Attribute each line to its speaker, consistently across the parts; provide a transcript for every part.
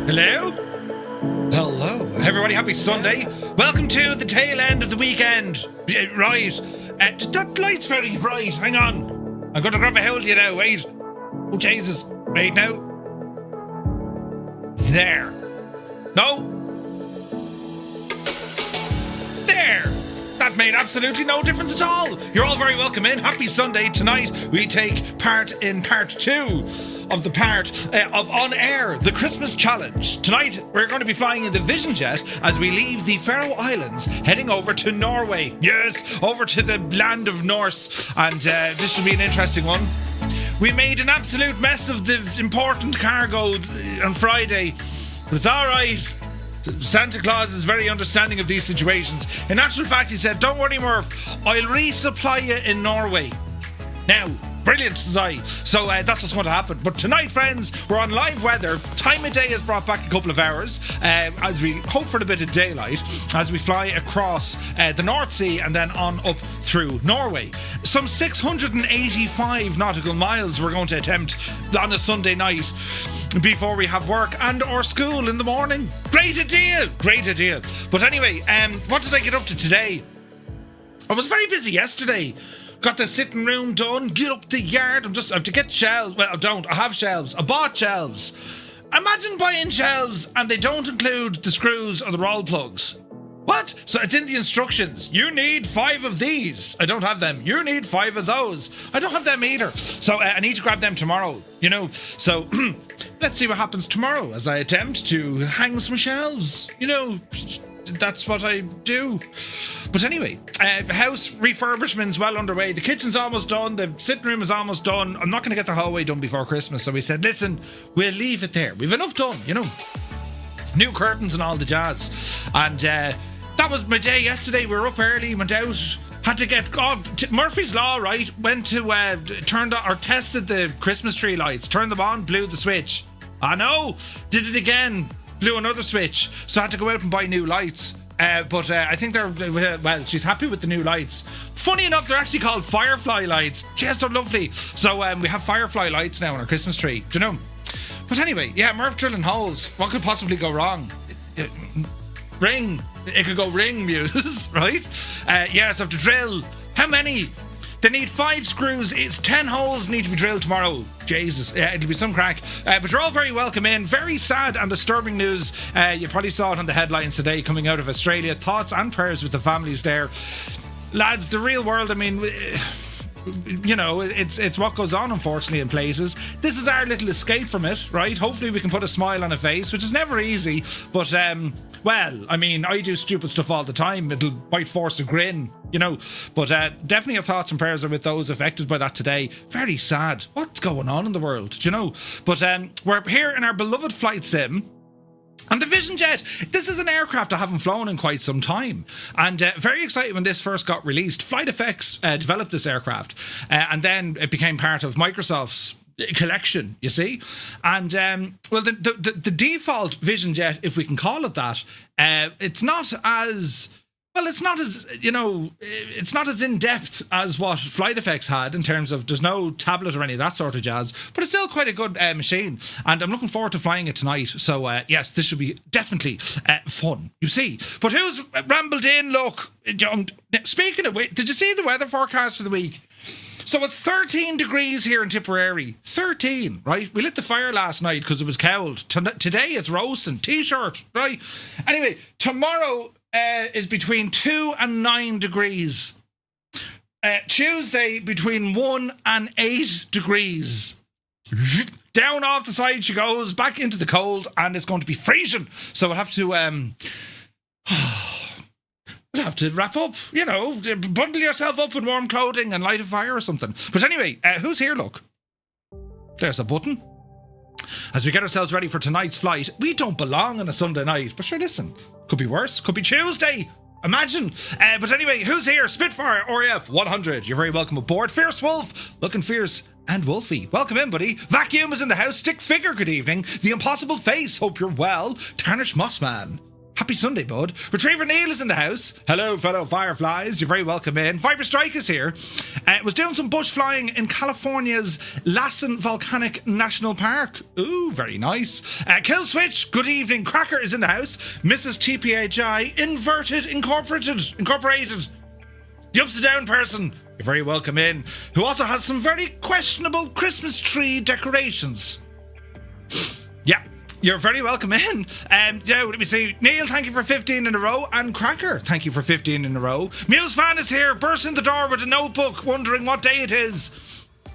Speaker 1: Hello? Hello. Everybody, happy Sunday. Welcome to the tail end of the weekend. Right. That light's very bright. Hang on. I'm going to grab a hold of you now. Wait. Oh, Jesus. Wait now. There. No. There. That made absolutely no difference at all. You're all very welcome in. Happy Sunday. Tonight we take part in part 2 of the part of OnAir, the Christmas challenge. Tonight we're going to be flying in the Vision Jet as we leave the Faroe Islands, heading over to Norway. Yes, over to the land of Norse. And this should be an interesting one. We made an absolute mess of the important cargo on Friday, but it's all right. Santa Claus is very understanding of these situations. In actual fact, he said, "Don't worry, Murph, I'll resupply you in Norway." Now, brilliant, says I. So that's what's going to happen. But tonight, friends, we're on live weather. Time of day has brought back a couple of hours as we hope for a bit of daylight as we fly across the North Sea and then on up through Norway. Some 685 nautical miles we're going to attempt on a Sunday night before we have work and or school in the morning. Great idea. But anyway, what did I get up to today? I was very busy yesterday. Got the sitting room done, get up the yard. I have to get shelves. Well, I have shelves. I bought shelves. Imagine buying shelves and they don't include the screws or the roll plugs. What? So it's in the instructions. You need 5 of these. I don't have them. You need 5 of those. I don't have them either. So I need to grab them tomorrow, you know. So let's see what happens tomorrow as I attempt to hang some shelves. You know, that's what I do. But anyway, house refurbishment's well underway. The kitchen's almost done. The sitting room is almost done. I'm not going to get the hallway done before Christmas. So we said, listen, we'll leave it there. We've enough done, you know. New curtains and all the jazz. And that was my day yesterday. We were up early, went out, had to get Murphy's Law, right? Went to tested the Christmas tree lights, turned them on, blew the switch. I know, did it again, blew another switch. So I had to go out and buy new lights. But I think well, she's happy with the new lights. Funny enough, they're actually called Firefly lights. Just so lovely. So we have Firefly lights now on our Christmas tree. Do you know? But anyway, yeah, Murph drilling holes. What could possibly go wrong? Ring. It could go ring, Muse, right? So I have to drill. How many? They need 5 screws. It's 10 holes need to be drilled tomorrow. Jesus, it'll be some crack. But you're all very welcome in. Very sad and disturbing news. You probably saw it on the headlines today coming out of Australia. Thoughts and prayers with the families there. Lads, the real world, I mean, you know, it's what goes on, unfortunately, in places. This is our little escape from it, right? Hopefully we can put a smile on a face, which is never easy. But, well, I mean, I do stupid stuff all the time. Might force a grin, you know. But definitely our thoughts and prayers are with those affected by that today. Very sad. What's going on in the world, do you know? But we're here in our beloved flight sim. And the Vision Jet, this is an aircraft I haven't flown in quite some time. And very excited when this first got released. Flight Effects developed this aircraft. And then it became part of Microsoft's collection, you see. And, well, the default Vision Jet, if we can call it that, it's not as... Well, it's not as, you know, it's not as in-depth as what Flight Effects had in terms of there's no tablet or any of that sort of jazz, but it's still quite a good machine, and I'm looking forward to flying it tonight. So, yes, this should be definitely fun, you see. But who's rambled in? Look, speaking of which, did you see the weather forecast for the week? So it's 13 degrees here in Tipperary. 13, right? We lit the fire last night because it was cold. Today it's roasting. T-shirt, right? Anyway, tomorrow is between 2 and 9 degrees. Tuesday between 1 and 8 degrees. Down off the side she goes, back into the cold, and it's going to be freezing. So we'll have to we'll have to wrap up, you know, bundle yourself up in warm clothing and light a fire or something. But anyway, who's here? Look, there's a button. As we get ourselves ready for tonight's flight, we don't belong on a Sunday night, but sure, listen, could be worse, could be Tuesday, imagine. But anyway, who's here? Spitfire RAF 100, you're very welcome aboard. Fierce Wolf, looking fierce and wolfy, welcome in, buddy. Vacuum is in the house. Stick Figure, good evening. The Impossible Face, hope you're well. Tarnished Mossman, Happy Sunday, bud. Retriever Neil is in the house. Hello, fellow fireflies. You're very welcome in. Viper Strike is here. Was doing some bush flying in California's Lassen Volcanic National Park. Ooh, very nice. Kill Switch, good evening. Cracker is in the house. Mrs. TPHI, Incorporated. The upside down person. You're very welcome in. Who also has some very questionable Christmas tree decorations. Yeah. You're very welcome in. Now, let me see. Neil, thank you for 15 in a row. And Cracker, thank you for 15 in a row. Muse Fan is here, burst in the door with a notebook, wondering what day it is.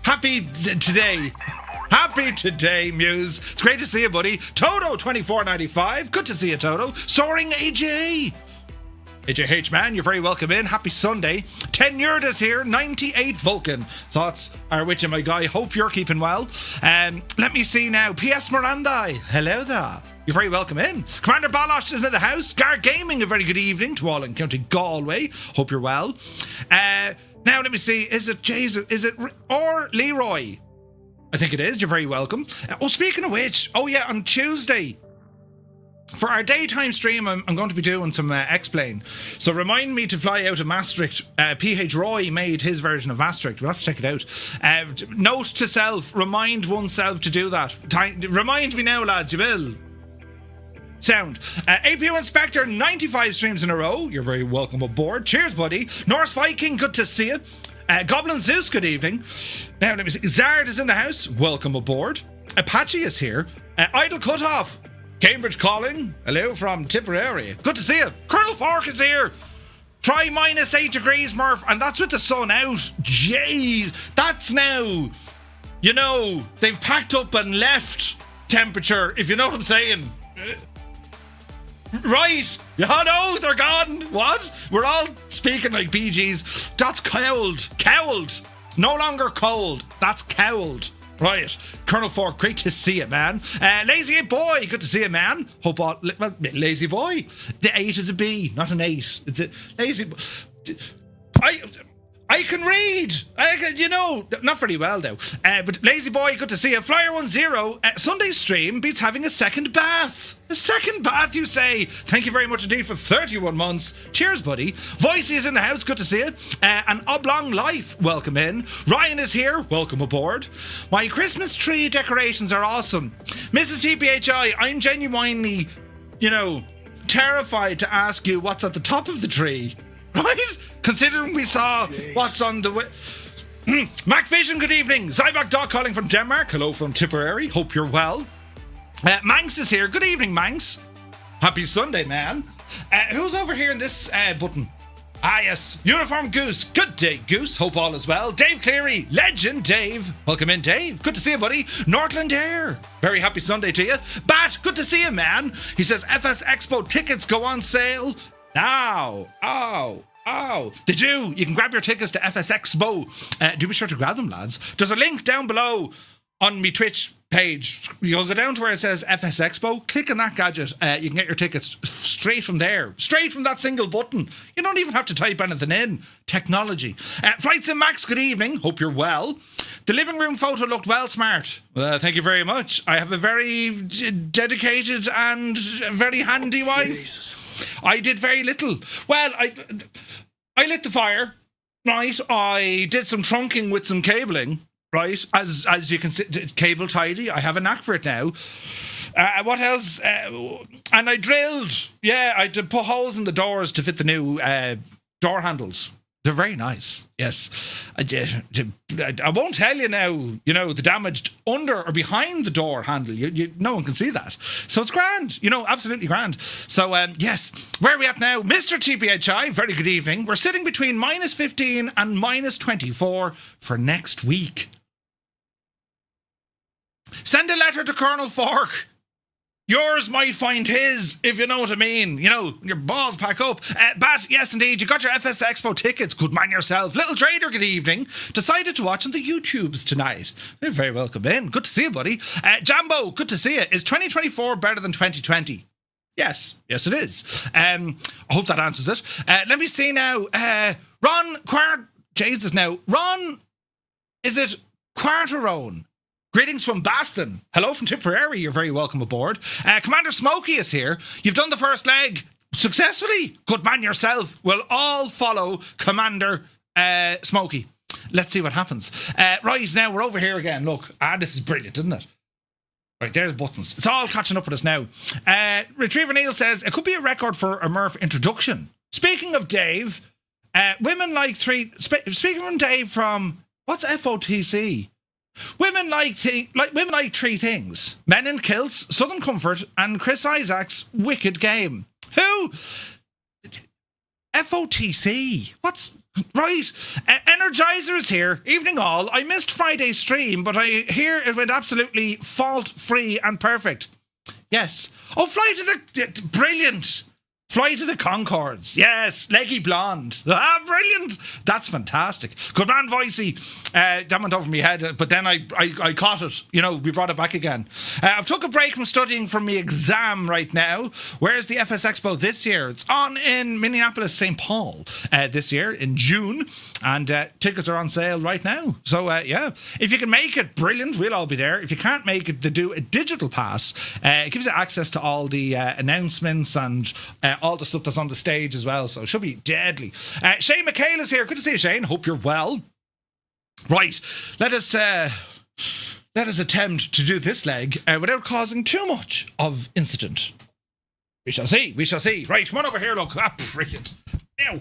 Speaker 1: Happy today, Muse. It's great to see you, buddy. Toto, 24.95. Good to see you, Toto. Soaring AJ. AJH, man, you're very welcome in. Happy Sunday. 10 Yurdas here, 98 Vulcan. Thoughts are with you, my guy. Hope you're keeping well. Let me see now. P.S. Miranda. Hello there. You're very welcome in. Commander Balosh is in the house. Gar Gaming, a very good evening to all in County Galway. Hope you're well. Now, let me see. Is it Jesus? Is it or Leroy? I think it is. You're very welcome. Speaking of which, on Tuesday, for our daytime stream, I'm going to be doing some X-Plane. So remind me to fly out of Maastricht. PH Roy made his version of Maastricht. We'll have to check it out. Note to self, remind oneself to do that. Remind me now, lads, you will. Sound. APU Inspector, 95 streams in a row. You're very welcome aboard. Cheers, buddy. Norse Viking, good to see you. Goblin Zeus, good evening. Now, let me see. Zard is in the house. Welcome aboard. Apache is here. Idle Cutoff. Cambridge calling. Hello from Tipperary. Good to see you. Colonel Fork is here. Try -8 degrees, Murph. And that's with the sun out. Jeez. That's now, they've packed up and left temperature, if you know what I'm saying. Right. No, they're gone. What? We're all speaking like BGs. That's cowled. No longer cold. That's cowled. Right, Colonel Fork, great to see you, man. Lazy Boy, good to see you, man. Hope all, Lazy Boy. The 8 is a B, not an 8. It's a Lazy Boy. I can read. Not very well though. But Lazy Boy, good to see you. Flyer 10. Sunday stream beats having a second bath. A second bath, you say? Thank you very much indeed for 31 months. Cheers, buddy. Voicey is in the house. Good to see you. And Oblong Life, welcome in. Ryan is here. Welcome aboard. My Christmas tree decorations are awesome. Mrs. TPHI, I'm genuinely, terrified to ask you what's at the top of the tree. Right? Considering we saw what's on the way. Mac Vision, good evening. Zybak Dog calling from Denmark. Hello from Tipperary. Hope you're well. Manx is here. Good evening, Manx. Happy Sunday, man. Who's over here in this button? Ah, yes. Uniform Goose. Good day, Goose. Hope all is well. Dave Cleary. Legend Dave. Welcome in, Dave. Good to see you, buddy. Northland Air. Very happy Sunday to you. Bat. Good to see you, man. He says FS Expo tickets go on sale now. They do. You can grab your tickets to FS Expo. Do be sure to grab them, lads. There's a link down below on my Twitch page. You'll go down to where it says FS Expo. Click on that gadget. You can get your tickets straight from there. Straight from that single button. You don't even have to type anything in. Technology. Flight Sim Max, good evening. Hope you're well. The living room photo looked well smart. Thank you very much. I have a very dedicated and very handy wife. Jesus. I did very little. Well, I lit the fire, right? I did some trunking with some cabling, right? As you can see, cable tidy. I have a knack for it now. What else? And I drilled. Yeah, I did put holes in the doors to fit the new door handles. They're very nice. Yes. I won't tell you now, the damaged under or behind the door handle. No one can see that. So it's grand. Absolutely grand. So, yes. Where are we at now? Mr. TPHI, very good evening. We're sitting between -15 and -24 for next week. Send a letter to Colonel Fork. Yours might find his, if you know what I mean. Your balls pack up. Bat, yes, indeed. You got your FS Expo tickets. Good man yourself. Little Trader, good evening. Decided to watch on the YouTubes tonight. You're very welcome in. Good to see you, buddy. Jambo, good to see you. Is 2024 better than 2020? Yes. Yes, it is. I hope that answers it. Let me see now. Ron Jesus, now. Ron, is it Quarterone? Greetings from Baston. Hello from Tipperary. You're very welcome aboard. Commander Smokey is here. You've done the first leg. successfully. Good man yourself. We'll all follow Commander Smokey. Let's see what happens. Right, now we're over here again. Look, this is brilliant, isn't it? Right, there's buttons. It's all catching up with us now. Retriever Neil says, it could be a record for a Murph introduction. Speaking of Dave, women like speaking from Dave from, what's FOTC? Women like three things. Men in Kilts, Southern Comfort, and Chris Isaac's Wicked Game. Who? FOTC. What's... Right, Energizer is here. Evening all. I missed Friday's stream, but I hear it went absolutely fault-free and perfect. Yes. Oh, fly to the... Brilliant. Fly to the Concords. Yes, leggy blonde. Brilliant. That's fantastic. Good man, Voicey. That went over my head, but then I caught it. You know, we brought it back again. I've took a break from studying for my exam right now. Where's the FS Expo this year? It's on in Minneapolis, St. Paul this year in June. And tickets are on sale right now. So, yeah, if you can make it, brilliant. We'll all be there. If you can't make it, they do a digital pass. It gives you access to all the announcements and all the stuff that's on the stage as well, so it should be deadly. Shane McHale is here. Good to see you, Shane. Hope you're well. Right, let us attempt to do this leg without causing too much of incident. We shall see. Right, come on over here, look. Brilliant. Now,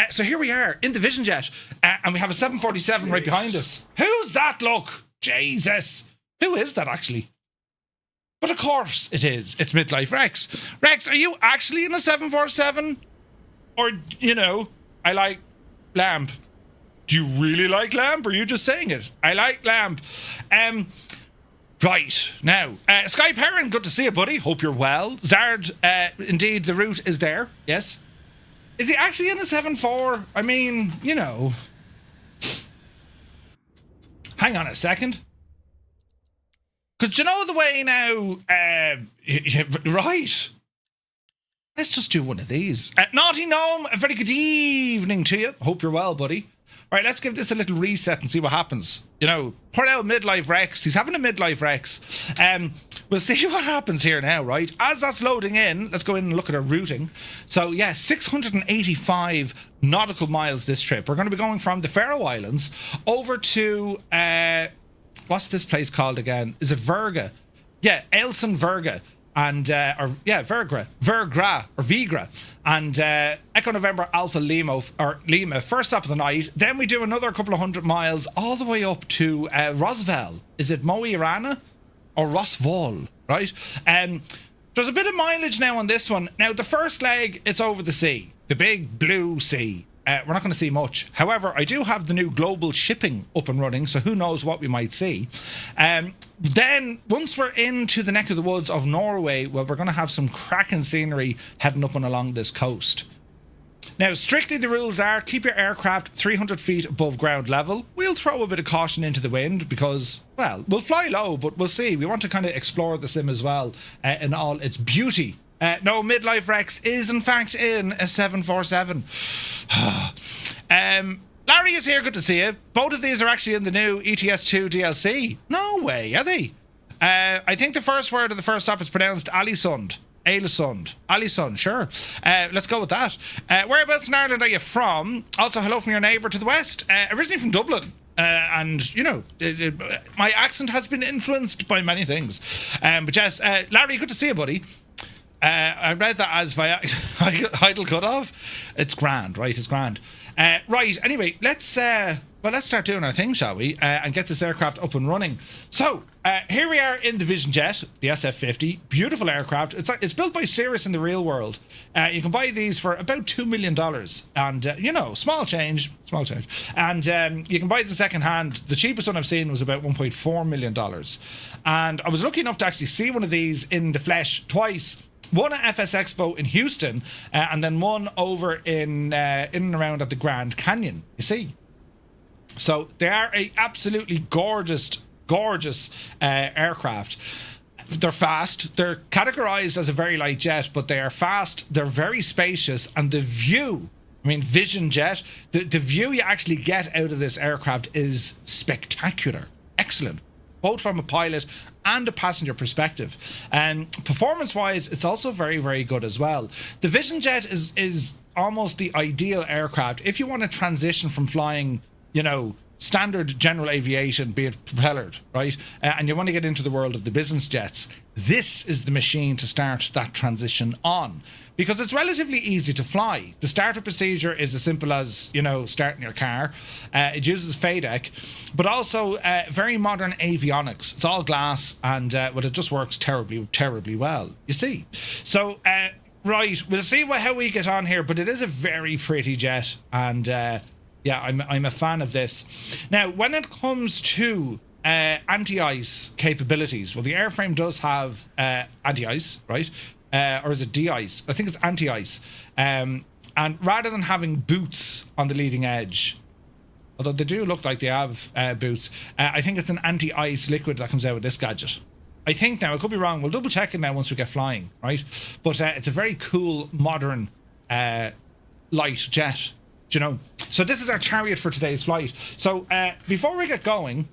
Speaker 1: so here we are in the Vision Jet, and we have a 747 right behind us. Who's that, look? Jesus. Who is that, actually? But of course it is. It's Midlife Rex. Rex, are you actually in a 747? Or, you know, I like lamb. Do you really like lamb? Or are you just saying it? I like lamb. Right, now, Sky Perrin, good to see you, buddy. Hope you're well. Zard, indeed, the route is there. Yes. Is he actually in a 7-4? I mean, you know. Hang on a second. Because you know the way now, right. Let's just do one of these. Naughty Gnome, a very good evening to you. Hope you're well, buddy. Right, let's give this a little reset and see what happens. You know, put out Midlife Rex. He's having a Midlife Rex. We'll see what happens here now, right? As that's loading in, let's go in and look at our routing. So, yeah, 685 nautical miles this trip. We're going to be going from the Faroe Islands over to... what's this place called again? Is it Verga? Yeah, Ålesund Verga. And, Vigra. And Echo November Alpha Lima, first stop of the night. Then we do another couple of 100 miles all the way up to Røssvoll. Is it Mo i Rana? Or Røssvoll, right? There's a bit of mileage now on this one. Now, the first leg, it's over the sea. The big blue sea. We're not going to see much. However, I do have the new global shipping up and running, so who knows what we might see. Then, once we're into the neck of the woods of Norway, well, we're going to have some cracking scenery heading up and along this coast. Now, strictly the rules are keep your aircraft 300 feet above ground level. We'll throw a bit of caution into the wind because, well, we'll fly low, but we'll see. We want to kind of explore the sim as well in all its beauty. No, Midlife Rex is in fact in a 747. Larry is here, good to see you. Both of these are actually in the new ETS2 DLC. No way, are they? I think the first word of the first stop is pronounced Ålesund. Ålesund, sure. Let's go with that. Whereabouts in Ireland are you from? Also, hello from your neighbour to the west. Originally from Dublin. And, you know, my accent has been influenced by many things. But yes, Larry, good to see you, buddy. I read that as via idle cutoff. It's grand, right? It's grand. Right, anyway, let's start doing our thing, shall we? And get this aircraft up and running. So, here we are in the Vision Jet, the SF-50. Beautiful aircraft. It's built by Cirrus in the real world. You can buy these for about $2 million. And, you know, small change. And you can buy them second hand. The cheapest one I've seen was about $1.4 million. And I was lucky enough to actually see one of these in the flesh twice. One at FS Expo in Houston, and then one over in and around at the Grand Canyon, you see. So they are a absolutely gorgeous aircraft. They're fast. They're categorized as a very light jet, but they are fast. They're very spacious, and the view, I mean, Vision Jet, the view you actually get out of this aircraft is spectacular. Excellent. both from a pilot and a passenger perspective. And performance-wise, it's also very, very good as well. The Vision Jet is almost the ideal aircraft if you want to transition from flying, you know, standard general aviation, be it propellered, right? And you want to get into the world of the business jets. This is the machine to start that transition on, because it's relatively easy to fly. The startup procedure is as simple as, you know, starting your car. It uses Friday Dec, but also very modern avionics. It's all glass, and well, it just works terribly, terribly well, you see. So, right, we'll see how we get on here, but it is a very pretty jet, and yeah, I'm a fan of this. Now, when it comes to anti-ice capabilities, well, the airframe does have anti-ice, right? Or is it de-ice? I think it's anti-ice. And rather than having boots on the leading edge, although they do look like they have boots, I think it's an anti-ice liquid that comes out with this gadget. I think now, I could be wrong. We'll double check it now once we get flying, right? But it's a very cool, modern, light jet, do you know? So this is our chariot for today's flight. So before we get going,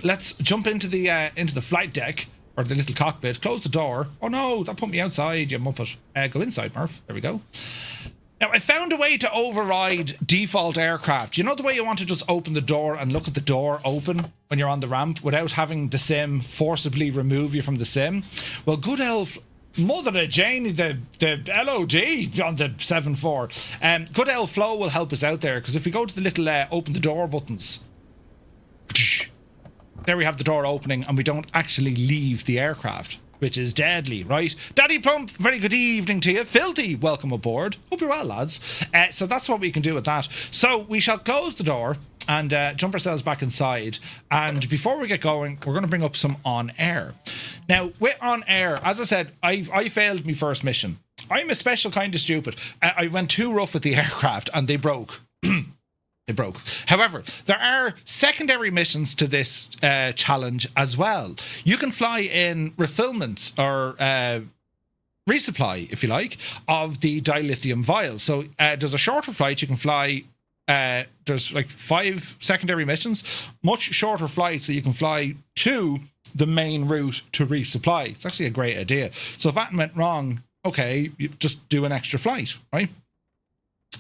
Speaker 1: let's jump into the flight deck, or the little cockpit. Close the door. Oh no, that put me outside, you muppet. Go inside, Murph. There we go. Now, I found a way to override default aircraft. You know the way you want to just open the door and look at the door open when you're on the ramp without having the sim forcibly remove you from the sim? Well, good elf Mother of Janie, the LOD on the 7.4. Good L Flow will help us out there, because if we go to the little open the door buttons, there we have the door opening, and we don't actually leave the aircraft, which is deadly, right? Daddy Pump, very good evening to you. Filthy, welcome aboard. Hope you're well, lads. So that's what we can do with that. So we shall close the door and jump ourselves back inside. And before we get going, we're going to bring up some OnAir. Now, with OnAir, as I said, I failed my first mission. I'm a special kind of stupid. I went too rough with the aircraft and they broke. They broke. However, there are secondary missions to this challenge as well. You can fly in refillment or resupply, if you like, of the dilithium vials. So there's a shorter flight you can fly. There's like 5 secondary missions, much shorter flights that you can fly to the main route to resupply. It's actually a great idea. So if that went wrong, okay, you just do an extra flight, right?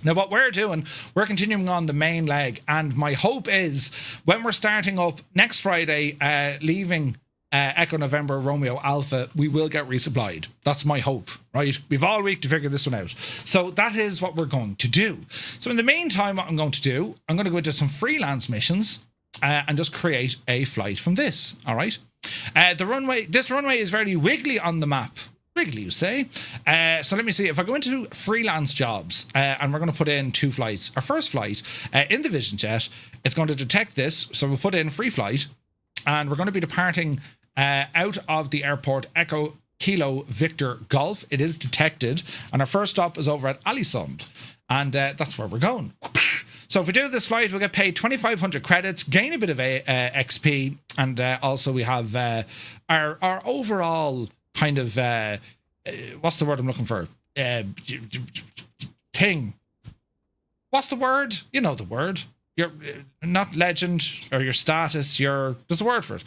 Speaker 1: Now, what we're doing, we're continuing on the main leg, and my hope is when we're starting up next Friday, leaving Echo November Romeo Alpha, we will get resupplied. That's my hope, right? We've all week to figure this one out. So that is what we're going to do. So in the meantime, what I'm going to do, I'm going to go into some freelance missions and just create a flight from this, all right? This runway is very wiggly on the map. Wiggly, you say? So let me see. If I go into freelance jobs and we're going to put in 2 flights. Our first flight in the Vision Jet, it's going to detect this. So we'll put in free flight, and we're going to be departing out of the airport Echo Kilo Victor Golf. It is detected, and our first stop is over at Ålesund, and that's where we're going. So if we do this flight, we'll get paid 2,500 credits, gain a bit of XP, and also we have our overall kind of what's the word I'm looking for? Thing. What's the word? You know the word. Your not legend or your status. There's a word for it.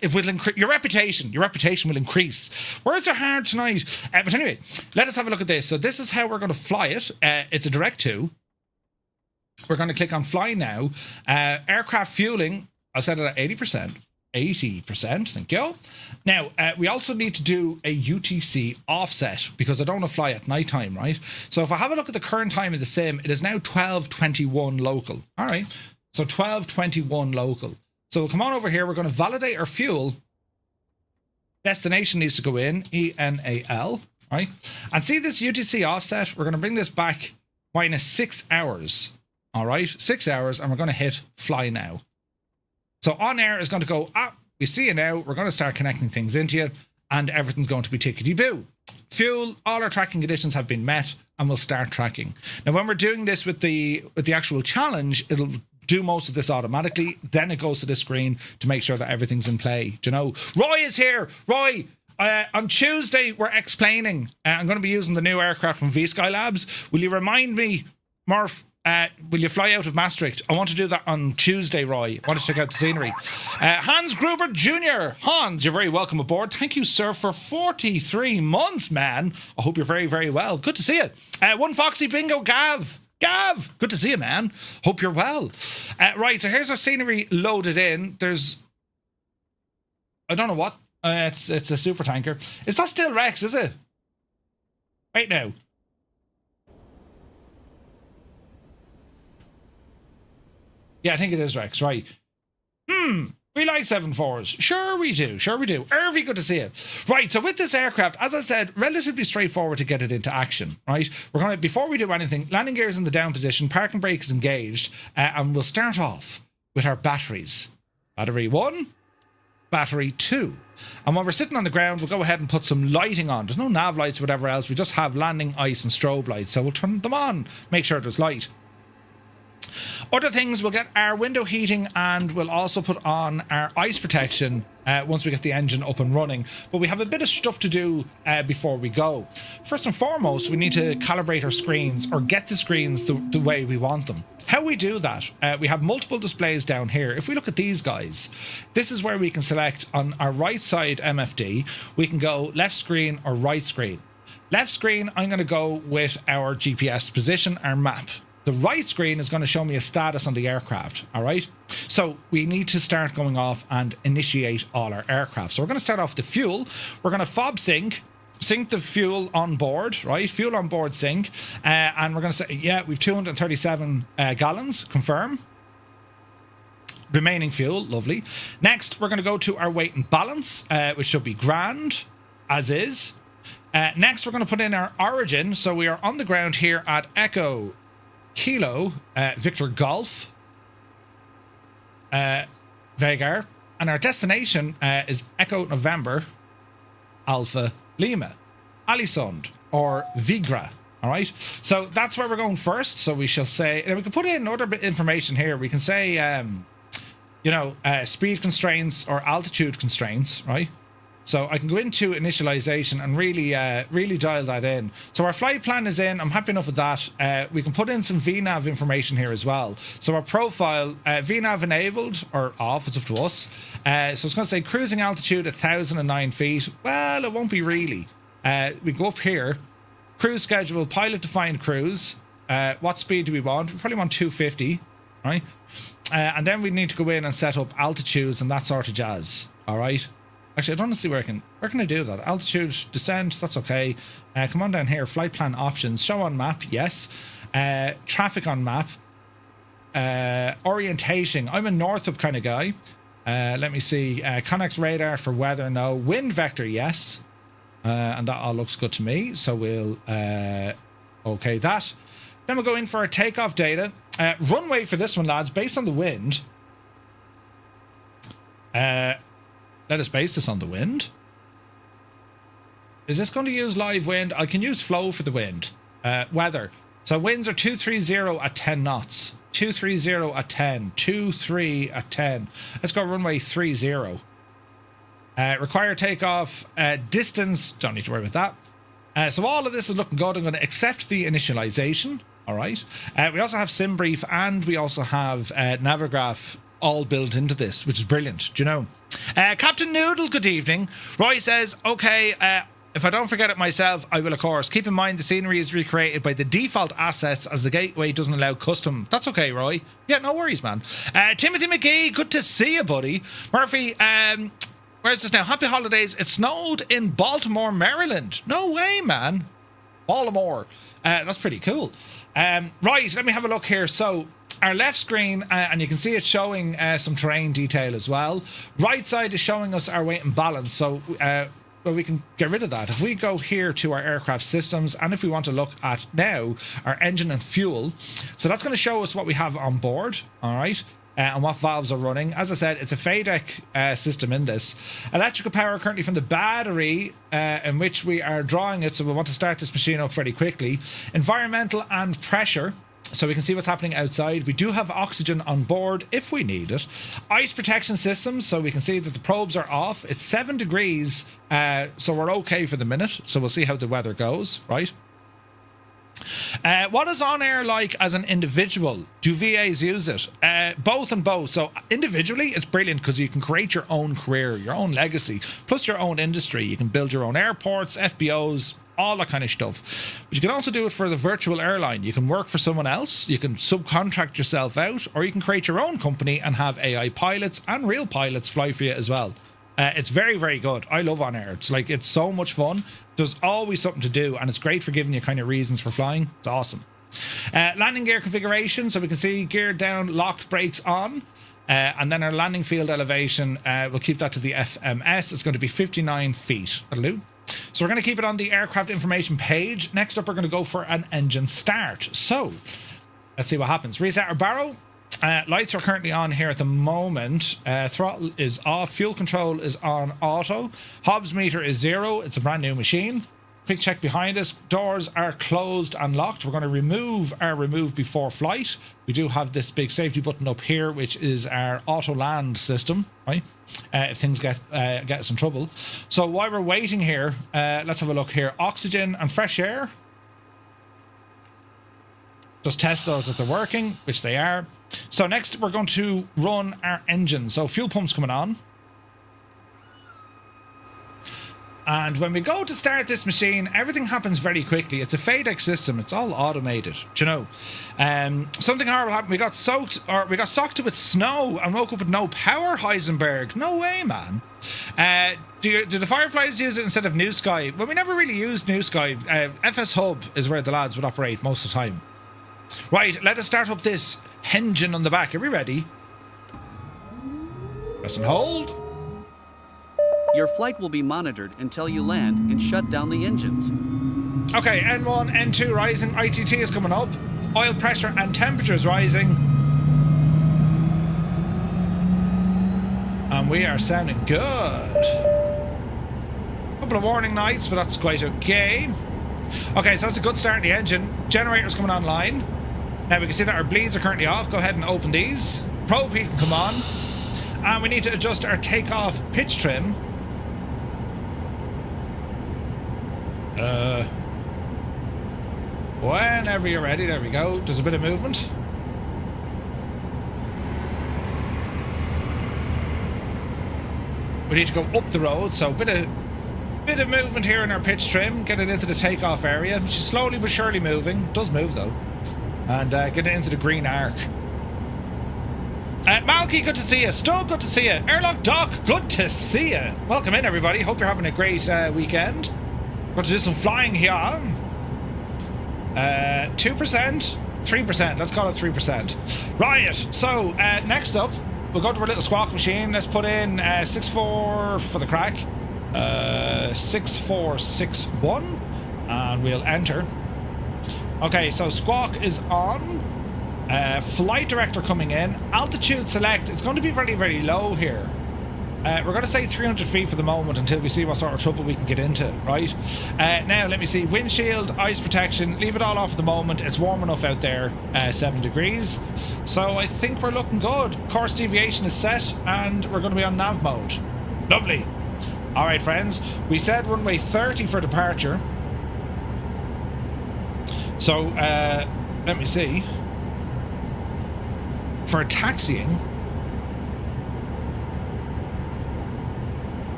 Speaker 1: It will increase your reputation. Your reputation will increase. Words are hard tonight. But anyway, let us have a look at this. So this is how we're going to fly it. It's a direct to. We're going to click on fly now. Aircraft fueling, I set it at 80%. 80%, thank you. Now, we also need to do a UTC offset because I don't want to fly at night time, right? So if I have a look at the current time in the sim, it is now 12:21 local. All right, so 12:21 local. So we'll come on over here. We're going to validate our fuel. Destination needs to go in, ENAL, right? And see this UTC offset? We're going to bring this back minus 6 hours. All right, 6 hours, and we're going to hit fly now. So OnAir is going to go, we see you now. We're going to start connecting things into you, and everything's going to be tickety-boo. Fuel, all our tracking conditions have been met, and we'll start tracking. Now, when we're doing this with the actual challenge, it'll do most of this automatically. Then it goes to the screen to make sure that everything's in play. Do you know? Roy is here. Roy, on Tuesday, we're explaining. I'm going to be using the new aircraft from V-Sky Labs. Will you remind me, Murph, will you fly out of Maastricht? I want to do that on Tuesday, Roy. I want to check out the scenery. Hans Gruber Jr. Hans, you're very welcome aboard. Thank you, sir, for 43 months, man. I hope you're very, very well. Good to see you. One Foxy Bingo, Gav, good to see you, man. Hope you're well. Right, so here's our scenery loaded in. There's, I don't know what. It's a super tanker. It's not still Rex, is it? Right now. Yeah, I think it is Rex, right. We like 7.4s. Sure we do. Irvy, good to see you. Right, so with this aircraft, as I said, relatively straightforward to get it into action, right? We're going to, before we do anything, landing gear is in the down position, parking brake is engaged, and we'll start off with our batteries. Battery 1, battery 2. And when we're sitting on the ground, we'll go ahead and put some lighting on. There's no nav lights or whatever else. We just have landing, ice and strobe lights. So we'll turn them on, make sure there's light. Other things, we'll get our window heating and we'll also put on our ice protection once we get the engine up and running. But we have a bit of stuff to do before we go. First and foremost, we need to calibrate our screens or get the screens the way we want them. How we do that, we have multiple displays down here. If we look at these guys, this is where we can select on our right side MFD, we can go left screen or right screen. Left screen, I'm going to go with our GPS position, our map. The right screen is going to show me a status on the aircraft, all right? So we need to start going off and initiate all our aircraft. So we're going to start off the fuel. We're going to fob sync the fuel on board, right? Fuel on board sync. And we're going to say, yeah, we've 237 gallons, confirm. Remaining fuel, lovely. Next, we're going to go to our weight and balance, which should be grand, as is. Next, we're going to put in our origin. So we are on the ground here at Echo Kilo, Victor Golf, Vágar, and our destination is Echo November, Alpha Lima, Ålesund, or Vigra. All right, so that's where we're going first. So we shall say, and we can put in other bit information here. We can say, speed constraints or altitude constraints, right? So I can go into initialization and really dial that in. So our flight plan is in. I'm happy enough with that. We can put in some VNAV information here as well. So our profile, VNAV enabled or off, it's up to us. So it's going to say cruising altitude 1,009 feet. Well, it won't be really. We go up here, cruise schedule, pilot defined cruise. What speed do we want? We probably want 250, right? And then we need to go in and set up altitudes and that sort of jazz. All right. Actually, I don't want to see where can I do that? Altitude, descent, that's okay. Come on down here, flight plan options, show on map, yes. Traffic on map. Orientation, I'm a north-up kind of guy. Let me see, Connex radar for weather, no. Wind vector, yes. And that all looks good to me, so we'll okay that. Then we'll go in for our takeoff data. Runway for this one, lads, based on the wind. Let us base this on the wind. Is this going to use live wind? I can use flow for the wind. Weather. So winds are 230 at 10 knots. 230 at 10. 23 at 10. Let's go runway 30. Require takeoff. Distance. Don't need to worry about that. So all of this is looking good. I'm going to accept the initialization. All right. We also have SimBrief and we also have Navigraph all built into this, which is brilliant. Do you know? Captain Noodle, good evening. Roy says, okay, if I don't forget it myself, I will, of course. Keep in mind the scenery is recreated by the default assets as the gateway doesn't allow custom. That's okay, Roy. Yeah, no worries, man. Timothy McGee, good to see you, buddy. Murphy, where's this now? Happy holidays. It snowed in Baltimore, Maryland. No way, man. Baltimore. That's pretty cool. Right, let me have a look here. So our left screen, and you can see it showing some terrain detail as well. Right side is showing us our weight and balance. So well, we can get rid of that. If we go here to our aircraft systems, and if we want to look at now our engine and fuel, so that's going to show us what we have on board, all right, and what valves are running. As I said, it's a FADEC system in this. Electrical power currently from the battery in which we are drawing it, so we want to start this machine up fairly quickly. Environmental and pressure, so we can see what's happening outside. We do have oxygen on board if we need it. Ice protection systems, so we can see that the probes are off. It's 7 degrees, so we're okay for the minute. So we'll see how the weather goes, right? What is OnAir like as an individual? Do VAs use it? Both and both. So individually, it's brilliant because you can create your own career, your own legacy, plus your own industry. You can build your own airports, FBOs, all that kind of stuff. But you can also do it for the virtual airline. You can work for someone else, you can subcontract yourself out, or you can create your own company and have AI pilots and real pilots fly for you as well. It's very, very good. I love OnAir. It's so much fun. There's always something to do, and it's great for giving you kind of reasons for flying. It's awesome. Landing gear configuration. So we can see gear down, locked, brakes on. And then our landing field elevation, we'll keep that to the FMS. It's going to be 59 feet. That'll do. So we're going to keep it on the aircraft information page. Next up, we're going to go for an engine start. So let's see what happens. Reset our barrow. Lights are currently on here at the moment. Throttle is off. Fuel control is on auto. Hobbs meter is 0. It's a brand new machine. Quick check behind us. Doors are closed and locked. We're going to remove our remove before flight. We do have this big safety button up here, which is our auto land system, right? If things get us in trouble. So while we're waiting here, let's have a look here. Oxygen and fresh air. Just test those if they're working, which they are. So next we're going to run our engine. So fuel pump's coming on. And when we go to start this machine, everything happens very quickly. It's a FADEC system. It's all automated. Do you know? Something horrible happened. We got socked with snow and woke up with no power, Heisenberg. No way, man. Do the Fireflies use it instead of New Sky? Well, we never really used New Sky. FS Hub is where the lads would operate most of the time. Right, let us start up this engine on the back. Are we ready? Press and hold.
Speaker 2: Your flight will be monitored until you land and shut down the engines.
Speaker 1: Okay, N1, N2 rising, ITT is coming up. Oil pressure and temperature is rising. And we are sounding good. Couple of warning lights, but that's quite okay. Okay, so that's a good start in the engine. Generator's coming online. Now we can see that our bleeds are currently off. Go ahead and open these. Probe heat can come on. And we need to adjust our takeoff pitch trim. Whenever you're ready, there we go. There's a bit of movement. We need to go up the road, so bit of movement here in our pitch trim. Get it into the takeoff area, which is slowly but surely moving. It does move though. And get it into the green arc. Malky, good to see you. Stug, good to see you. Airlock Doc, good to see you. Welcome in, everybody. Hope you're having a great weekend. Going to do some flying here. 2%, 3%. Let's call it 3%. Right. So next up, we'll go to our little squawk machine. Let's put in 64 for the crack. 6461, and we'll enter. Okay, so squawk is on. Flight director coming in. Altitude select. It's going to be very, very low here. We're going to say 300 feet for the moment until we see what sort of trouble we can get into, right? Now, let me see. Windshield, ice protection. Leave it all off at the moment. It's warm enough out there, 7 degrees. So I think we're looking good. Course deviation is set, and we're going to be on nav mode. Lovely. All right, friends. We said runway 30 for departure. So, let me see. For taxiing...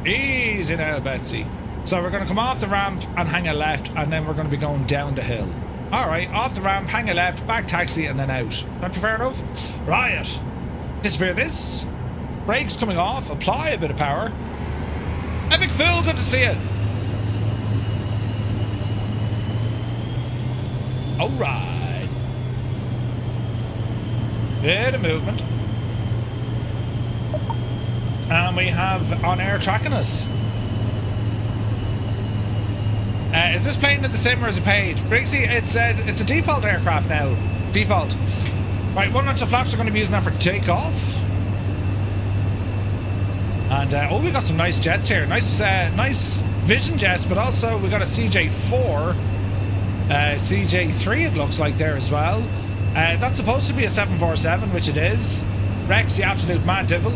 Speaker 1: Easy now, Betsy. So we're going to come off the ramp and hang a left, and then we're going to be going down the hill. All right, off the ramp, hang a left, back taxi, and then out. That be fair enough? Right. Disappear this. Brakes coming off. Apply a bit of power. Epic Fool, good to see you. All right. Bit of movement. And we have OnAir tracking us. Is this plane in the sim or is it paid? Briggsy, it's a default aircraft now. Default. Right, one notch of flaps are going to be using that for takeoff. And oh, we got some nice jets here. Nice Vision jets, but also we got a CJ4, CJ3 it looks like there as well. That's supposed to be a 747, which it is. Rex, the absolute mad devil.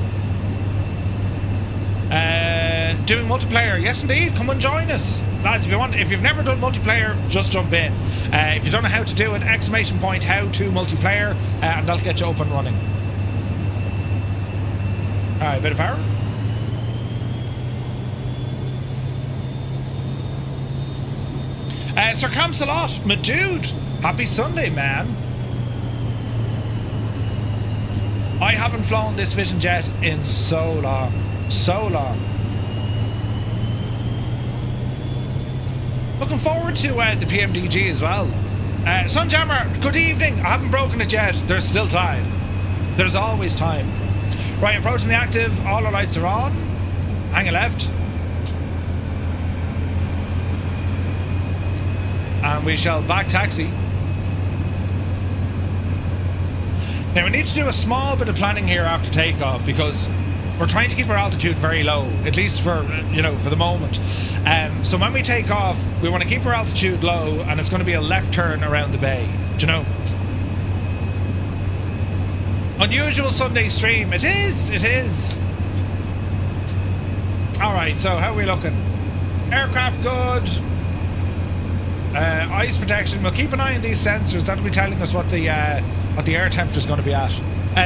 Speaker 1: doing multiplayer. Yes, indeed. Come and join us. Lads, if you've never done multiplayer, just jump in. If you don't know how to do it, ! how to multiplayer, and that'll get you up and running. Alright, bit of power. Sir Camsalot, my dude, happy Sunday, man. I haven't flown this Vision jet in so long. So long. Looking forward to the PMDG as well. Sunjammer, good evening. I haven't broken it yet. There's still time. There's always time. Right, approaching the active. All our lights are on. Hang a left. And we shall back taxi. Now we need to do a small bit of planning here after takeoff because we're trying to keep our altitude very low, at least for, you know, for the moment. So when we take off, we want to keep our altitude low, and it's going to be a left turn around the bay. Do you know? Unusual Sunday stream. It is. It is. All right. So how are we looking? Aircraft good. Ice protection. We'll keep an eye on these sensors. That'll be telling us what the air temperature is going to be at.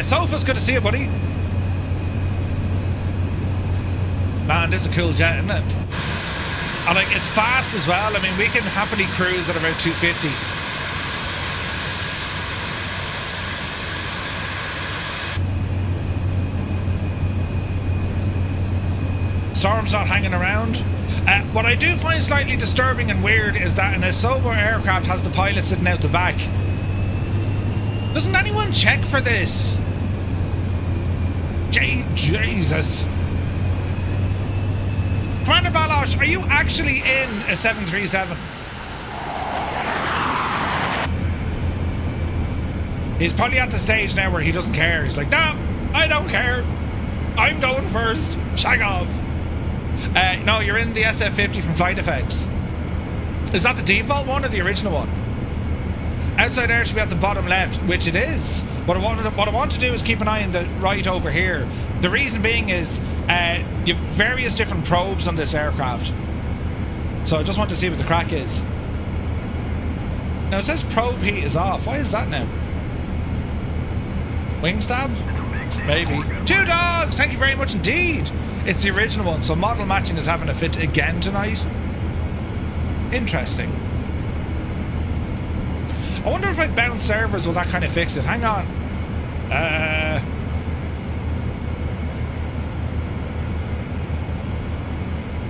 Speaker 1: Sophus, good to see you, buddy. Man, this is a cool jet, isn't it? And like, it's fast as well. I mean, we can happily cruise at about 250. Storm's not hanging around. What I do find slightly disturbing and weird is that an Asobo aircraft has the pilot sitting out the back. Doesn't anyone check for this? Jesus. Commander Balosh, are you actually in a 737? He's probably at the stage now where he doesn't care. He's like, no, I don't care. I'm going first. Shag off. No, you're in the SF-50 from Flight Effects. Is that the default one or the original one? Outside air should be at the bottom left, which it is. But what I want to do is keep an eye on the right over here. The reason being is you have various different probes on this aircraft. So I just want to see what the crack is. Now it says probe heat is off. Why is that now? Wing stab? Maybe. 2 dogs! Thank you very much indeed. It's the original one, so model matching is having a fit again tonight. Interesting. I wonder if I bounce servers, will that kind of fix it? Hang on.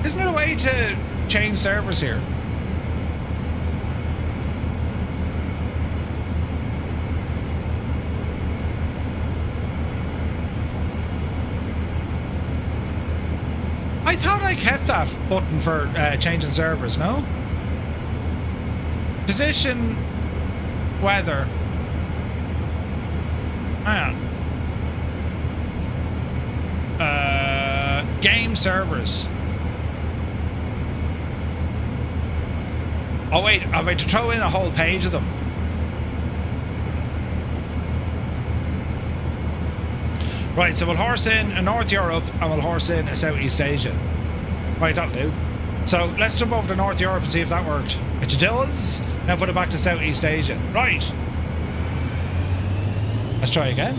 Speaker 1: Isn't there a way to change servers here? I thought I kept that button for changing servers, no? Position, weather. Hang on. Game servers. Oh wait, have I to throw in a whole page of them? Right, so we'll horse in a North Europe and we'll horse in a Southeast Asia. Right, that'll do. So let's jump over to North Europe and see if that worked. Which it does. Now put it back to Southeast Asia. Right. Let's try again.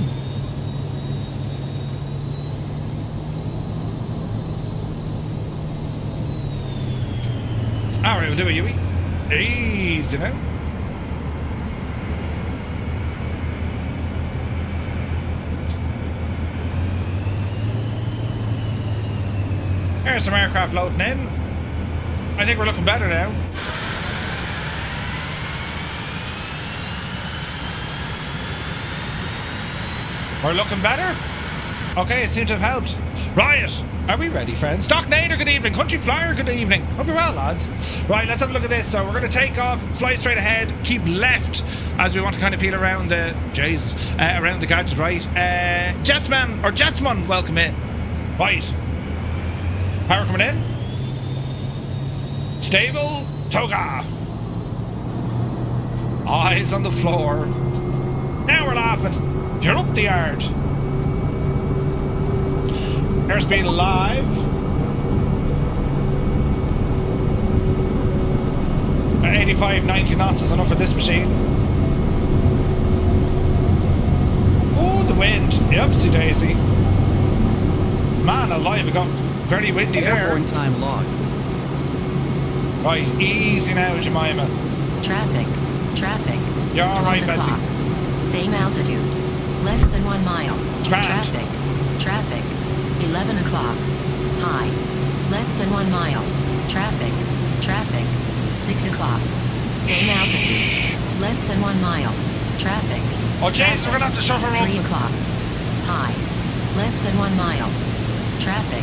Speaker 1: Alright, we'll do a Yui. Easy now. There's some aircraft loading in. I think we're looking better now. We're looking better? Okay, it seems to have helped. Riot! Are we ready, friends? Doc Nader, good evening. Country Flyer, good evening. Hope you're well, lads. Right, let's have a look at this. So we're going to take off, fly straight ahead, keep left as we want to kind of peel around the... Jesus. Around the gadget, right? Jetsman, or Jetsman, welcome in. Right. Power coming in. Stable, toga. Eyes on the floor. Now we're laughing. You're up the yard. Airspeed live. 85, 90 knots is enough for this machine. Oh, the wind. Yepsy daisy. Man alive, it got very windy there.
Speaker 2: Airborne time logged.
Speaker 1: Right, easy now, Jemima.
Speaker 3: Traffic.
Speaker 1: You're alright,
Speaker 3: 12
Speaker 1: Betsy.
Speaker 3: o'clock. Same altitude. Less than 1 mile.
Speaker 1: Grand.
Speaker 3: Traffic. 11 o'clock. High. Less than 1 mile. Traffic. 6 o'clock. Same altitude. Less than 1 mile. Traffic.
Speaker 1: Oh, jeez, we're gonna have to shut her
Speaker 3: 3
Speaker 1: off.
Speaker 3: o'clock. High. Less than 1 mile. Traffic.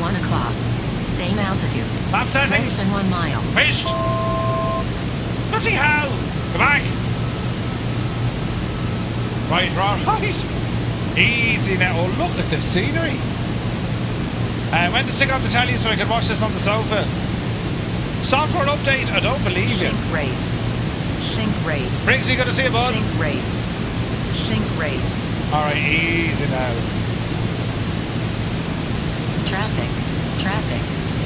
Speaker 3: 1 o'clock. Same altitude.
Speaker 1: Map
Speaker 3: Less
Speaker 1: settings.
Speaker 3: than 1 mile.
Speaker 1: Fished. Bloody hell. Go back. Right, right. Easy now. Oh, look at the scenery. I went to stick on the telly so I could watch this on the sofa. Software update, I don't believe you.
Speaker 4: Sink rate.
Speaker 1: Briggs, you gonna see a bud?
Speaker 4: Sink rate.
Speaker 1: Alright, easy now.
Speaker 3: Traffic.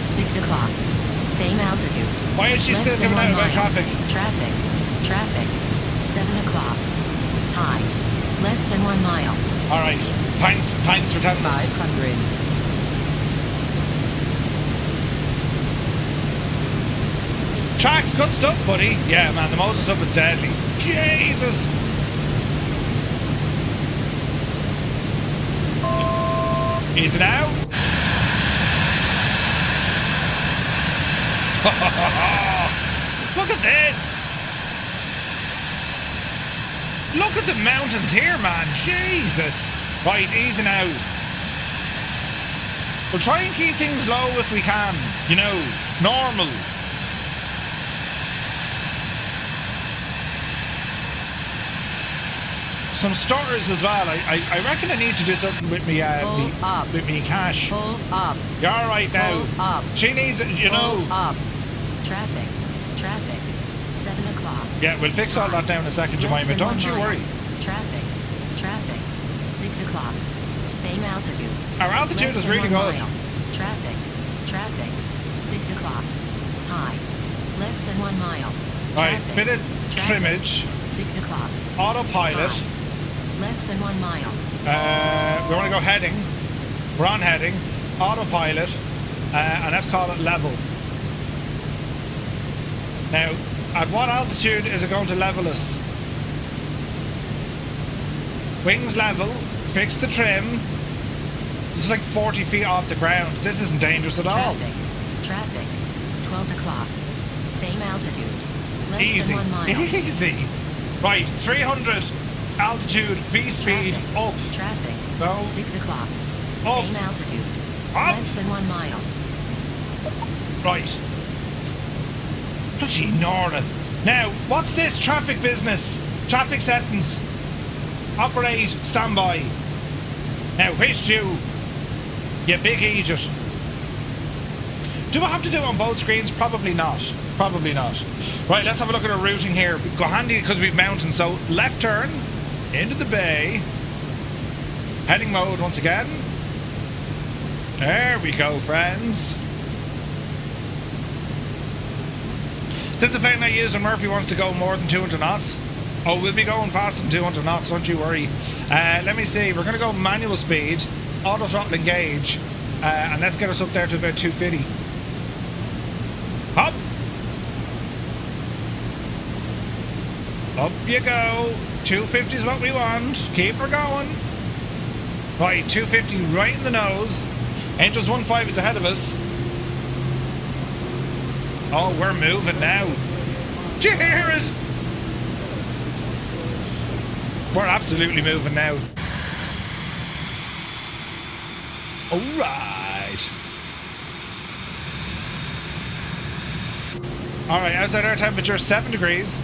Speaker 3: 6 o'clock. Same altitude.
Speaker 1: Why is she
Speaker 3: Less
Speaker 1: still
Speaker 3: than
Speaker 1: giving
Speaker 3: 1
Speaker 1: out about
Speaker 3: mile.
Speaker 1: traffic?
Speaker 3: Traffic. 7 o'clock. High. Less than 1 mile.
Speaker 1: Alright, thanks for telling us.
Speaker 4: 500.
Speaker 1: Tracks, good stuff, buddy. Yeah, man, the Moses stuff is deadly. Jesus! Easy now. Look at this! Look at the mountains here, man. Jesus! Right, easy now. We'll try and keep things low if we can. You know, normal. Some starters as well. I reckon I need to do something with me with me cash.
Speaker 4: Pull up.
Speaker 1: You're all right now.
Speaker 4: Pull up.
Speaker 1: She needs it, you know.
Speaker 4: Pull up.
Speaker 3: Traffic. 7 o'clock.
Speaker 1: Yeah, we'll fix all that down in a second,
Speaker 3: Less
Speaker 1: Jemima.
Speaker 3: than
Speaker 1: Don't
Speaker 3: 1
Speaker 1: you
Speaker 3: mile.
Speaker 1: worry.
Speaker 3: Traffic. 6 o'clock. Same altitude.
Speaker 1: Our altitude
Speaker 3: Less
Speaker 1: is
Speaker 3: than
Speaker 1: really
Speaker 3: 1
Speaker 1: good.
Speaker 3: mile. Traffic. 6 o'clock. High. Less than 1 mile.
Speaker 1: Right,
Speaker 3: Traffic.
Speaker 1: bit of
Speaker 3: Traffic.
Speaker 1: trimmage.
Speaker 3: 6 o'clock.
Speaker 1: Autopilot.
Speaker 3: High. Less than 1 mile.
Speaker 1: We want to go heading. We're on heading. Autopilot. And let's call it level. Now, at what altitude is it going to level us? Wings level. Fix the trim. It's like 40 feet off the ground. This isn't dangerous at all.
Speaker 3: Traffic. 12 o'clock. Same altitude. Less
Speaker 1: Easy.
Speaker 3: than 1 mile.
Speaker 1: Easy. Right, 300 altitude, V-speed,
Speaker 3: Traffic.
Speaker 1: up.
Speaker 3: Traffic.
Speaker 1: Go.
Speaker 3: 6 o'clock.
Speaker 1: Up.
Speaker 3: Same altitude.
Speaker 1: Up.
Speaker 3: Less than 1 mile.
Speaker 1: Right. Bloody Nora. Now, what's this traffic business? Traffic settings. Operate, standby. Now, which you big idiot. Do I have to do it on both screens? Probably not. Probably not. Right, let's have a look at our routing here. Go handy because we've mountains. So, left turn into the bay. Heading mode once again. There we go, friends. This is a plane I use when Murphy wants to go more than 200 knots. Oh, we'll be going faster than 200 knots, don't you worry. Let me see. We're going to go manual speed, auto throttle engage, and let's get us up there to about 250. Up. Up you go. 250 is what we want. Keep her going. Right, 250 right in the nose. Angels 1.5 is ahead of us. Oh, we're moving now. Do you hear it? We're absolutely moving now. Alright. Alright, outside air temperature 7 degrees.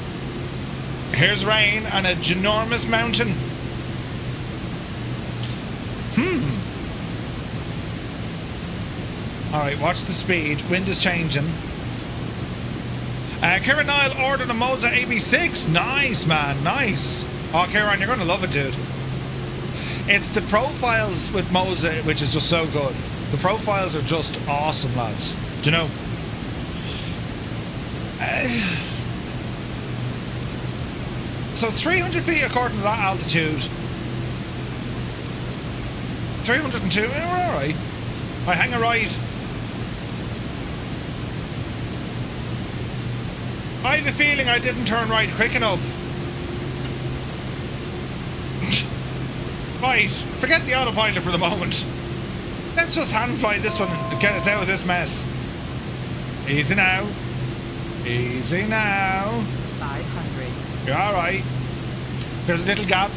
Speaker 1: Here's rain and a ginormous mountain. Alright, watch the speed. Wind is changing. Kieran Niall ordered a Moza AB6. Nice, man. Nice. Oh, Kieran, you're going to love it, dude. It's the profiles with Moza which is just so good. The profiles are just awesome, lads. Do you know? So 300 feet according to that altitude. 302, we're alright. I hang a right. I have a feeling I didn't turn right quick enough. Right, forget the autopilot for the moment. Let's just hand fly this one and get us out of this mess. Easy now. Easy now.
Speaker 4: 500.
Speaker 1: You're alright. There's a little gap.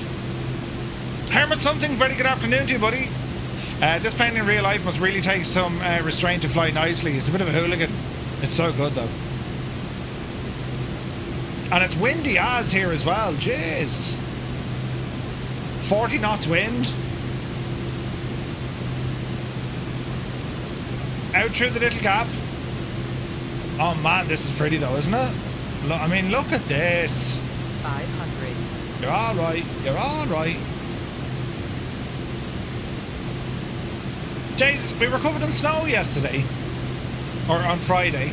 Speaker 1: Hermit something, very good afternoon to you, buddy. This plane in real life must really take some restraint to fly nicely. It's a bit of a hooligan. It's so good though. And it's windy as here as well. Jesus. 40 knots wind. Out through the little gap. Oh man, this is pretty though, isn't it? I mean, look at this.
Speaker 4: 500.
Speaker 1: You're alright. You're alright. Jesus, we were covered in snow yesterday. Or on Friday.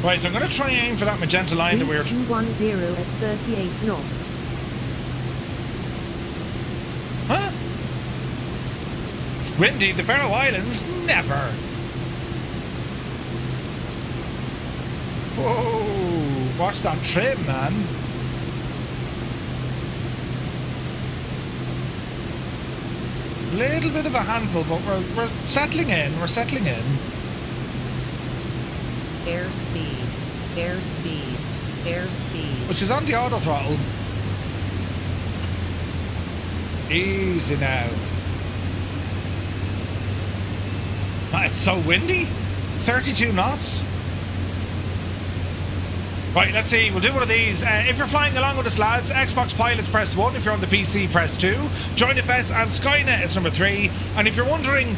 Speaker 1: Right, so I'm going to try and aim for that magenta line that we were...
Speaker 5: 210 at 38 knots.
Speaker 1: Huh? Windy, the Faroe Islands? Never. Whoa, watch that trim, man. Little bit of a handful, but we're settling in, we're settling in.
Speaker 4: Airspeed. Airspeed. Airspeed.
Speaker 1: Which is on the auto throttle. Easy now. Ah, it's so windy. 32 knots. Right, let's see. We'll do one of these. If you're flying along with us, lads, Xbox pilots press 1. If you're on the PC, press 2. Join FS and Skynet, it's number 3. And if you're wondering,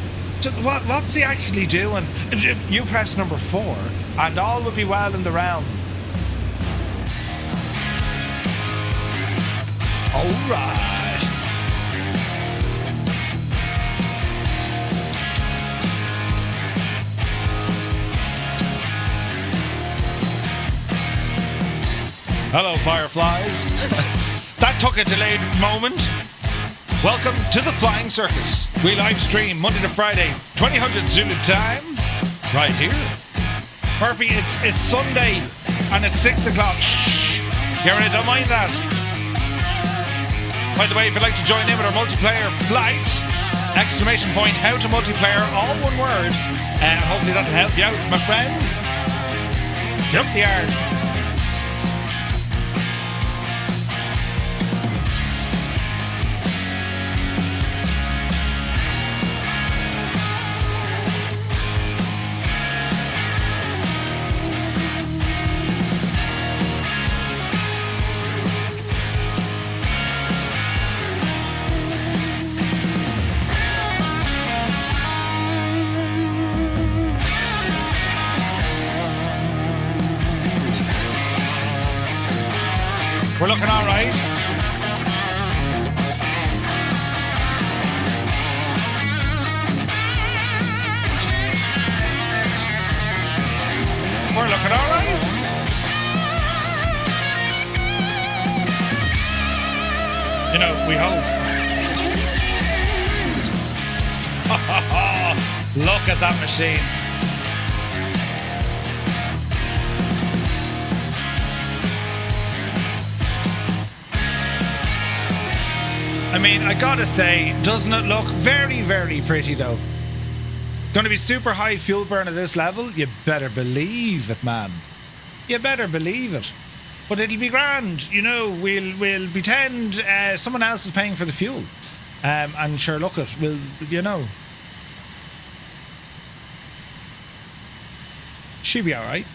Speaker 1: what's he actually doing? You press number 4, and all will be well in the realm. All right. Hello, Fireflies. That took a delayed moment. Welcome to the Flying Circus. We live stream Monday to Friday, 2000 Zulu time, right here. Murphy, it's Sunday and it's 6 o'clock. Shh. Get ready, don't mind that. By the way, if you'd like to join in with our multiplayer flight, exclamation point, how to multiplayer, all one word, and hopefully that'll help you out, my friends. Get up the yard. We're looking all right. We're looking all right. You know, we hope. Look at that machine. I mean, I gotta say, doesn't it look very, very pretty though? Gonna be super high fuel burn at this level? You better believe it, man. You better believe it. But it'll be grand, you know, we'll pretend someone else is paying for the fuel. And sure, look it, we'll, you know. She'll be alright.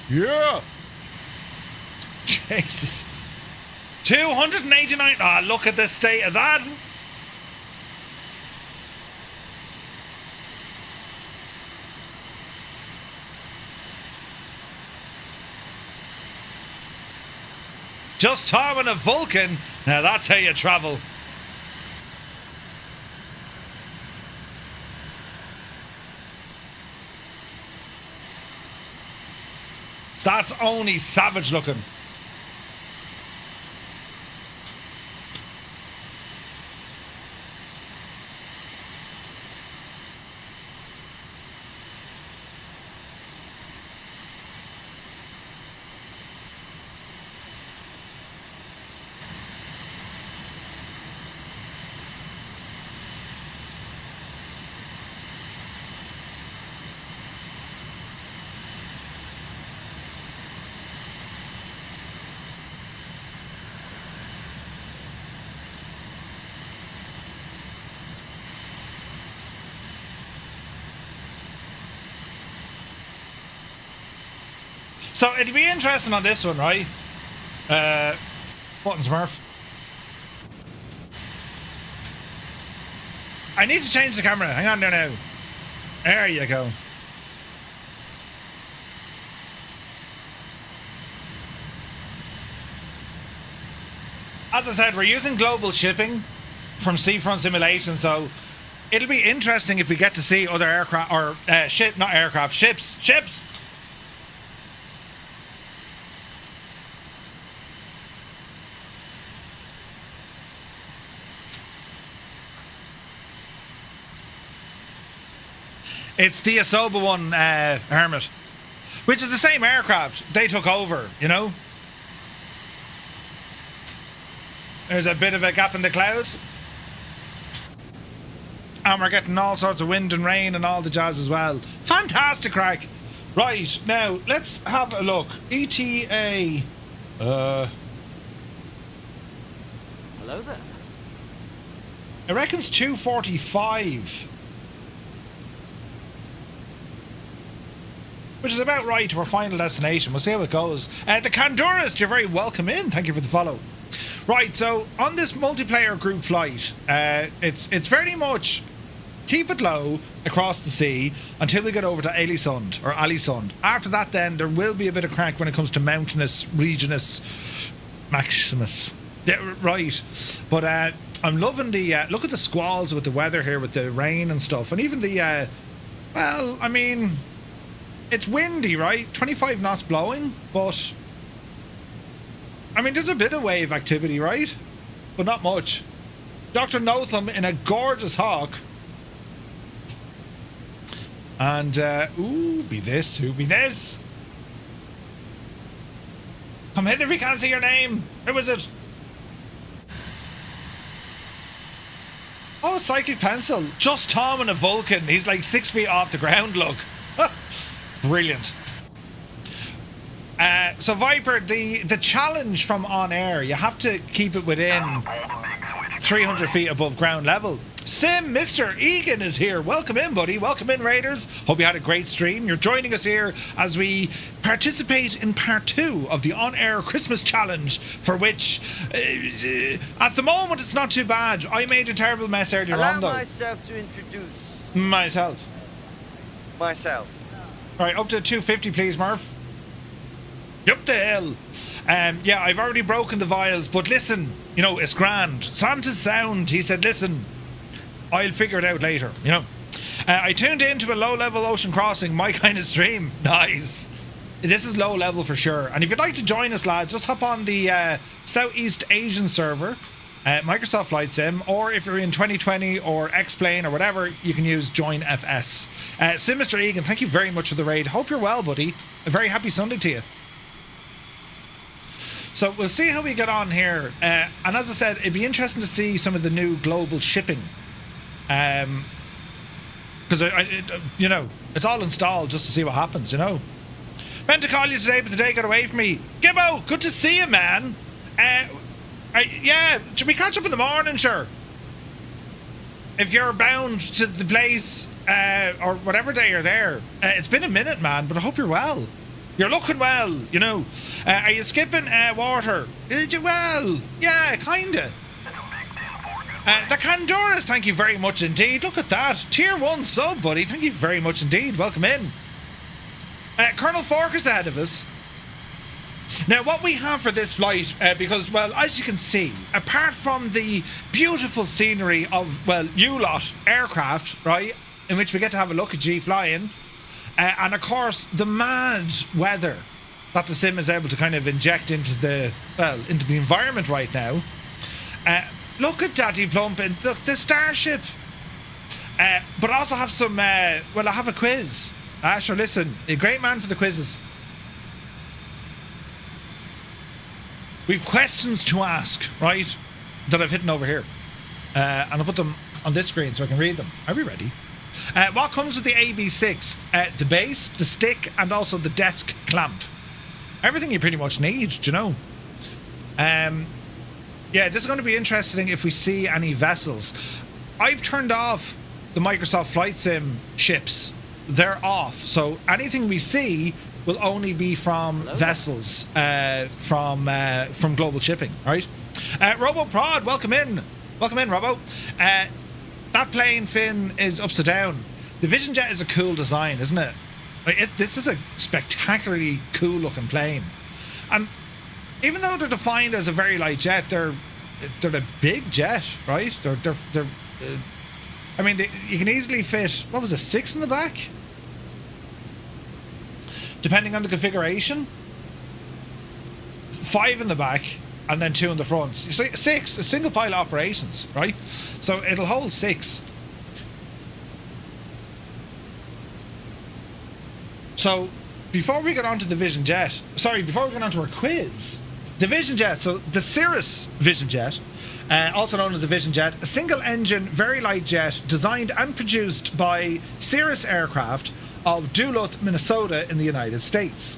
Speaker 1: Yeah. Jesus. 289. Ah, look at the state of that. Just Tom and a Vulcan. Now that's how you travel. That's only savage looking. So it'll be interesting on this one, right? Button Smurf. I need to change the camera. Hang on there now. There you go. As I said, we're using global shipping from Seafront Simulation, so it'll be interesting if we get to see other aircraft, or ships. It's the Asoba one, Hermit, which is the same aircraft. They took over, you know. There's a bit of a gap in the clouds. And we're getting all sorts of wind and rain and all the jazz as well. Fantastic crack. Right, now, let's have a look. ETA.
Speaker 6: Hello there.
Speaker 1: I reckon it's 2:45. Which is about right to our final destination. We'll see how it goes. The Candorist, you're very welcome in. Thank you for the follow. Right, so on this multiplayer group flight, it's very much keep it low across the sea until we get over to Ålesund or Ålesund. After that, then there will be a bit of crack when it comes to mountainous, regionus, maximus. Yeah, right. But I'm loving the look at the squalls with the weather here, with the rain and stuff, and even the well, I mean, it's windy, right? 25 knots blowing, but I mean, there's a bit of wave activity, right? But not much. Dr. Notham in a gorgeous hawk. And, ooh, be this, who be this? Come hither, we can't see your name. Who is it? Oh, Psychic Pencil. Just Tom and a Vulcan. He's like 6 feet off the ground, look. Brilliant. So Viper, the challenge from OnAir, you have to keep it within 300 feet above ground level. Sim, Mr. Egan is here. Welcome in, buddy. Welcome in, Raiders. Hope you had a great stream. You're joining us here as we participate in part 2 of the OnAir Christmas challenge, for which, at the moment, it's not too bad. I made a terrible mess earlier on, though.
Speaker 6: Allow myself to introduce
Speaker 1: Myself.
Speaker 6: myself.
Speaker 1: Right, up to 250, please, Murph. Up the hill. Yeah, I've already broken the vials, but listen, you know, it's grand. Santa's sound. He said, listen, I'll figure it out later, you know. I tuned into a low-level ocean crossing, my kind of stream. Nice. This is low level for sure. And if you'd like to join us, lads, just hop on the Southeast Asian server, Microsoft Flight Sim, or if you're in 2020 or X-Plane or whatever, you can use Join FS. Sim Mr. Egan, thank you very much for the raid. Hope you're well, buddy. A very happy Sunday to you. So we'll see how we get on here. And as I said, it'd be interesting to see some of the new global shipping. Because, you know, it's all installed just to see what happens, you know. Meant to call you today, but the day got away from me. Gibbo, good to see you, man. Yeah, should we catch up in the morning, sure? If you're bound to the place, or whatever day you're there. It's been a minute, man, but I hope you're well. You're looking well, you know. Are you skipping water? Well, yeah, kinda. The Candoras, thank you very much indeed. Look at that. Tier 1 sub, buddy. Thank you very much indeed. Welcome in. Colonel Fork is ahead of us. Now, what we have for this flight, because, well, as you can see, apart from the beautiful scenery of, well, you lot aircraft, right, in which we get to have a look at G flying, and of course, the mad weather that the sim is able to kind of inject into the environment right now. Look at Daddy Plump and look, the starship. But I also have some, I have a quiz. Sure, listen, a great man for the quizzes. We've questions to ask, right, that I've hidden over here. And I'll put them on this screen so I can read them. Are we ready? What comes with the AB6? The base, the stick, and also the desk clamp. Everything you pretty much need, do you know? Yeah, this is going to be interesting if we see any vessels. I've turned off the Microsoft Flight Sim ships. They're off. So anything we see will only be from vessels, from global shipping, right? Robo Prod, welcome in. Welcome in, Robo. That plane, Finn, is upside down. The Vision Jet is a cool design, isn't it? This is a spectacularly cool looking plane. And even though they're defined as a very light jet, they're a big jet, right? You can easily fit, what was it, 6 in the back? Depending on the configuration. 5 in the back, and then 2 in the front. You see, 6, single pilot operations, right? So it'll hold 6. So before we get on to the Vision Jet, before we get on to our quiz, the Vision Jet, so the Cirrus Vision Jet, also known as the Vision Jet, a single-engine, very light jet designed and produced by Cirrus Aircraft of Duluth, Minnesota in the United States.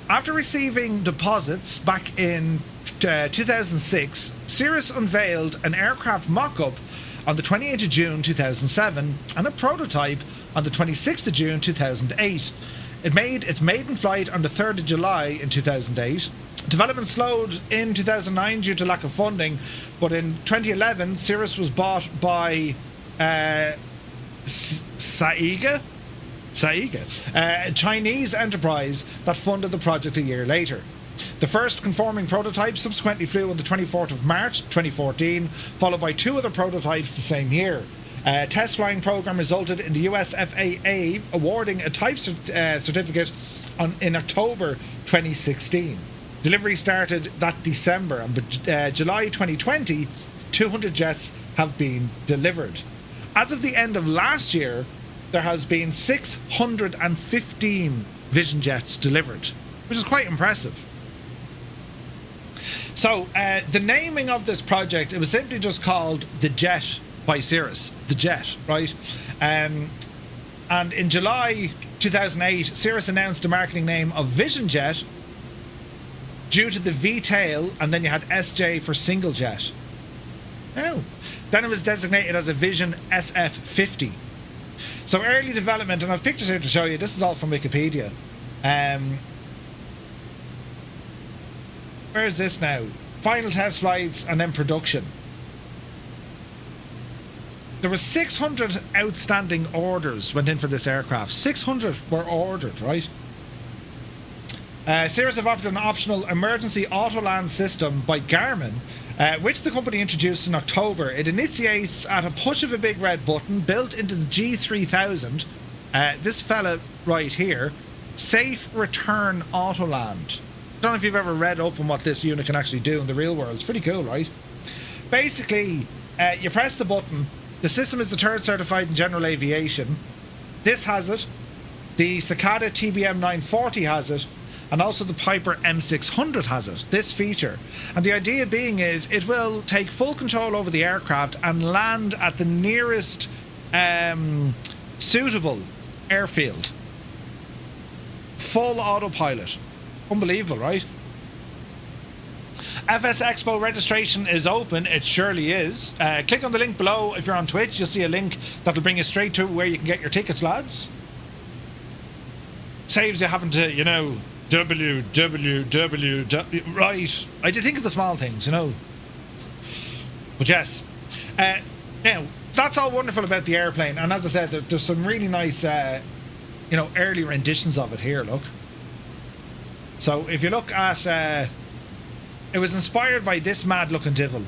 Speaker 1: After receiving deposits back in 2006, Cirrus unveiled an aircraft mock-up on the 28th of June 2007 and a prototype on the 26th of June 2008. It made its maiden flight on the 3rd of July in 2008. Development slowed in 2009 due to lack of funding, but in 2011, Cirrus was bought by Saiga, a Chinese enterprise that funded the project a year later. The first conforming prototype subsequently flew on the 24th of March 2014, followed by 2 other prototypes the same year. A test flying program resulted in the US FAA awarding a type certificate in October 2016. Delivery started that December, and by July 2020, 200 jets have been delivered. As of the end of last year, there has been 615 Vision Jets delivered, which is quite impressive. So, the naming of this project, it was simply just called The Jet by Cirrus. The Jet, right? And in July 2008, Cirrus announced the marketing name of Vision Jet due to the V-tail, and then you had SJ for single jet. Oh. Then it was designated as a Vision SF50. So early development, and I've pictures here to show you, this is all from Wikipedia. Where is this now? Final test flights and then production. There were 600 outstanding orders went in for this aircraft. 600 were ordered, right? Cirrus have opted an optional emergency auto-land system by Garmin, which the company introduced in October. It initiates at a push of a big red button built into the G3000. This fella right here, Safe Return Auto-Land. I don't know if you've ever read up on what this unit can actually do in the real world. It's pretty cool, right? Basically, you press the button. The system is the 3rd certified in general aviation. This has it. The Cicada TBM 940 has it. And also the Piper M600 has it, this feature. And the idea being is it will take full control over the aircraft and land at the nearest suitable airfield. Full autopilot. Unbelievable, right? FS Expo registration is open. It surely is. Click on the link below. If you're on Twitch, you'll see a link that'll bring you straight to where you can get your tickets, lads. Saves you having to, www. Right. I did think of the small things, But yes. Now, that's all wonderful about the airplane. And as I said, there's some really nice, early renditions of it here, look. So if you look at... it was inspired by this mad-looking divil,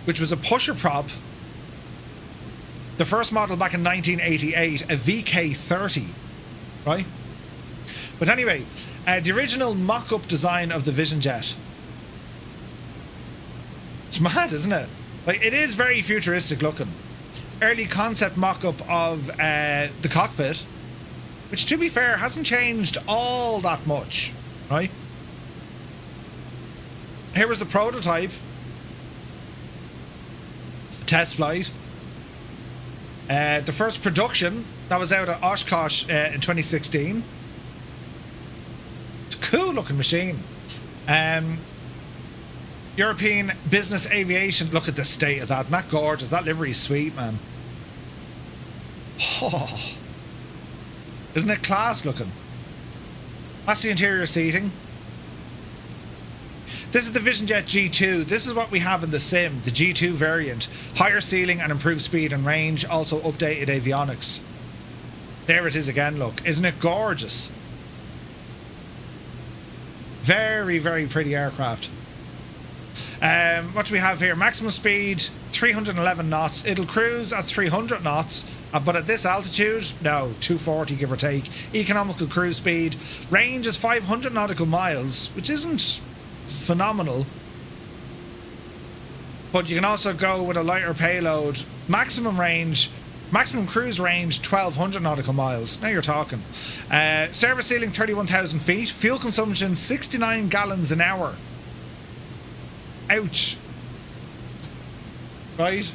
Speaker 1: which was a pusher prop. The first model back in 1988, a VK30, right? But anyway, the original mock-up design of the Vision Jet. It's mad, isn't it? Like, it is very futuristic looking. Early concept mock-up of the cockpit, which, to be fair, hasn't changed all that much, right? Here was the prototype. Test flight. The first production that was out at Oshkosh in 2016. It's a cool looking machine. European Business Aviation. Look at the state of that. Isn't that gorgeous? That livery is sweet, man. Oh, isn't it class looking? That's the interior seating. This is the Vision Jet G2. This is what we have in the sim, the G2 variant. Higher ceiling and improved speed and range. Also updated avionics. There it is again, look. Isn't it gorgeous? Very, very pretty aircraft. What do we have here? Maximum speed, 311 knots. It'll cruise at 300 knots. But at this altitude, no, 240 give or take. Economical cruise speed. Range is 500 nautical miles, which isn't phenomenal. But you can also go with a lighter payload. Maximum cruise range, 1200 nautical miles. Now you're talking. Service ceiling, 31,000 feet. Fuel consumption, 69 gallons an hour. Ouch. Right?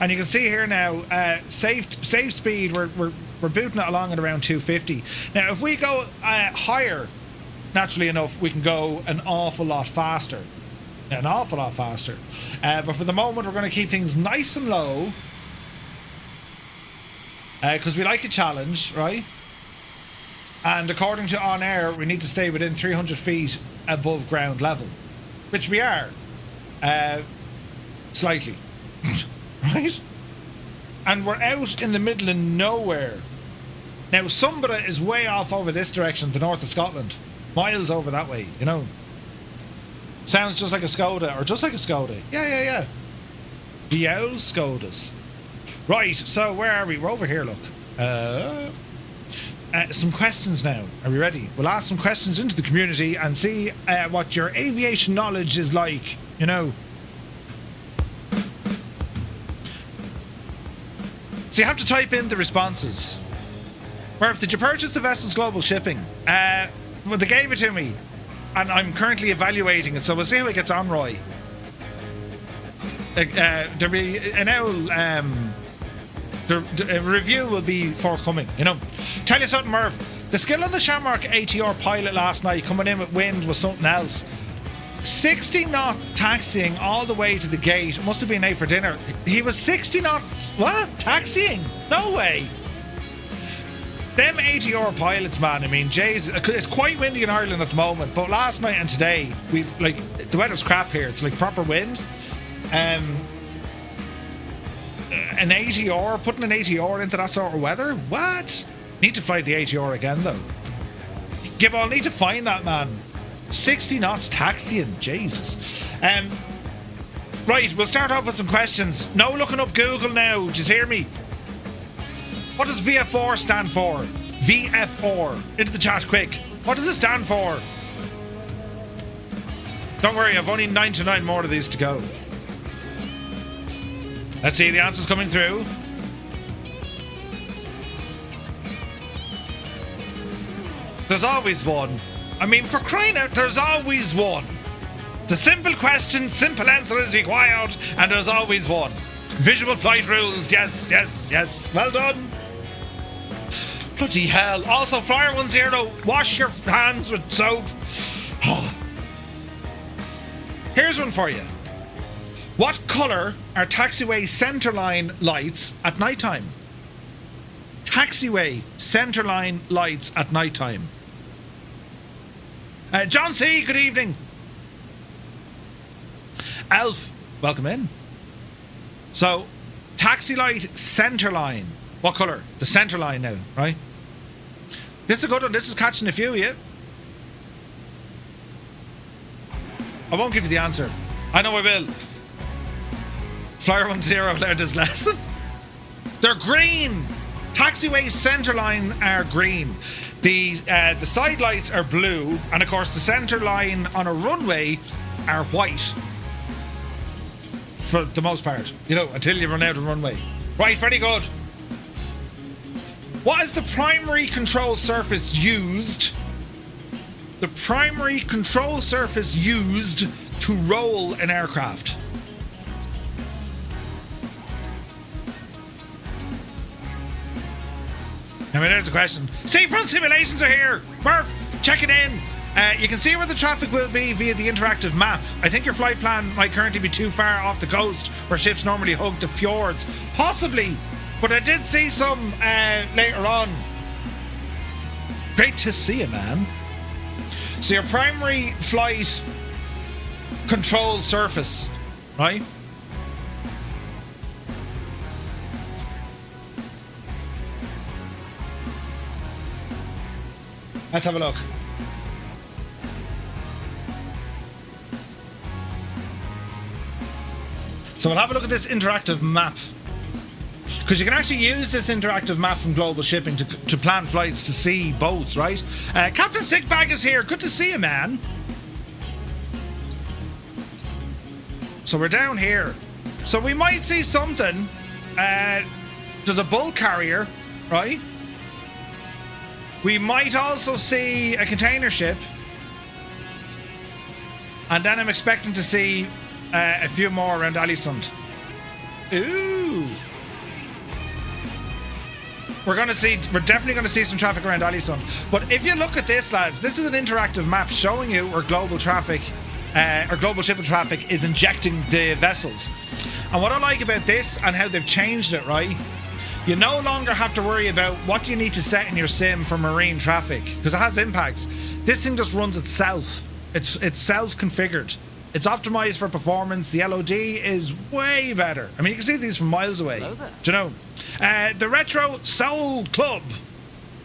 Speaker 1: And you can see here now, safe speed, we're booting it along at around 250. Now, if we go higher, naturally enough, we can go an awful lot faster. An awful lot faster. But for the moment, we're going to keep things nice and low. Because we like a challenge, right? And according to OnAir, we need to stay within 300 feet above ground level. Which we are. Slightly. Right? And we're out in the middle of nowhere. Now, Sumbra is way off over this direction, the north of Scotland. Miles over that way, you know. Sounds just like a Skoda, or just like a Skoda. Yeah. DL Skodas. Right, so where are we? We're over here, look. Some questions now. Are we ready? We'll ask some questions into the community and see what your aviation knowledge is like, you know. So you have to type in the responses. Murph, did you purchase the vessel's global shipping? Well, they gave it to me, and I'm currently evaluating it, so we'll see how it gets on, Roy. There'll be a review will be forthcoming, you know. Tell you something, Murph. The skill on the Shamrock ATR pilot last night coming in with wind was something else. 60 knot taxiing all the way to the gate. It must have been 8 for dinner. He was 60 knot... What? Taxiing? No way. Them ATR pilots, man. I mean, Jay's... It's quite windy in Ireland at the moment, but last night and today, we've, like... The weather's crap here. It's like proper wind. An ATR, putting an ATR into that sort of weather? What? Need to fly the ATR again, though. Gibbon, need to find that, man. 60 knots taxiing, Jesus. Right, we'll start off with some questions. No looking up Google now, just hear me. What does VF4 stand for? VF4. Into the chat quick. What does it stand for? Don't worry, I've only 99 more of these to go. Let's see, the answer's coming through. There's always one. I mean, for crying out, there's always one. It's a simple question, simple answer is required, and there's always one. Visual flight rules, yes. Well done. Bloody hell. Also, Flyer 10, wash your hands with soap. Here's one for you. What colour are taxiway centerline lights at night time? Taxiway centerline lights at night time. John C., good evening. Elf, welcome in. So, taxi light centerline. What colour? The centerline now, right? This is a good one. This is catching a few of you. I won't give you the answer. I know I will. Flyer 10 learned his lesson. They're green. Taxiway centerline are green. The side lights are blue, and of course the center line on a runway are white. For the most part, you know, until you run out of runway. Right, very good. What is the primary control surface used? The primary control surface used to roll an aircraft. Now, there's the question. Seafront simulations are here. Murph, check it in. You can see where the traffic will be via the interactive map. I think your flight plan might currently be too far off the coast where ships normally hug the fjords. Possibly, but I did see some later on. Great to see you, man. So your primary flight control surface, right? Let's have a look. So we'll have a look at this interactive map. Because you can actually use this interactive map from Global Shipping to plan flights to see boats, right? Captain Sickbag is here. Good to see you, man. So we're down here. So we might see something. There's a bulk carrier, right? We might also see a container ship. And then I'm expecting to see a few more around Ålesund. Ooh. We're definitely going to see some traffic around Ålesund. But if you look at this, lads, this is an interactive map showing you where global traffic, or global shipping traffic is injecting the vessels. And what I like about this and how they've changed it, right? You no longer have to worry about what do you need to set in your sim for marine traffic, because it has impacts. This thing just runs itself. It's self-configured. It's optimized for performance. The LOD is way better. I mean, you can see these from miles away. Do you know? The Retro Soul Club.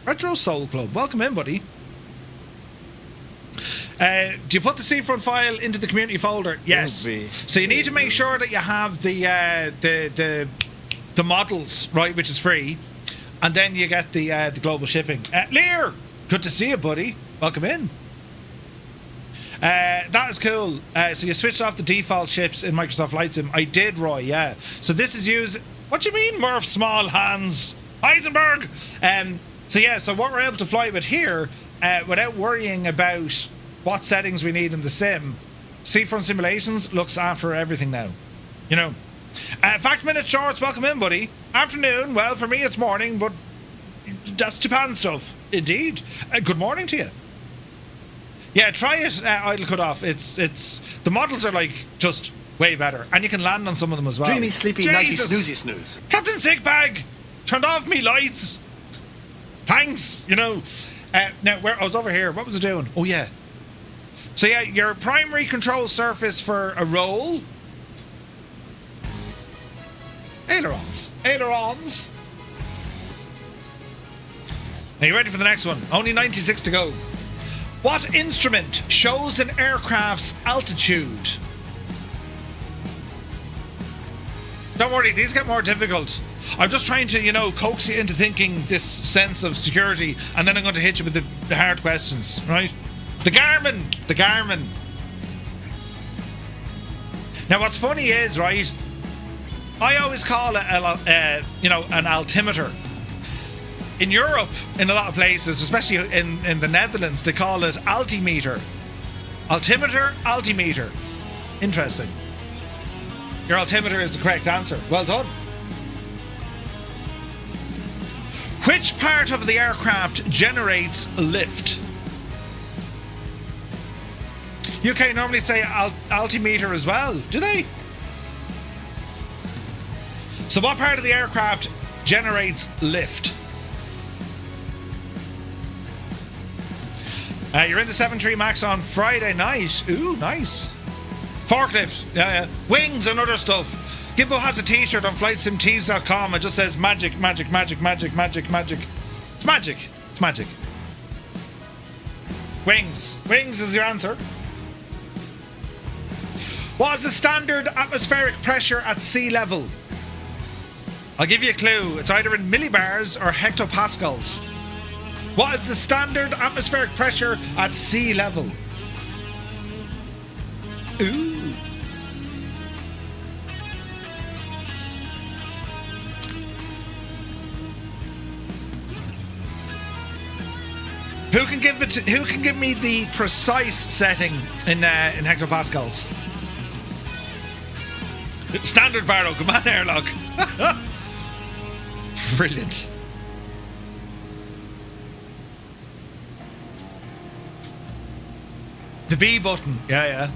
Speaker 1: Retro Soul Club. Welcome in, buddy. Do you put the Seafront file into the community folder? Yes. So you need to make sure that you have the models, right, which is free, and then you get the global shipping. Lear, good to see you, buddy. Welcome in. That is cool. So you switched off the default ships in Microsoft Flight Sim. I did, Roy, yeah. So this is used... What do you mean, Murph Small Hands? Heisenberg! So what we're able to fly with here, without worrying about what settings we need in the sim, Seafront Simulations looks after everything now. You know. Fact Minute Shorts, welcome in, buddy. Afternoon, well, for me it's morning, but that's Japan stuff. Indeed. Good morning to you. Yeah, try it, idle cutoff. It's the models are like just way better, and you can land on some of them as well.
Speaker 7: Dreamy, sleepy, nighty, snoozy, snooze.
Speaker 1: Captain Sickbag, turned off me lights. Thanks, you know. Now, I was over here. What was I doing? Oh yeah. So yeah, your primary control surface for a roll. Ailerons. Ailerons. Are you ready for the next one? Only 96 to go. What instrument shows an aircraft's altitude? Don't worry, these get more difficult. I'm just trying to, coax you into thinking this sense of security, and then I'm going to hit you with the hard questions, right? The Garmin. The Garmin. Now, what's funny is, right, I always call it, an altimeter. In Europe, in a lot of places, especially in the Netherlands, they call it altimeter. Altimeter, altimeter. Interesting. Your altimeter is the correct answer. Well done. Which part of the aircraft generates lift? UK normally say altimeter as well, do they? So what part of the aircraft generates lift? You're in the 7.3 Max on Friday night. Ooh, nice. Forklift. Wings and other stuff. Gibbo has a t-shirt on flightsimtees.com. It just says magic, magic, magic, magic, magic, magic. It's magic. It's magic. Wings. Wings is your answer. What is the standard atmospheric pressure at sea level? I'll give you a clue. It's either in millibars or hectopascals. What is the standard atmospheric pressure at sea level? Ooh. Who can give me the precise setting in hectopascals? Standard Barrow, come on, airlock. Brilliant. The B button, yeah.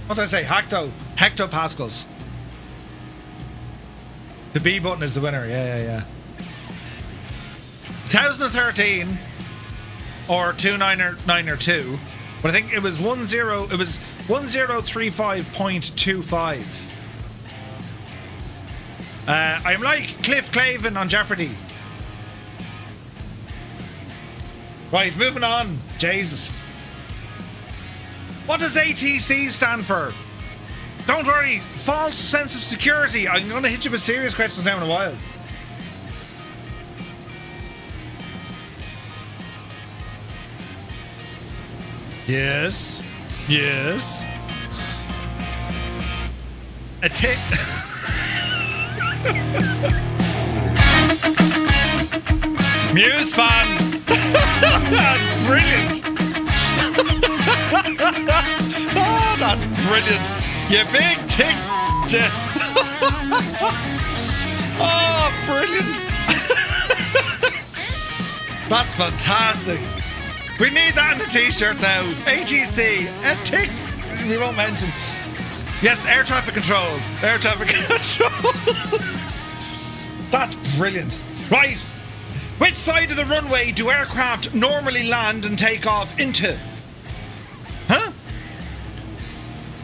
Speaker 1: What did I say? Hectopascals. The B button is the winner, yeah. 2013 or 2992, but I think it was 1035.25. I'm like Cliff Clavin on Jeopardy. Right, moving on. Jesus. What does ATC stand for? Don't worry, false sense of security. I'm going to hit you with serious questions now in a while. Yes. A tick. Muse fan. That's brilliant. Oh, that's brilliant. You big tick. Oh, brilliant. That's fantastic. We need that on the t-shirt now. ATC, a tick. We won't mention. Yes, air traffic control. Air traffic control. That's brilliant. Right. Which side of the runway do aircraft normally land and take off into? Huh?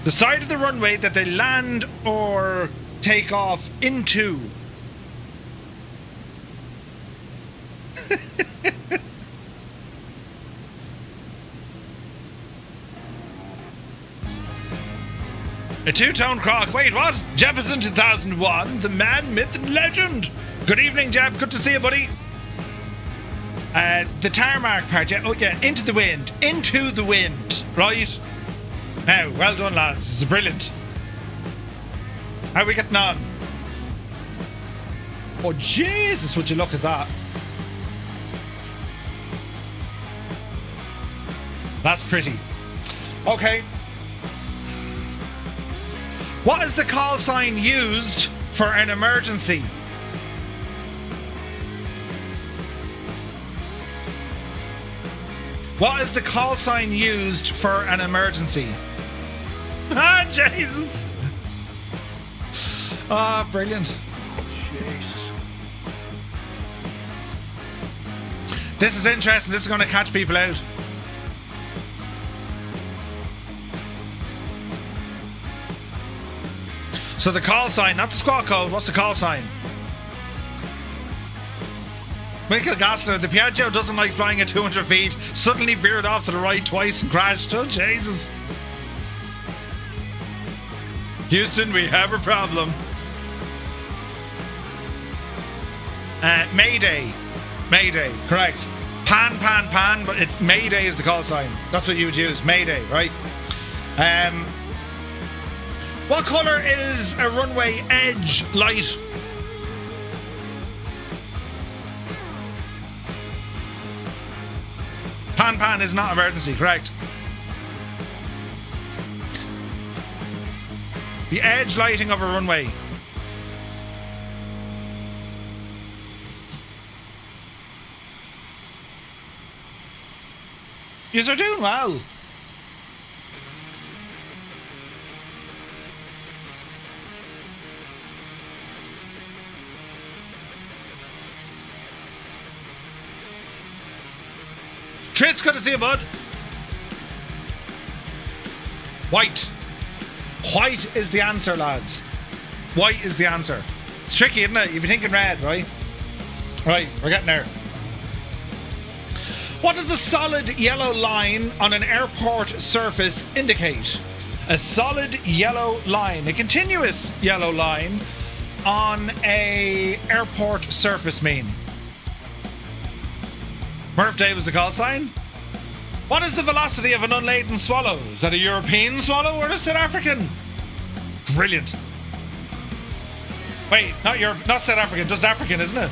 Speaker 1: The side of the runway that they land or take off into. A two-tone croc. Wait, what? Jefferson 2001, the man, myth, and legend. Good evening, Jeb. Good to see you, buddy. The tarmac part, yeah. Oh, yeah. Into the wind. Into the wind. Right? Now, well done, lads. This is brilliant. How are we getting on? Oh, Jesus, would you look at that? That's pretty. Okay. What is the call sign used for an emergency? What is the call sign used for an emergency? Ah, Jesus! Ah, brilliant.
Speaker 7: Jesus.
Speaker 1: This is interesting. This is going to catch people out. So the call sign, not the squawk code, what's the call sign? Michael Gassner, the Piaggio doesn't like flying at 200 feet, suddenly veered off to the right twice and crashed. Oh, Jesus. Houston, we have a problem. Mayday. Mayday, correct. Pan, but Mayday is the call sign. That's what you would use, Mayday, right? What colour is a runway edge light? Pan is not emergency, correct? The edge lighting of a runway. Yous are doing well. Tritz, good to see you, bud. White. White is the answer, lads. White is the answer. It's tricky, isn't it? You'd be thinking red, right? Right, we're getting there. What does a solid yellow line on an airport surface indicate? A solid yellow line. A continuous yellow line on a airport surface mean? Murph Day was the call sign. What is the velocity of an unladen swallow? Is that a European swallow or a South African? Brilliant. Wait, not South African, just African, isn't it?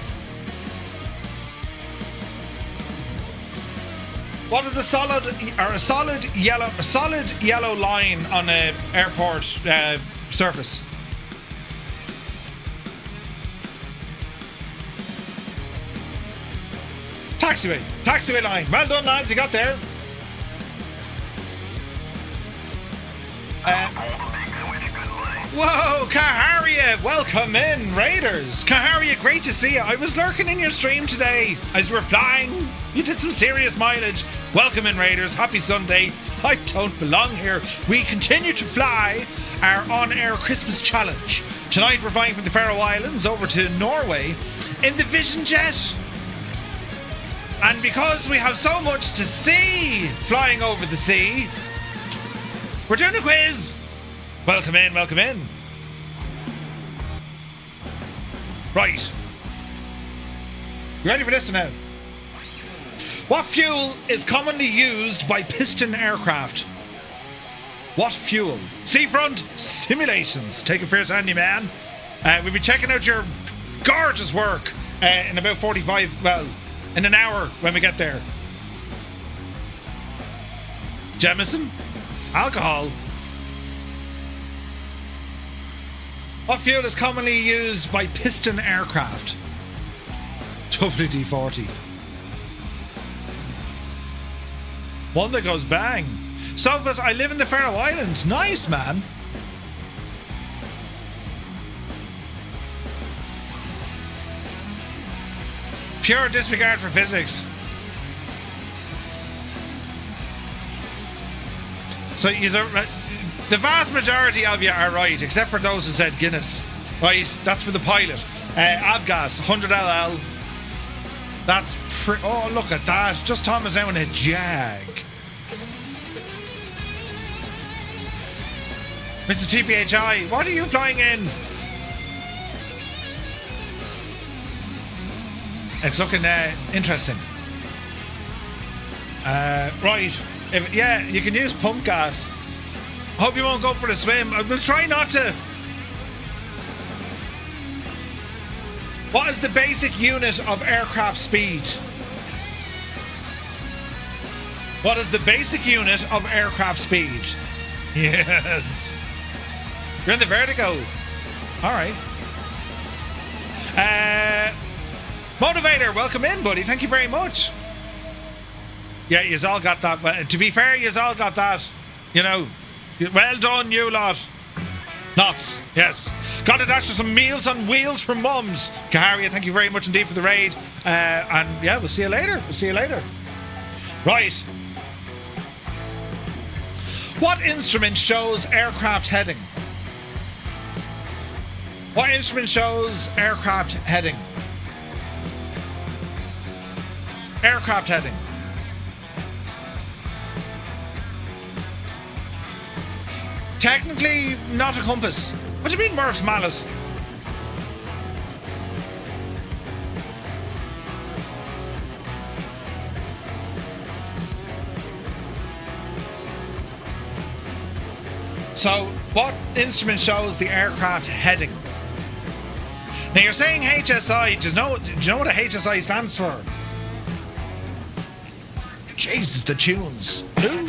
Speaker 1: What is a solid yellow line on an airport surface? Taxiway line. Well done, lads, you got there. Whoa, Kaharia, welcome in, Raiders. Kaharia, great to see you. I was lurking in your stream today as you were flying. You did some serious mileage. Welcome in, Raiders. Happy Sunday. I don't belong here. We continue to fly our OnAir Christmas challenge. Tonight we're flying from the Faroe Islands over to Norway in the Vision Jet. And because we have so much to see flying over the sea, we're doing a quiz. Welcome in, welcome in. Right. You ready for this now? What fuel is commonly used by piston aircraft? What fuel? Seafront simulations. Take it first, handy man. We'll be checking out your gorgeous work in about 45, well, in an hour when we get there. Jemison? Alcohol? What fuel is commonly used by piston aircraft? WD-40. One that goes bang. Sophus, I live in the Faroe Islands. Nice, man. Pure disregard for physics. So the vast majority of you are right, except for those who said Guinness. Right, that's for the pilot. Avgas, 100LL. That's oh, look at that. Just Thomas now in a Jag. Mr. TPHI, what are you flying in? It's looking interesting. Right. Yeah, you can use pump gas. Hope you won't go for the swim. I will try not to. What is the basic unit of aircraft speed? What is the basic unit of aircraft speed? Yes. You're in the Vertigo. All right. Motivator, welcome in, buddy. Thank you very much. Yeah, yous all got that. Well, to be fair, yous all got that. You know, well done, you lot. Knots, yes. Got to dash for some meals on wheels from mums. Kaharia, thank you very much indeed for the raid. And yeah, we'll see you later. We'll see you later. Right. What instrument shows aircraft heading? What instrument shows aircraft heading? Aircraft heading. Technically, not a compass. What do you mean, Murph's mallet? So, what instrument shows the aircraft heading? Now, you're saying HSI. Do you know what a HSI stands for? Jesus, the tunes. Ooh.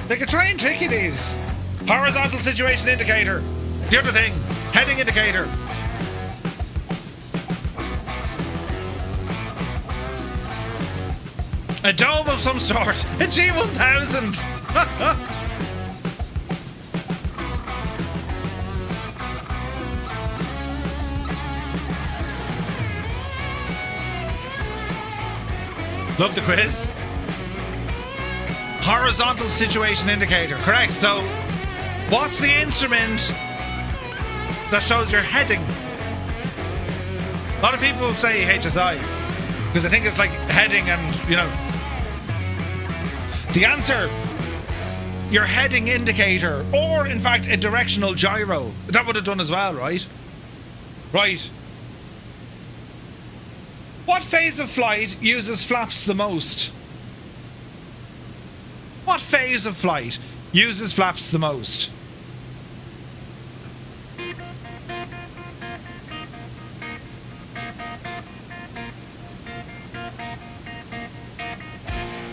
Speaker 1: They could try and trick you these. Horizontal situation indicator. The other thing, heading indicator. A dome of some sort. A G1000. Love the quiz. Horizontal situation indicator. Correct. So, what's the instrument that shows your heading? A lot of people say HSI. Because I think it's like heading and, you know. The answer, your heading indicator, or in fact a directional gyro. That would have done as well, right? Right. What phase of flight uses flaps the most? What phase of flight uses flaps the most?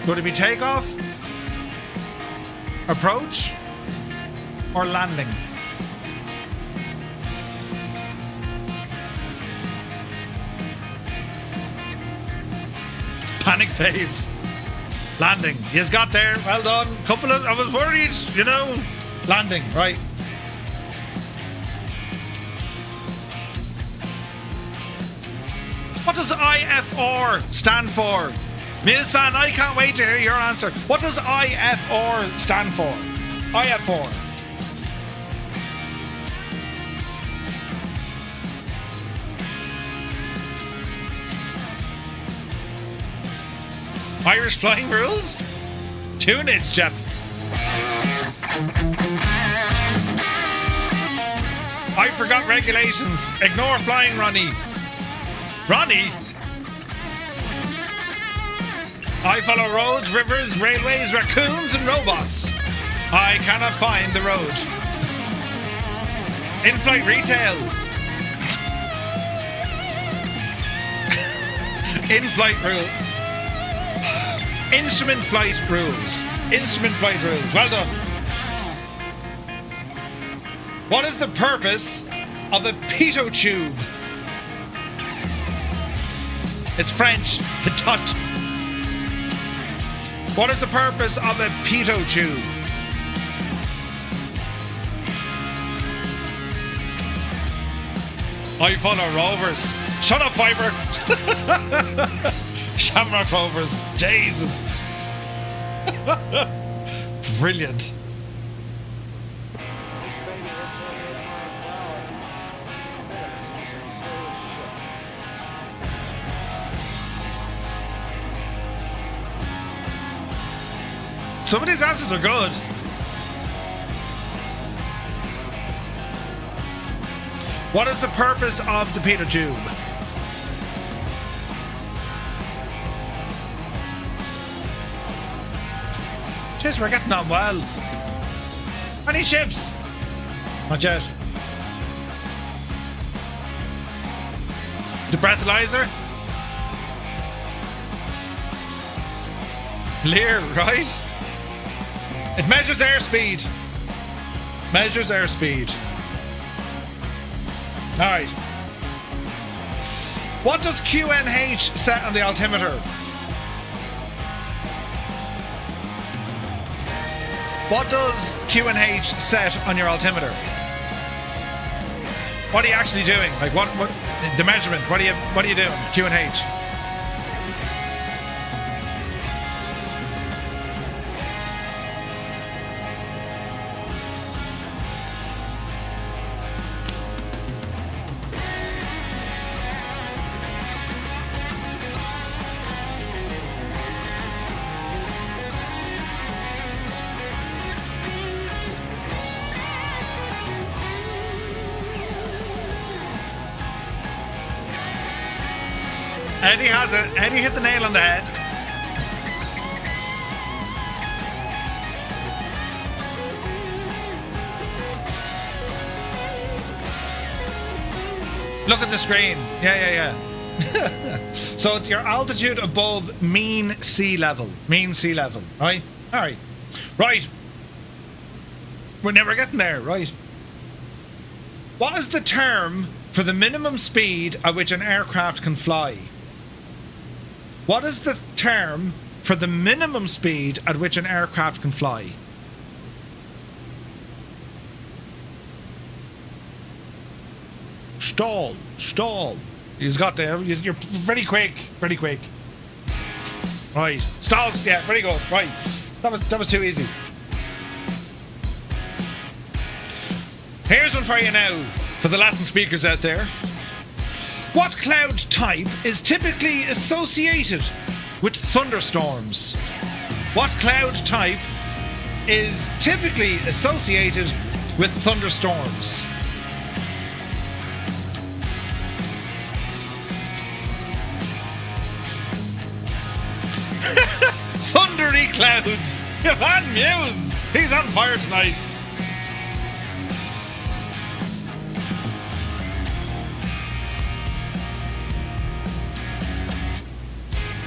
Speaker 1: Would it be takeoff, approach, or landing? Panic phase. Landing. You've got there. Well done. I was worried, you know. Landing, right. What does IFR stand for? Ms. Fan, I can't wait to hear your answer. What does IFR stand for? IFR. Irish flying rules? Tunage, chap. I forgot regulations. Ignore flying, Ronnie. Ronnie? I follow roads, rivers, railways, raccoons, and robots. I cannot find the road. In-flight retail. In-flight rule. Instrument flight rules. Instrument flight rules. Well done. What is the purpose of a pitot tube? It's French. Pitot. What is the purpose of a pitot tube? I follow rovers. Shut up, Piper. Shamrock Rovers. Jesus. Brilliant. Some of these answers are good. What is the purpose of the pitot tube? Jeez, we're getting on well. Any ships? Not yet. The breathalyzer? Lear, right? It measures airspeed. Measures airspeed. Alright. What does QNH set on the altimeter? What does QNH set on your altimeter? What are you actually doing? Like what the measurement, what are you doing? QNH. Eddie has it. Eddie hit the nail on the head. Look at the screen. Yeah. So it's your altitude above mean sea level. Mean sea level, right? All right. Right. We're never getting there, right? What is the term for the minimum speed at which an aircraft can fly? What is the term for the minimum speed at which an aircraft can fly? Stall. He's got there. You're pretty quick. Right. Stalls. Yeah, pretty good. Right. That was too easy. Here's one for you now, for the Latin speakers out there. What cloud type is typically associated with thunderstorms? What cloud type is typically associated with thunderstorms? Thundery clouds. Johan Muse. He's on fire tonight.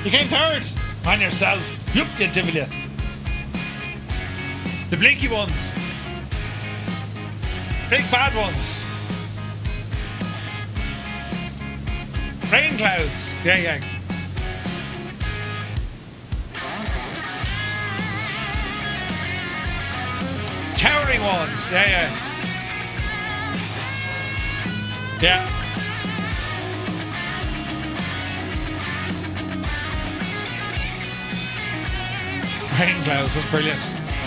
Speaker 1: You came third. On yourself. Yup, you Tivoli. The blinky ones. Big bad ones. Rain clouds. Yeah. Towering ones. Yeah. Rain clouds, that's brilliant.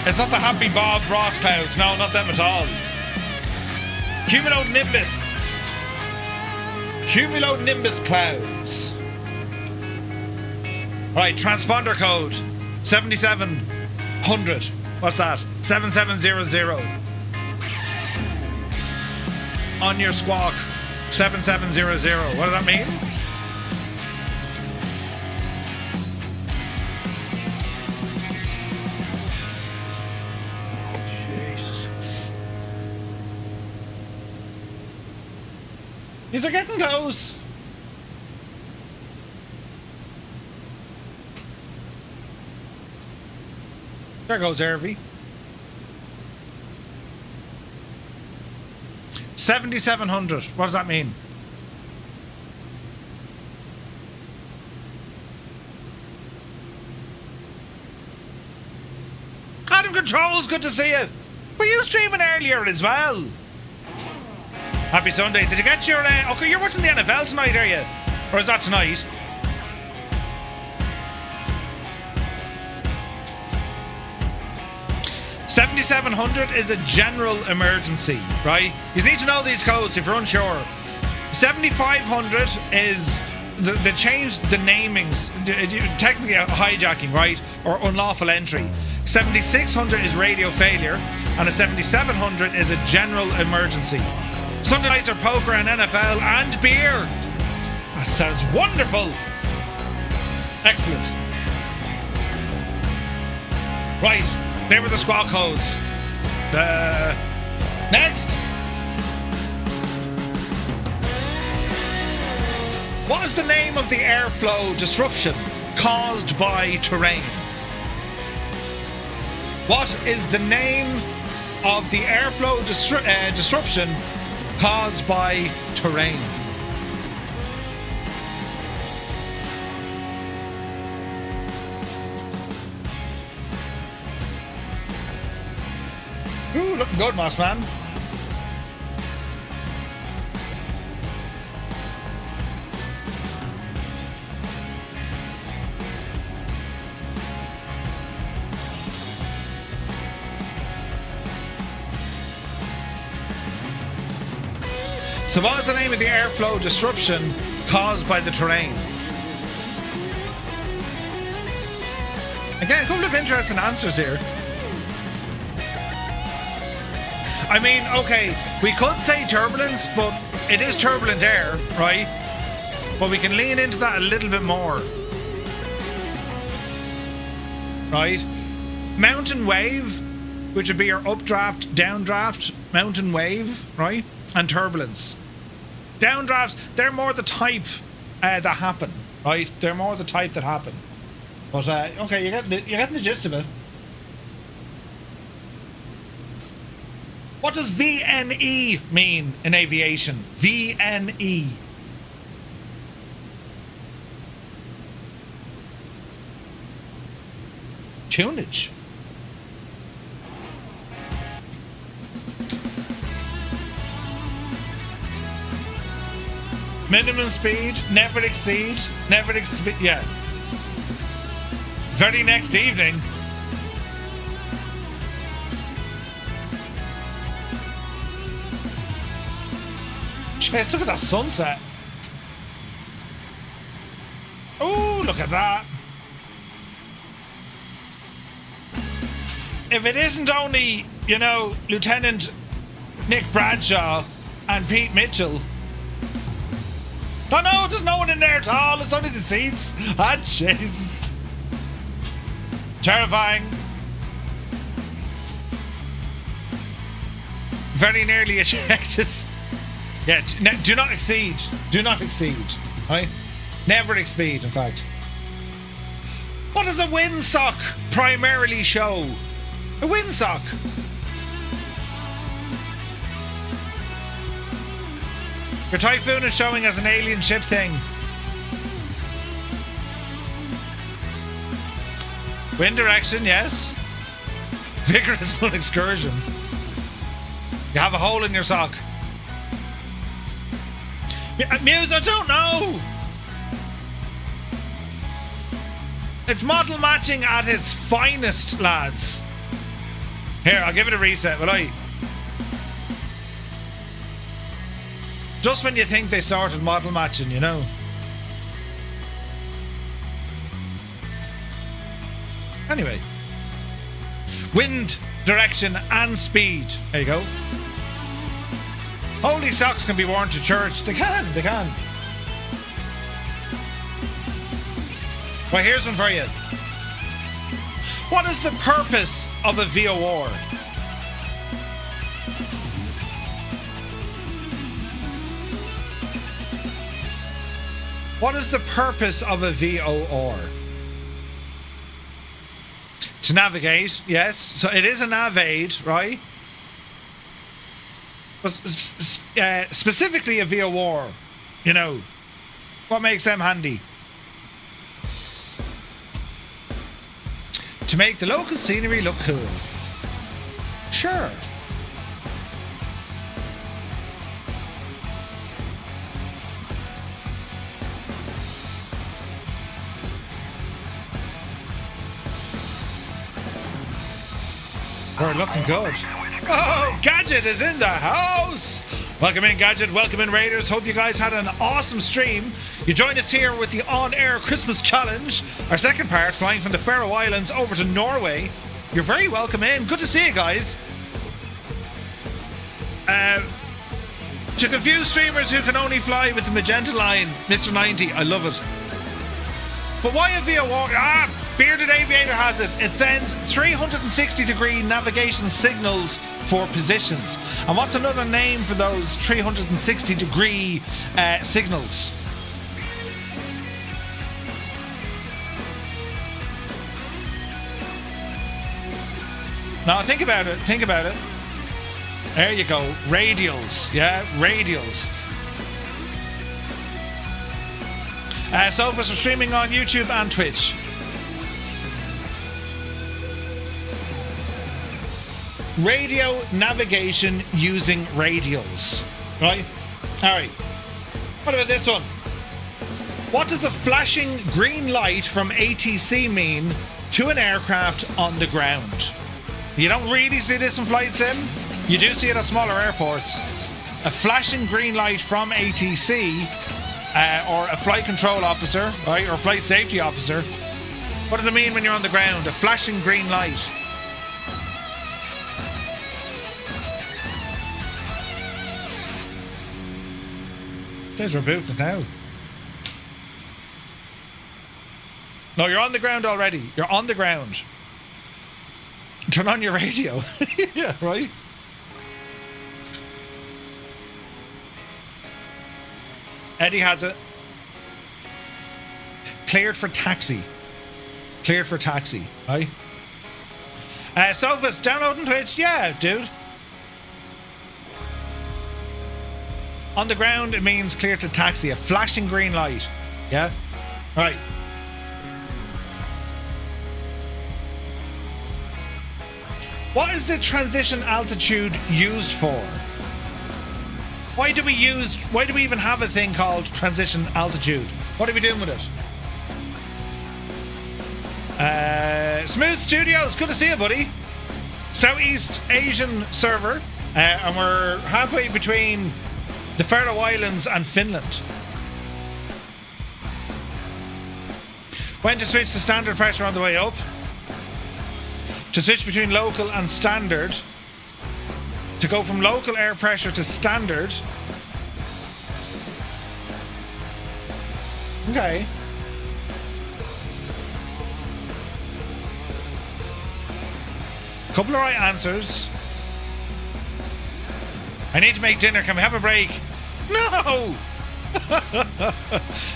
Speaker 1: It's not the happy Bob Ross clouds. No, not them at all. Cumulonimbus. Cumulonimbus clouds. Right, transponder code 7700. What's that? 7700. On your squawk 7700. What does that mean? These are getting close. There goes Hervey. 7700. What does that mean? Adam Controls, good to see you. Were you streaming earlier as well? Happy Sunday. Did you get your... okay, you're watching the NFL tonight, are you? Or is that tonight? $7,700 is a general emergency, right? You need to know these codes if you're unsure. 7,500 is... They changed the namings. Technically a hijacking, right? Or unlawful entry. 7,600 is radio failure. And a 7,700 is a general emergency. Sunday nights are poker and NFL and beer. That sounds wonderful. Excellent. Right, they were the squawk codes. Next. What is the name of the airflow disruption caused by terrain? What is the name of the airflow disruption caused by terrain? Ooh, looking good, Moss Man. So what is the name of the airflow disruption caused by the terrain? Again, a couple of interesting answers here. I mean, okay, we could say turbulence, but it is turbulent air, right? But we can lean into that a little bit more. Right? Mountain wave, which would be your updraft, downdraft, mountain wave, right? And turbulence. Downdrafts, they're more the type that happen, right? They're more the type that happen. But, okay, you're getting the gist of it. What does VNE mean in aviation? VNE. Tunage. Minimum speed, never exceed, yeah. Very next evening. Jeez, look at that sunset. look at that. If it isn't only, you know, Lieutenant Nick Bradshaw and Pete Mitchell. Oh no, there's no one in there at all. It's only the seats. Ah, Jesus. Terrifying. Very nearly ejected. Yeah, do not exceed. Do not exceed. Right? Never exceed, in fact. What does a windsock primarily show? A windsock. Your Typhoon is showing as an alien ship thing. Wind direction, yes. Vigorous on excursion. You have a hole in your sock. Muse, I don't know. It's model matching at its finest, lads. Here, I'll give it a reset, will I? Just when you think they sorted model matching, you know. Anyway. Wind, direction and speed. There you go. Holy socks can be worn to church. They can. Well, here's one for you. What is the purpose of a VOR? What is the purpose of a VOR? To navigate, yes. So it is a nav aid, right? But specifically a VOR, you know, what makes them handy? To make the local scenery look cool. Sure. We're looking good. Oh, Gadget is in the house. Welcome in, Gadget. Welcome in, Raiders. Hope you guys had an awesome stream. You joined us here with the OnAir Christmas Challenge, our second part, flying from the Faroe Islands over to Norway. You're very welcome in. Good to see you guys. To confuse streamers who can only fly with the magenta line, Mr. 90, I love it. But why a VOR? Bearded Aviator has it. It sends 360-degree navigation signals for positions. And what's another name for those 360-degree signals? Now think about it. There you go. Radials. Yeah, radials. So for streaming on YouTube and Twitch. Radio navigation using radials. Right? Alright. What about this one? What does a flashing green light from ATC mean to an aircraft on the ground? You don't really see this in Flight Sim. You do see it at smaller airports. A flashing green light from ATC or a flight control officer, right, or flight safety officer. What does it mean when you're on the ground? A flashing green light. There's rebooting it now. No, you're on the ground already. You're on the ground. Turn on your radio. Yeah, right? Eddie has it. Cleared for taxi. Cleared for taxi, right? Sophus, downloading Twitch? Yeah, dude. On the ground, it means clear to taxi. A flashing green light. Yeah? Right. What is the transition altitude used for? Why do we even have a thing called transition altitude? What are we doing with it? Smooth Studios, good to see you, buddy. Southeast Asian server, and we're halfway between the Faroe Islands and Finland. When to switch to standard pressure on the way up. To switch between local and standard. To go from local air pressure to standard. Okay. Couple of right answers. I need to make dinner. Can we have a break? No!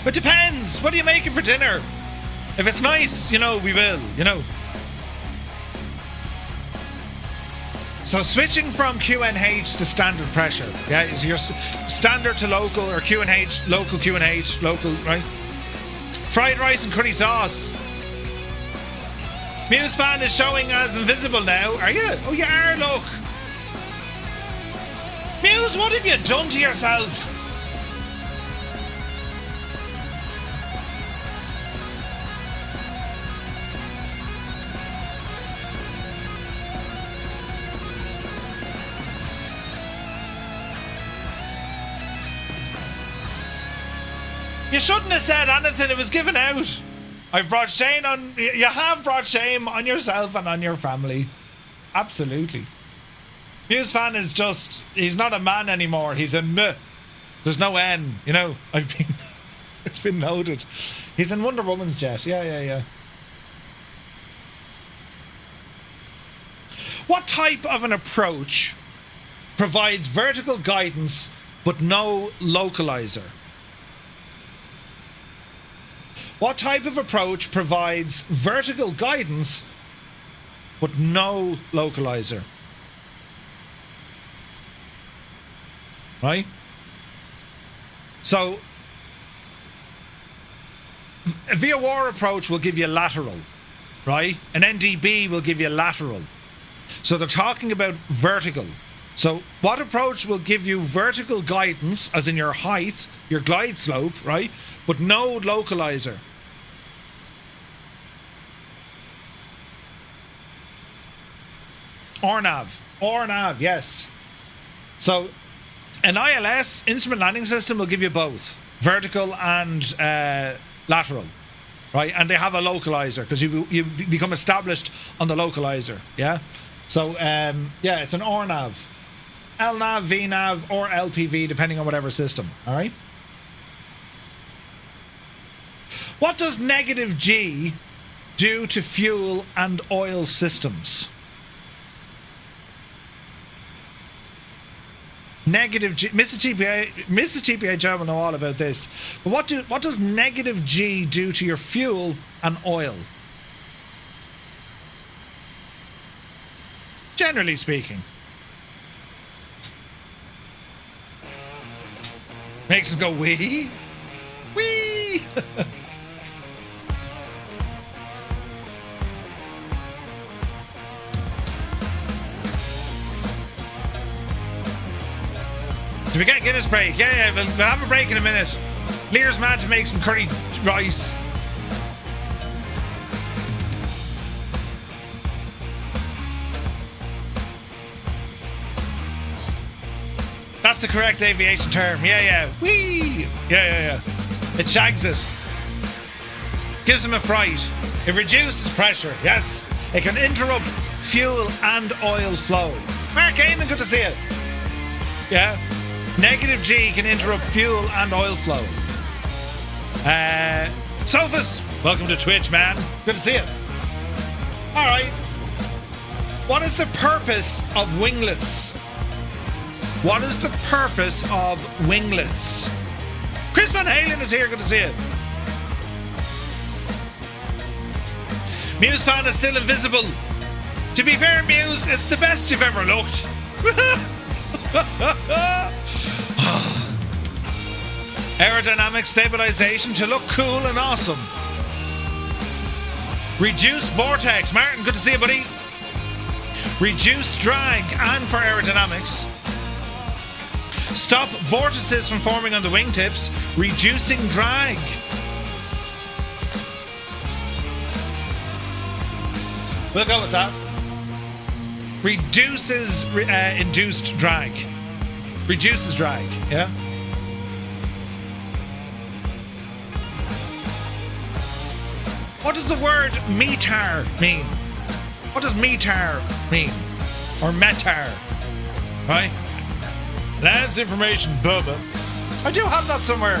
Speaker 1: It depends. What are you making for dinner? If it's nice, we will, So switching from QNH to standard pressure. Yeah, is your standard to local or QNH, local, right? Fried rice and curry sauce. Muse fan is showing as invisible now. Are you? Oh, you are, look. Muse, what have you done to yourself? You shouldn't have said anything. It was given out. You have brought shame on yourself and on your family. Absolutely. Muse fan is he's not a man anymore. He's a M. There's no N, it's been noted. He's in Wonder Woman's jet. Yeah. What type of an approach provides vertical guidance but no localizer? What type of approach provides vertical guidance but no localizer? Right? So, a VOR approach will give you lateral, right? An NDB will give you lateral. So they're talking about vertical. So what approach will give you vertical guidance, as in your height, your glide slope, right? But no localizer? OrNav, yes. So an ILS, instrument landing system, will give you both vertical and lateral, right? And they have a localizer because you become established on the localizer, yeah? So it's an OrNav, LNav, VNav, or LPV, depending on whatever system, all right? What does negative G do to fuel and oil systems? Negative G. Mrs. TPA Joe will know all about this. But what does negative G do to your fuel and oil? Generally speaking. Makes them go wee. Wee! Do we get Guinness break? Yeah, we'll have a break in a minute. Lear's mad to make some curry rice. That's the correct aviation term. Yeah. Whee! Yeah. It shags it. Gives them a fright. It reduces pressure. Yes. It can interrupt fuel and oil flow. Mark Eamon, good to see you. Yeah. Negative G can interrupt fuel and oil flow. Sophus, welcome to Twitch, man. Good to see you. All right. What is the purpose of winglets? What is the purpose of winglets? Chris Van Halen is here. Good to see you. Muse fan is still invisible. To be fair, Muse, it's the best you've ever looked. Aerodynamic stabilization to look cool and awesome. Reduce vortex. Martin, good to see you, buddy. Reduce drag and for aerodynamics. Stop vortices from forming on the wingtips, reducing drag. We'll go with that. Reduces induced drag. Reduces drag, yeah? What does the word metar mean? What does metar mean? Or metar? Right? Lads information, Bubba. I do have that somewhere.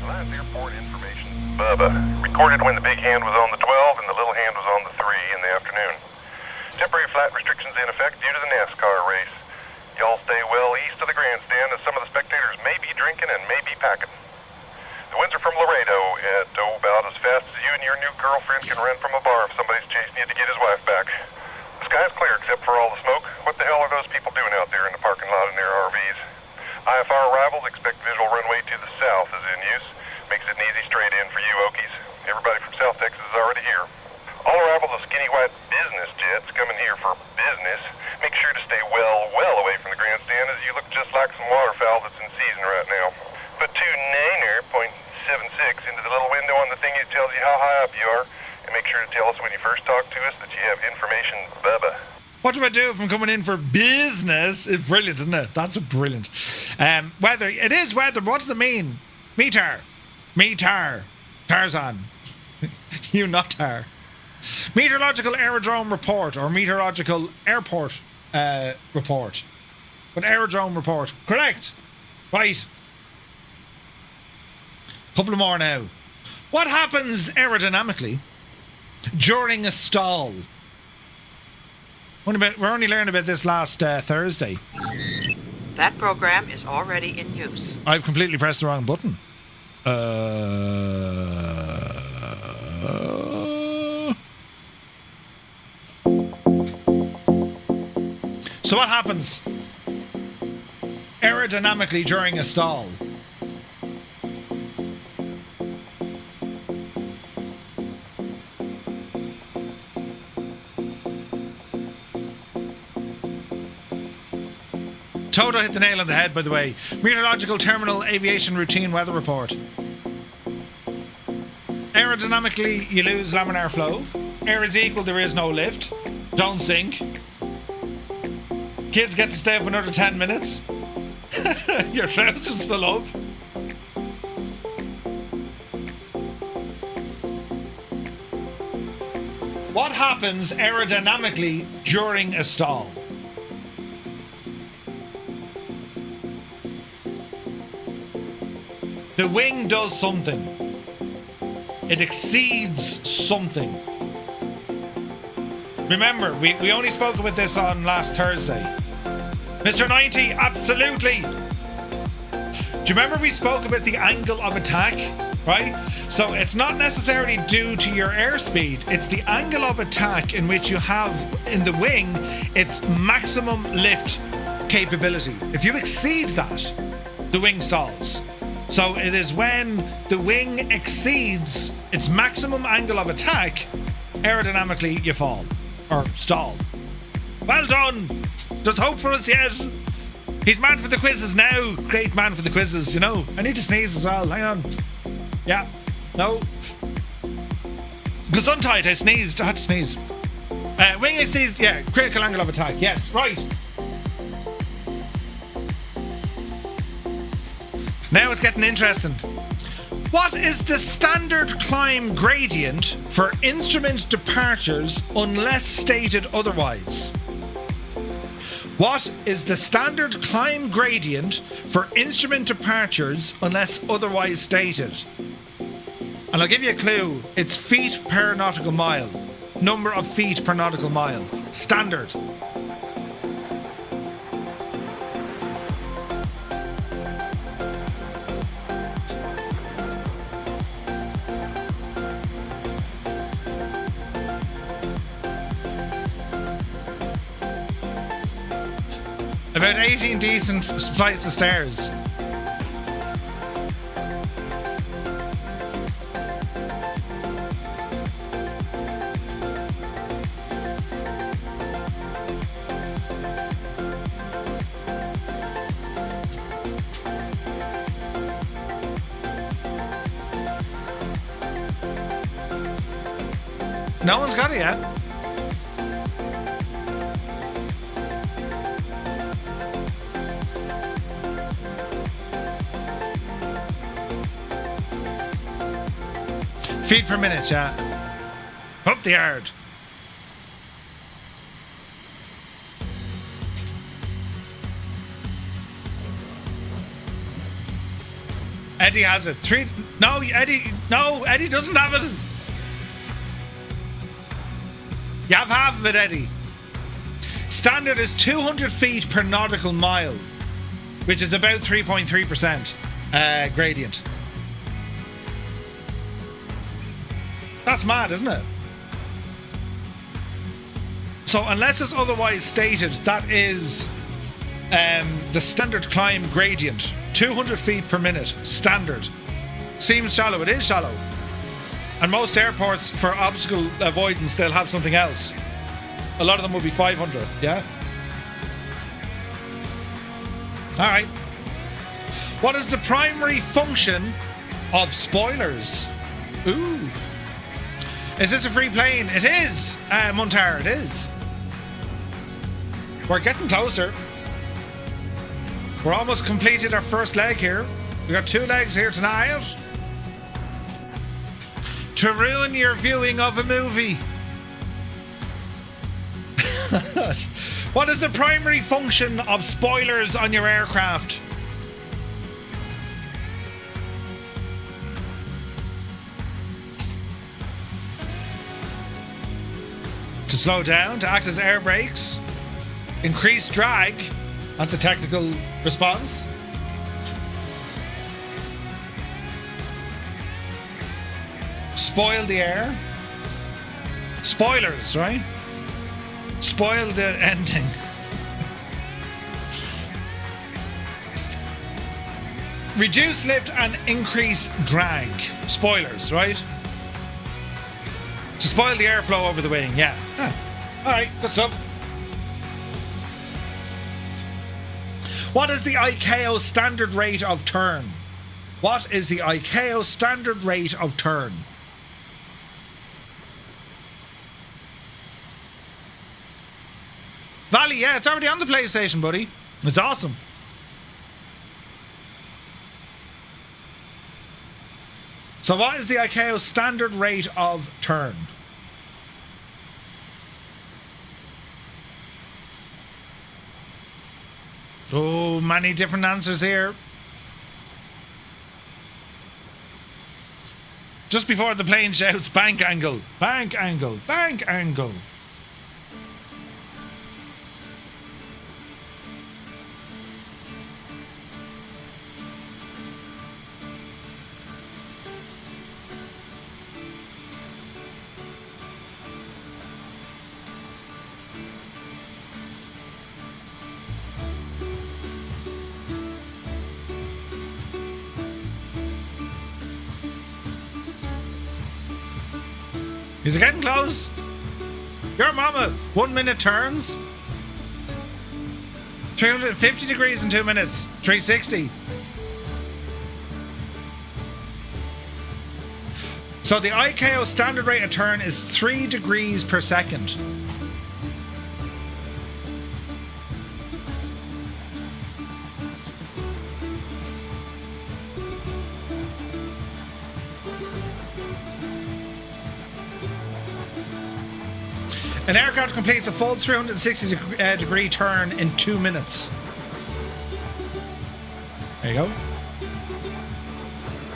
Speaker 8: Lads airport information, Bubba. Recorded when the big hand was on the 12 and the little hand was on the 3 in the afternoon. Temporary flight restrictions in effect due to the NASCAR race. Y'all stay well east of the grandstand as some of the spectators may be drinking and may be packing. The winds are from Laredo at about as fast as you and your new girlfriend can run from a bar if somebody's chasing you to get his wife back. The sky's clear except for all the smoke. What the hell are those people doing out there in the parking lot in their RVs? IFR arrivals expect visual runway to the south is in use. Makes it an easy straight in for you Okies. Everybody from South Texas is already here. All arrivals of skinny white business jets coming here for business. Make sure to stay well away from the grandstand as you look just like some waterfowl that's in season right now. Put 2.76 into the little window on the thing that tells you how high up you are. And make sure to tell us when you first talk to us that you have information, Bubba.
Speaker 1: What do I do if I'm coming in for business? It's brilliant, isn't it? That's brilliant. Weather. It is weather, but what does it mean? Metar. Metar. Tarzan. You not tar. Meteorological aerodrome report or meteorological airport report. But aerodrome report. Correct. Right. Couple more now. What happens aerodynamically during a stall? We're only learning about this last Thursday.
Speaker 9: That program is already in use.
Speaker 1: I've completely pressed the wrong button. So what happens aerodynamically during a stall? Toto hit the nail on the head, by the way. Meteorological terminal aviation routine weather report. Aerodynamically, you lose laminar flow. Air is equal, there is no lift. Don't sink. Kids get to stay up another 10 minutes. Your trousers fill up. What happens aerodynamically during a stall? The wing does something. It exceeds something. Remember, we only spoke about this on last Thursday. Mr. 90, absolutely. Do you remember we spoke about the angle of attack? Right? So it's not necessarily due to your airspeed. It's the angle of attack in which you have in the wing its maximum lift capability. If you exceed that, the wing stalls. So it is when the wing exceeds its maximum angle of attack, aerodynamically you fall. Or stall. Well done! There's hope for us yet. He's man for the quizzes now. Great man for the quizzes, you know. I need to sneeze as well. Hang on. Yeah. No. Gesundheit, I sneezed. I had to sneeze. Wing exceeds, yeah, critical angle of attack. Yes, right. Now it's getting interesting. What is the standard climb gradient for instrument departures unless stated otherwise? What is the standard climb gradient for instrument departures unless otherwise stated? And I'll give you a clue. It's feet per nautical mile. Number of feet per nautical mile. Standard. About 18 decent flights of stairs. No one's got it yet. Feet per minute, yeah. Up the yard. Eddie has it. Eddie doesn't have it. You have half of it, Eddie. Standard is 200 feet per nautical mile, which is about 3.3% gradient. That's mad, isn't it? So unless it's otherwise stated, that is the standard climb gradient. 200 feet per minute, standard. Seems shallow. It is shallow. And most airports, for obstacle avoidance, they'll have something else. A lot of them will be 500, yeah? All right. What is the primary function of spoilers? Ooh. Is this a free plane? It is, Muntar, it is. We're getting closer. We're almost completed our first leg here. We got 2 legs here tonight. To ruin your viewing of a movie. What is the primary function of spoilers on your aircraft? To slow down, to act as air brakes, increase drag. That's a technical response. Spoil the air. Spoilers, right? Spoil the ending. Reduce lift and increase drag. Spoilers, right? To spoil the airflow over the wing, yeah. Alright, good stuff. What is the ICAO standard rate of turn? What is the ICAO standard rate of turn? Valley, yeah, it's already on the PlayStation, buddy. It's awesome. So what is the ICAO standard rate of turn? So many different answers here. Just before the plane shouts, bank angle, bank angle, bank angle. Is it getting close? Your mama, 1 minute turns. 350 degrees in 2 minutes. 360. So the ICAO standard rate of turn is 3 degrees per second. An aircraft completes a full 360 degree turn in 2 minutes. There you go.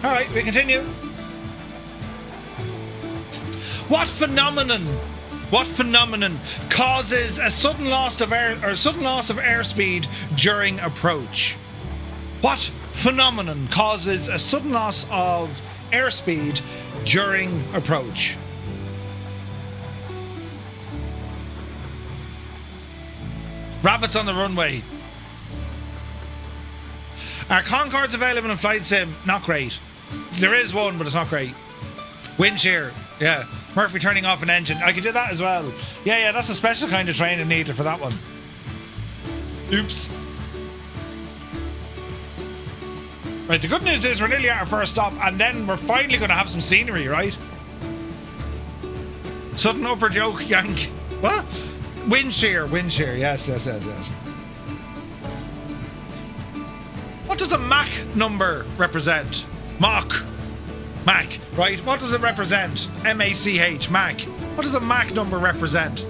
Speaker 1: All right, we continue. What phenomenon causes a sudden loss of airspeed during approach? What phenomenon causes a sudden loss of airspeed during approach? Rabbits on the runway. Are Concords available in Flight Sim? Not great. There is one, but it's not great. Wind shear. Yeah. Murphy turning off an engine. I could do that as well. Yeah, that's a special kind of training needed for that one. Oops. Right, the good news is we're nearly at our first stop, and then we're finally going to have some scenery, right? Sudden upper joke, yank. What? Wind shear, yes. What does a Mach number represent? Mach. Mach, right? What does it represent? M-A-C-H, Mach. What does a Mach number represent?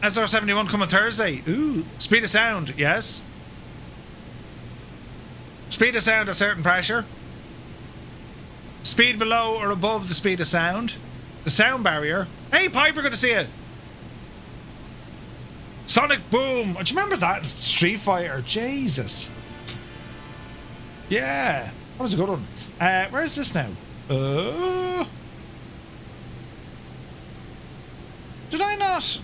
Speaker 1: SR71 coming Thursday. Ooh, speed of sound, yes. Speed of sound at certain pressure. Speed below or above the speed of sound. The sound barrier. Hey, Piper, good to see you. Sonic Boom. Do you remember that? Street Fighter. Jesus. Yeah. That was a good one. Where is this now? Did I not?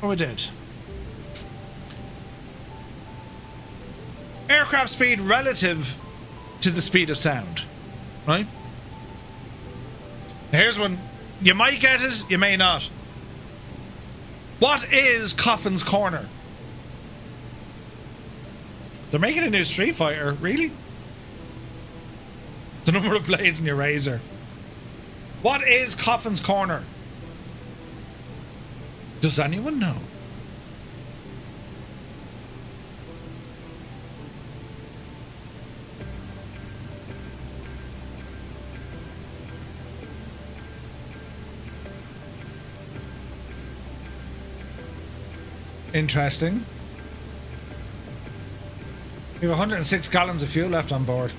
Speaker 1: Oh, I did. Aircraft speed relative to the speed of sound. Right? Now here's one. You might get it, you may not. What is Coffin's Corner? They're making a new Street Fighter. Really? The number of blades in your razor. What is Coffin's Corner? Does anyone know? Interesting. We have 106 gallons of fuel left on board.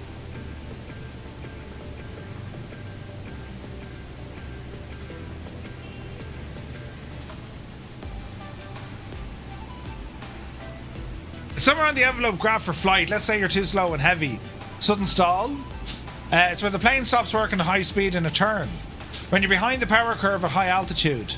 Speaker 1: Somewhere on the envelope graph for flight, let's say you're too slow and heavy. Sudden stall. It's where the plane stops working at high speed in a turn. When you're behind the power curve at high altitude.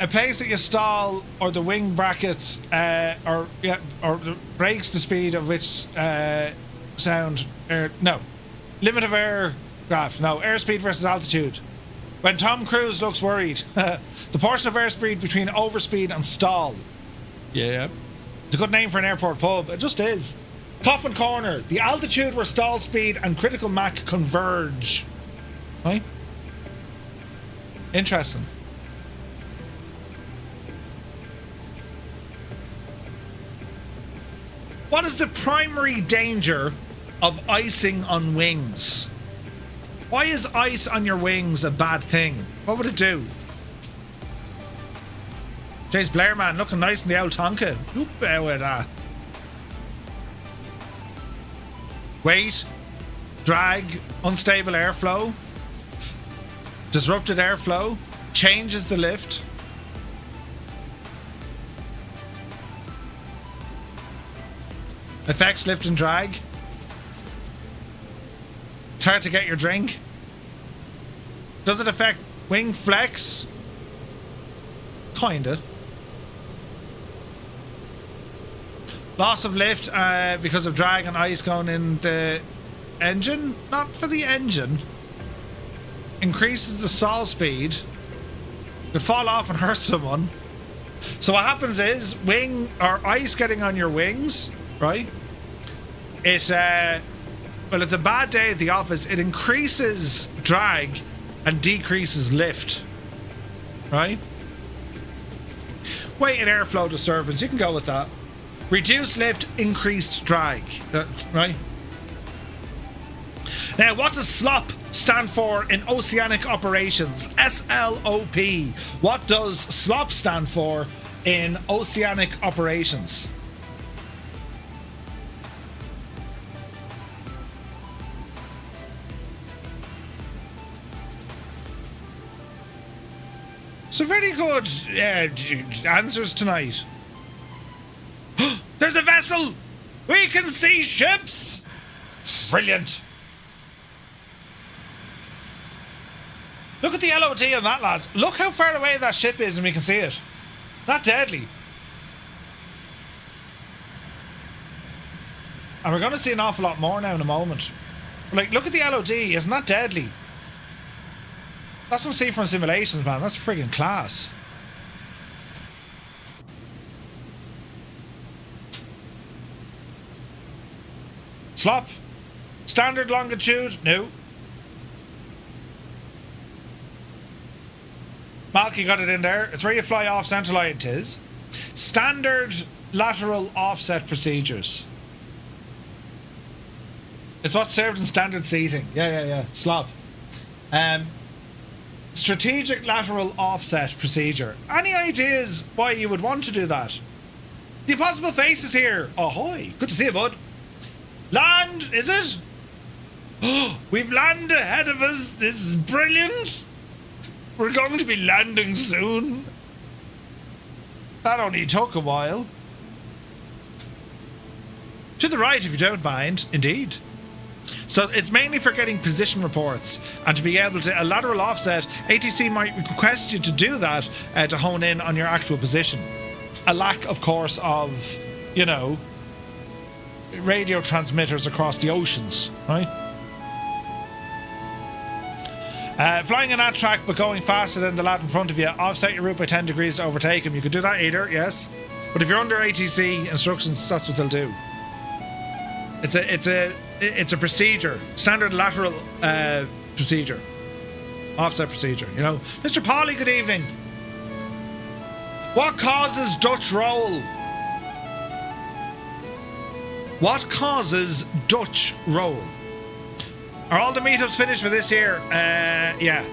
Speaker 1: A place that you stall, or the wing brackets, or breaks the speed of which sound. Limit of aircraft. No, airspeed versus altitude. When Tom Cruise looks worried, the portion of airspeed between overspeed and stall. Yeah, it's a good name for an airport pub. It just is. Coffin Corner, the altitude where stall speed and critical Mach converge. Right? Interesting. What is the primary danger of icing on wings? Why is ice on your wings a bad thing? What would it do? James Blair, man, looking nice in the old Tonka. Oop, with that. Weight, drag, unstable airflow, disrupted airflow, changes the lift. Affects lift and drag. It's hard to get your drink. Does it affect wing flex? Kinda. Loss of lift because of drag and ice going in the engine? Not for the engine. Increases the stall speed. Could fall off and hurt someone. So what happens is wing or ice getting on your wings, right? It's a bad day at the office. It increases drag and decreases lift, right? Weight and airflow disturbance, you can go with that. Reduced lift, increased drag, right? Now, what does SLOP stand for in oceanic operations? SLOP. What does SLOP stand for in oceanic operations? So very good answers tonight. There's a vessel! We can see ships! Brilliant. Look at the LOT on that, lads. Look how far away that ship is and we can see it. Not deadly. And we're going to see an awful lot more now in a moment. Like, look at the LOD. Isn't that deadly? That's what I see from simulations, man. That's friggin' class. Slop. Standard longitude? No. Malky got it in there. It's where you fly off centerline, it is. Standard lateral offset procedures. It's what's served in standard seating. Yeah. Slop. Strategic lateral offset procedure. Any ideas why you would want to do that? The Impossible Face is here. Ahoy. Good to see you, bud. Land, is it? We've land ahead of us. This is brilliant. We're going to be landing soon. That only took a while. To the right, if you don't mind. Indeed. So it's mainly for getting position reports and to be able to a lateral offset. ATC might request you to do that to hone in on your actual position. A lack, of course, of, you know, radio transmitters across the oceans, right? Flying an at track but going faster than the lad in front of you, offset your route by 10 degrees to overtake him. You could do that either, yes. But if you're under ATC instructions, that's what they'll do. It's a procedure, standard lateral procedure, offset procedure. You know, Mr. Polly, good evening. What causes Dutch roll? What causes Dutch roll? Are all the meetups finished for this year? Yeah.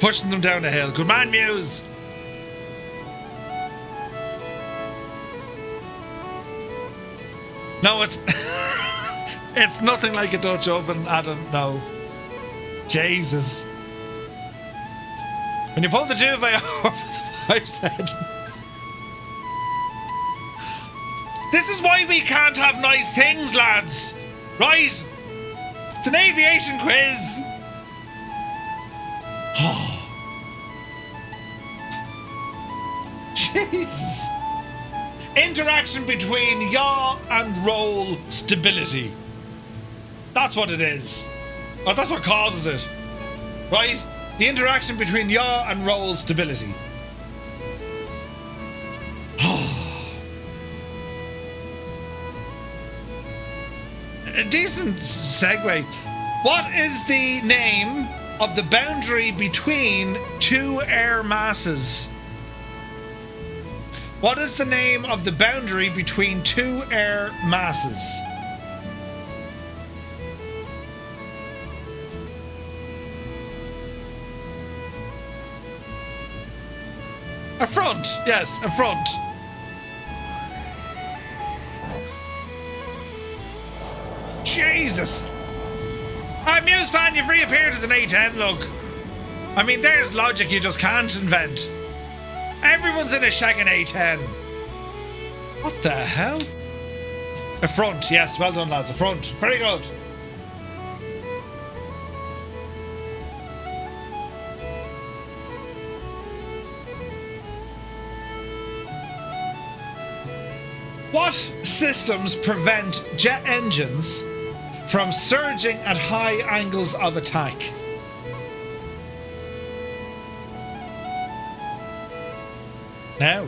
Speaker 1: Pushing them down the hill. Good man, Muse. No, it's it's nothing like a Dutch oven, Adam. No. Jesus. When you pull the duvet over the pipe set. This is why we can't have nice things, lads. Right? It's an aviation quiz. Oh. Jesus. Interaction between yaw and roll stability. That's what it is. Or that's what causes it. Right? The interaction between yaw and roll stability. A decent segue. What is the name of the boundary between two air masses? What is the name of the boundary between two air masses? A front, yes, a front. Jesus! Muse fan, you've reappeared as an A10, look. I mean, there's logic you just can't invent. Everyone's in a shagging A10. What the hell? A front, yes, well done, lads, a front. Very good. What systems prevent jet engines from surging at high angles of attack? Now,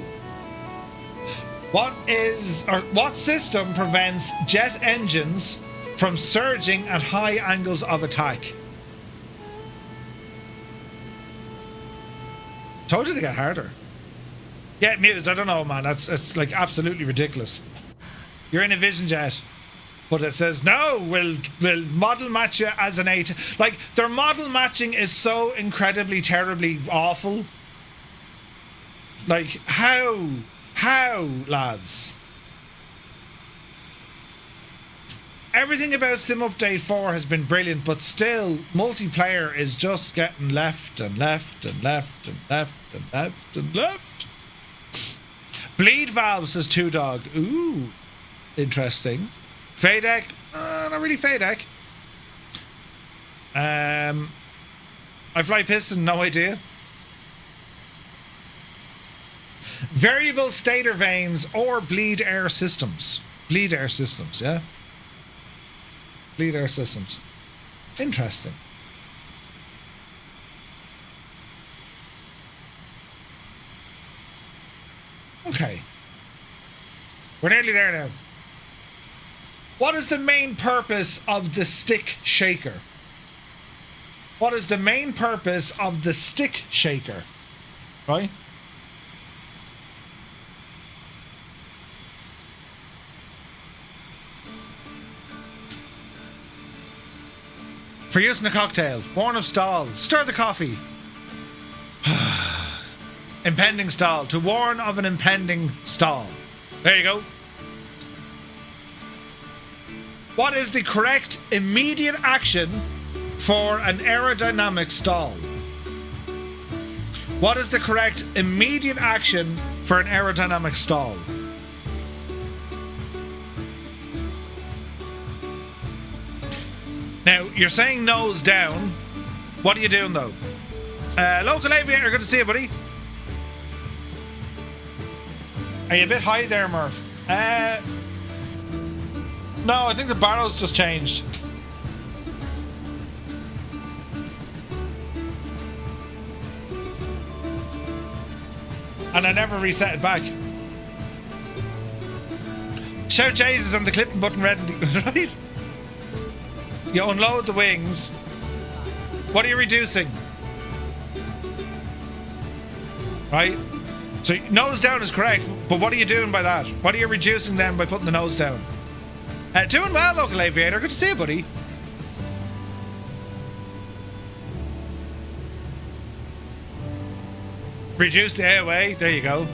Speaker 1: what system prevents jet engines from surging at high angles of attack? Told you to get harder. Yeah, Muse, I don't know, man. It's like absolutely ridiculous. You're in a Vision Jet, but it says no. We'll model match you as an 8. Like, their model matching is so incredibly, terribly awful. Like, how, lads? Everything about Sim Update 4 has been brilliant, but still, multiplayer is just getting left and left and left and left and left and left. Bleed valve, says Two Dog. Ooh, interesting. Fadec, not really Fadec. I fly piston, no idea. Variable stator vanes or bleed air systems. Bleed air systems, yeah. Bleed air systems. Interesting. Okay. We're nearly there now. What is the main purpose of the stick shaker? What is the main purpose of the stick shaker? Right? For use in a cocktail. Warn of stall. Stir the coffee. Impending stall. To warn of an impending stall. There you go. What is the correct immediate action for an aerodynamic stall? What is the correct immediate action for an aerodynamic stall? Now, you're saying nose down. What are you doing, though? Local aviator, good to see you, buddy. Are you a bit high there, Murph? No, I think the barrel's just changed. And I never reset it back. Shout Jesus on the clipping button red, right? You unload the wings. What are you reducing? Right? So nose down is correct, but what are you doing by that? What are you reducing then by putting the nose down? Doing well, local aviator. Good to see you, buddy. Reduce the airway. There you go.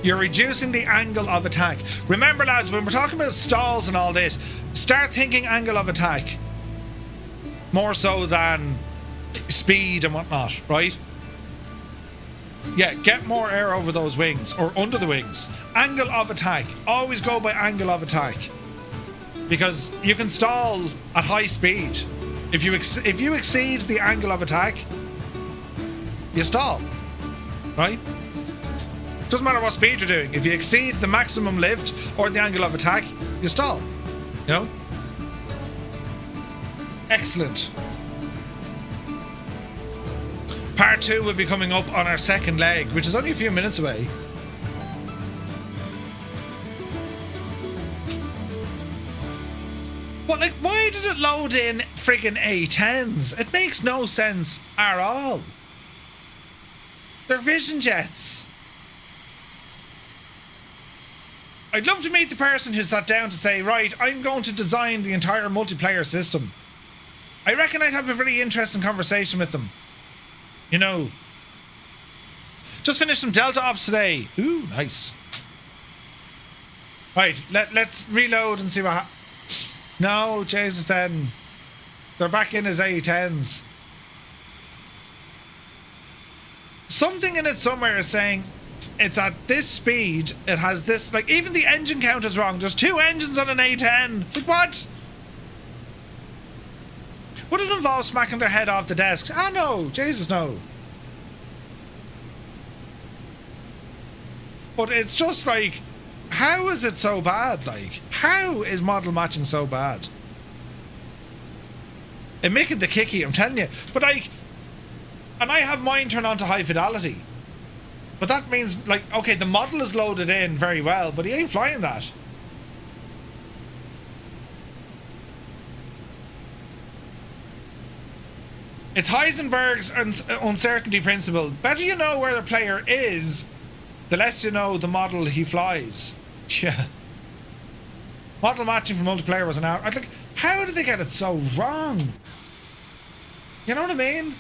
Speaker 1: You're reducing the angle of attack. Remember, lads, when we're talking about stalls and all this, start thinking angle of attack more so than speed and whatnot, right? Yeah, get more air over those wings or under the wings. Angle of attack. Always go by angle of attack. Because you can stall at high speed. If you exceed the angle of attack, you stall. Right? Doesn't matter what speed you're doing. If you exceed the maximum lift or the angle of attack, you stall. You know? Excellent. Part 2 will be coming up on our second leg, which is only a few minutes away. But like, why did it load in friggin' A10s? It makes no sense at all. They're Vision Jets. I'd love to meet the person who sat down to say, right, I'm going to design the entire multiplayer system. I reckon I'd have a very interesting conversation with them. You know. Just finished some Delta Ops today. Ooh, nice. Right, let's reload and see what happens. No, Jesus, then. They're back in as A10s. Something in it somewhere is saying it's at this speed, it has this, like, even the engine count is wrong. There's 2 engines on an A10. Like, what? Would it involve smacking their head off the desk? Ah, no. Jesus, no. But it's just like, how is it so bad? Like, how is model matching so bad? And making the kicky, I'm telling you. But like, and I have mine turned on to high fidelity. But that means, like, okay, the model is loaded in very well, but he ain't flying that. It's Heisenberg's uncertainty principle. Better you know where the player is, the less you know the model he flies. Yeah. Model matching for multiplayer was an hour. Like, how did they get it so wrong? You know what I mean?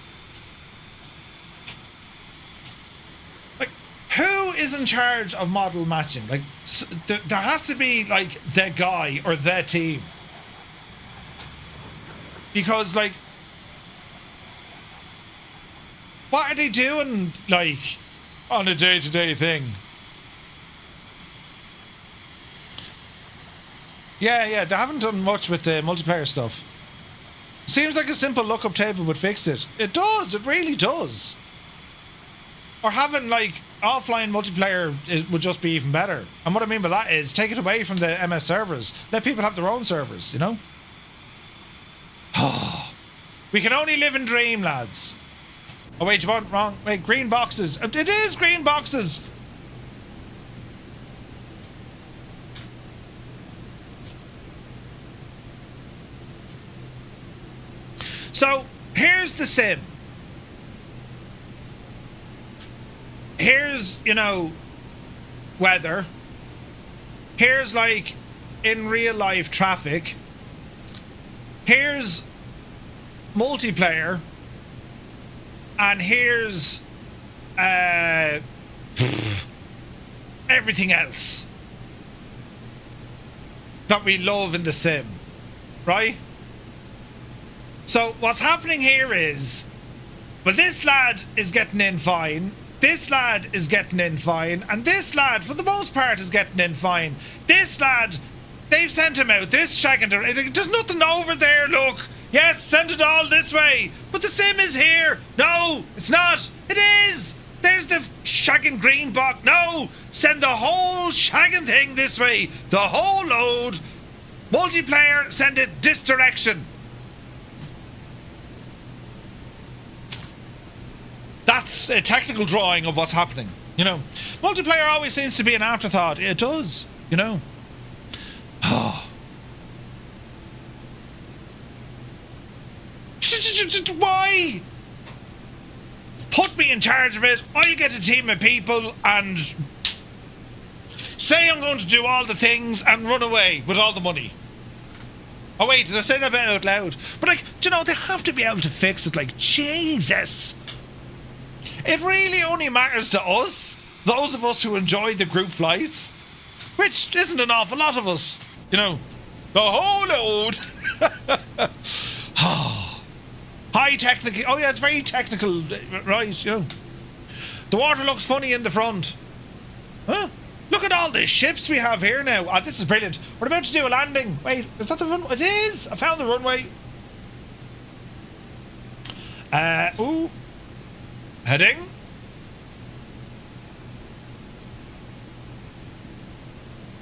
Speaker 1: Like, who is in charge of model matching? Like, there has to be, like, the guy or the team. Because, like, what are they doing, like, on a day-to-day thing? Yeah, they haven't done much with the multiplayer stuff. Seems like a simple lookup table would fix it. It does, it really does. Or having, like, offline multiplayer would just be even better. And what I mean by that is, take it away from the MS servers. Let people have their own servers, you know? We can only live and dream, lads. Oh, wait, you want wrong? Wait, green boxes. It is green boxes. So, here's the sim. Here's, you know, weather. Here's, like, in real life traffic. Here's multiplayer. And here's everything else that we love in the sim, right? So what's happening here is, well, this lad is getting in fine, this lad is getting in fine, and this lad, for the most part, is getting in fine. This lad, they've sent him out, this shagging, there's nothing over there, look. Yes, send it all this way. But the sim is here. No, it's not. It is. There's the shagging green box. No, send the whole shagging thing this way. The whole load. Multiplayer, send it this direction. That's a technical drawing of what's happening. You know, multiplayer always seems to be an afterthought. It does, you know. Oh. Why? Put me in charge of it. I'll get a team of people and say I'm going to do all the things and run away with all the money. Oh wait, did I say that bit out loud? But like, do you know, they have to be able to fix it. Like, Jesus. It really only matters to us, those of us who enjoy the group flights, which isn't an awful lot of us. You know, the whole load. High technical. Oh yeah, it's very technical, right? You know, the water looks funny in the front. Huh? Look at all the ships we have here now. Oh, this is brilliant. We're about to do a landing. Wait, is that the runway? It is. I found the runway. Ooh. Heading.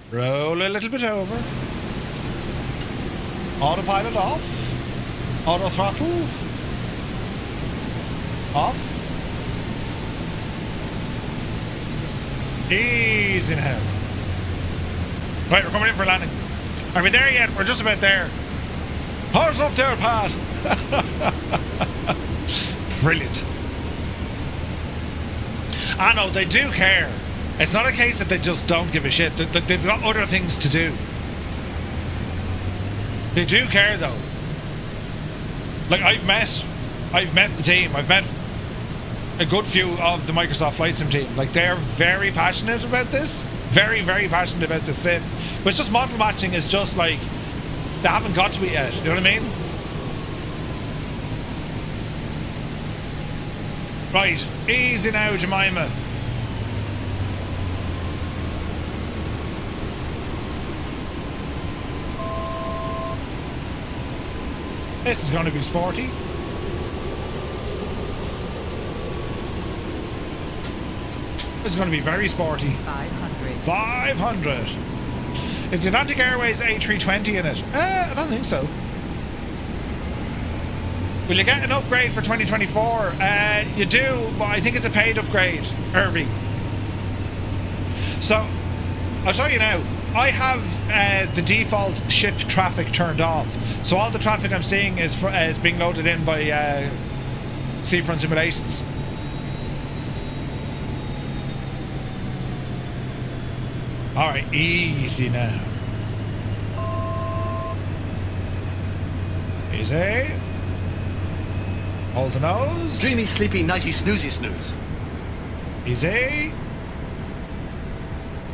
Speaker 1: Roll a little bit over. Autopilot off. Auto throttle. Off. Easy now. Right, we're coming in for landing. Are we there yet? We're just about there. Horse up there, Pat. Brilliant. I know, they do care. It's not a case that they just don't give a shit. They've got other things to do. They do care, though. Like, I've met the team. I've met a good few of the Microsoft Flight Sim team. Like, they're very passionate about this. Very, very passionate about the sim. But it's just model matching is just like, they haven't got to it yet. You know what I mean? Right. Easy now, Jemima. This is going to be sporty. This is going to be very sporty.
Speaker 4: 500.
Speaker 1: 500. Is the Atlantic Airways A320 in it? I don't think so. Will you get an upgrade for 2024? You do, but I think it's a paid upgrade, Irving. So, I'll show you now. I have the default ship traffic turned off. So all the traffic I'm seeing is being loaded in by Seafront Simulations. Alright, easy now. Easy. Hold the nose.
Speaker 7: Dreamy, sleepy, nighty, snoozy, snooze.
Speaker 1: Easy.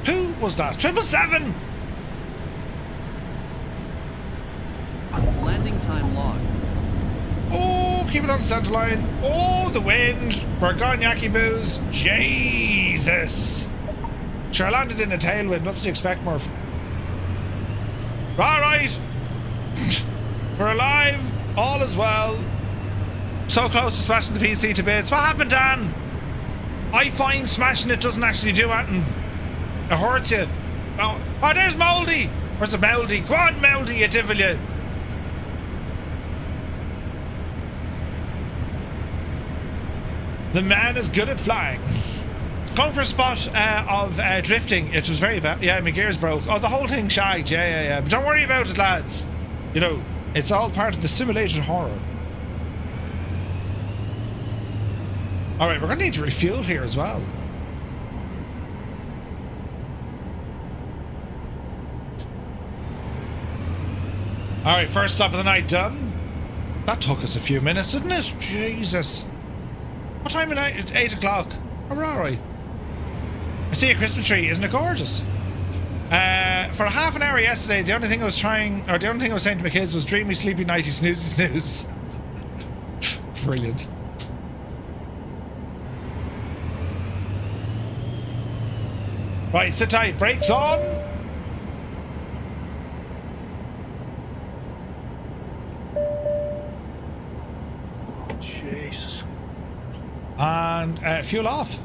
Speaker 1: Who was that? 777!
Speaker 2: Landing time log.
Speaker 1: Oh, keep it on the centre line. Oh, the wind. We're gone, Yaki Boos. Jesus. Sure, I landed in a tailwind. What did you expect, Murph? Alright. We're alive. All is well. So close to smashing the PC to bits. What happened, Dan? I find smashing it doesn't actually do anything. It hurts you. Oh, there's Mouldy. Where's the Mouldy? Go on, Mouldy, you devil, you. The man is good at flying. Going for a spot of drifting. It was very bad. Yeah, my gears broke. Oh, the whole thing shagged. Yeah. But don't worry about it, lads. You know, it's all part of the simulated horror. All right, we're going to need to refuel here as well. All right, first stop of the night done. That took us a few minutes, didn't it? Jesus. What time of night? It's 8 o'clock. Oh, we're all right. I see a Christmas tree. Isn't it gorgeous? For a half an hour yesterday, the only thing I was saying to my kids was dreamy, sleepy, nighty, snoozy, snooze. Brilliant. Right, sit tight. Brakes on.
Speaker 7: Jesus.
Speaker 1: And fuel off.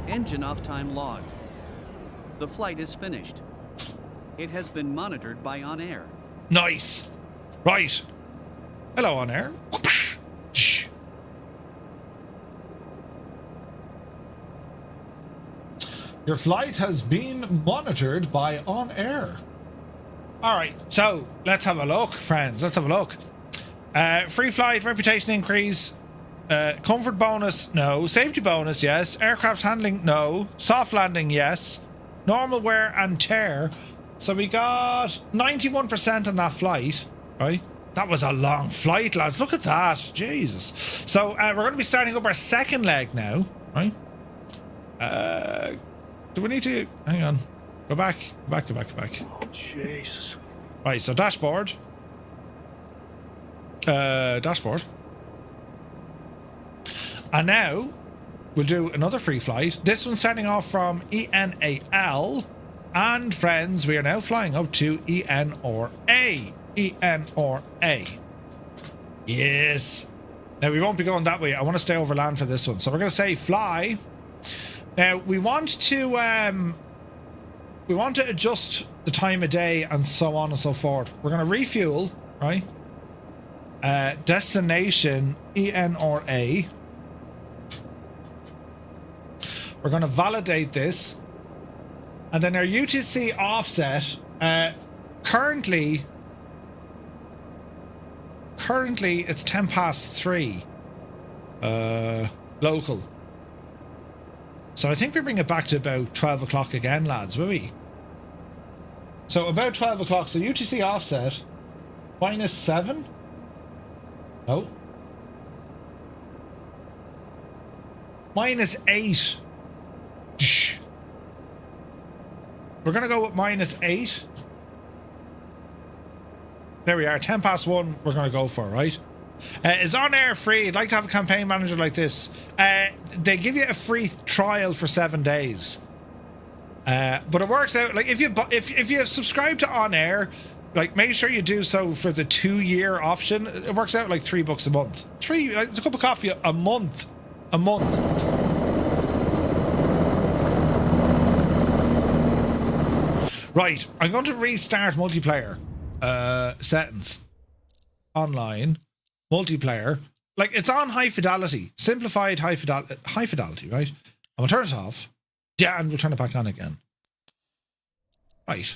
Speaker 2: Engine off time logged. The flight is finished. It has been monitored by OnAir.
Speaker 1: Nice. Right. Hello, OnAir. Your flight has been monitored by OnAir. All right, so let's have a look, friends. Let's have a look. Free flight, reputation increase, comfort bonus, no. Safety bonus, yes. Aircraft handling, no. Soft landing, yes. Normal wear and tear. So we got 91% on that flight, right? That was a long flight, lads. Look at that. Jesus. So we're going to be starting up our second leg now, right? Do we need to... Hang on. Go back.
Speaker 7: Oh, Jesus.
Speaker 1: Right, so dashboard. Dashboard. And now we'll do another free flight. This one's starting off from ENAL. And friends, we are now flying up to ENRA. ENRA. Yes. Now we won't be going that way. I want to stay over land for this one. So we're going to say fly. Now we want to adjust the time of day and so on and so forth. We're going to refuel, right? Destination ENRA. We're going to validate this. And then our UTC offset, currently it's 10 past 3, local. So I think we bring it back to about 12 o'clock again, lads, will we? So about 12 o'clock, so UTC offset, -7? No. -8. Shh. We're going to go with -8. There we are, 10 past 1 we're going to go for, right? Is OnAir free? I'd like to have a campaign manager like this. They give you a free trial for 7 days. But it works out, like, if you subscribe to OnAir, like, make sure you do so for the 2-year option. It works out like $3 a month. It's a cup of coffee a month. A month. Right, I'm going to restart multiplayer settings. Online multiplayer. Like, it's on high fidelity. Simplified high fidelity, right? And we'll turn it off. Yeah, and we'll turn it back on again. Right.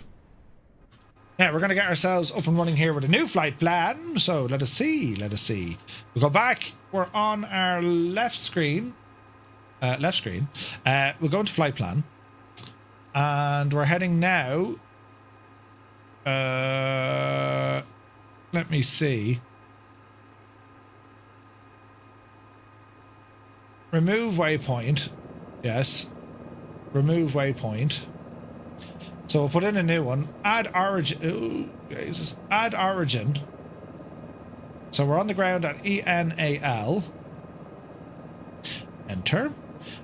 Speaker 1: Now, we're going to get ourselves up and running here with a new flight plan. So, let us see. We'll go back. We're on our left screen. We'll go into flight plan. And we're heading now. Let me see. Remove waypoint. Yes. Remove waypoint. So we'll put in a new one. Add origin. Oh, Jesus. Add origin. So we're on the ground at ENAL. Enter.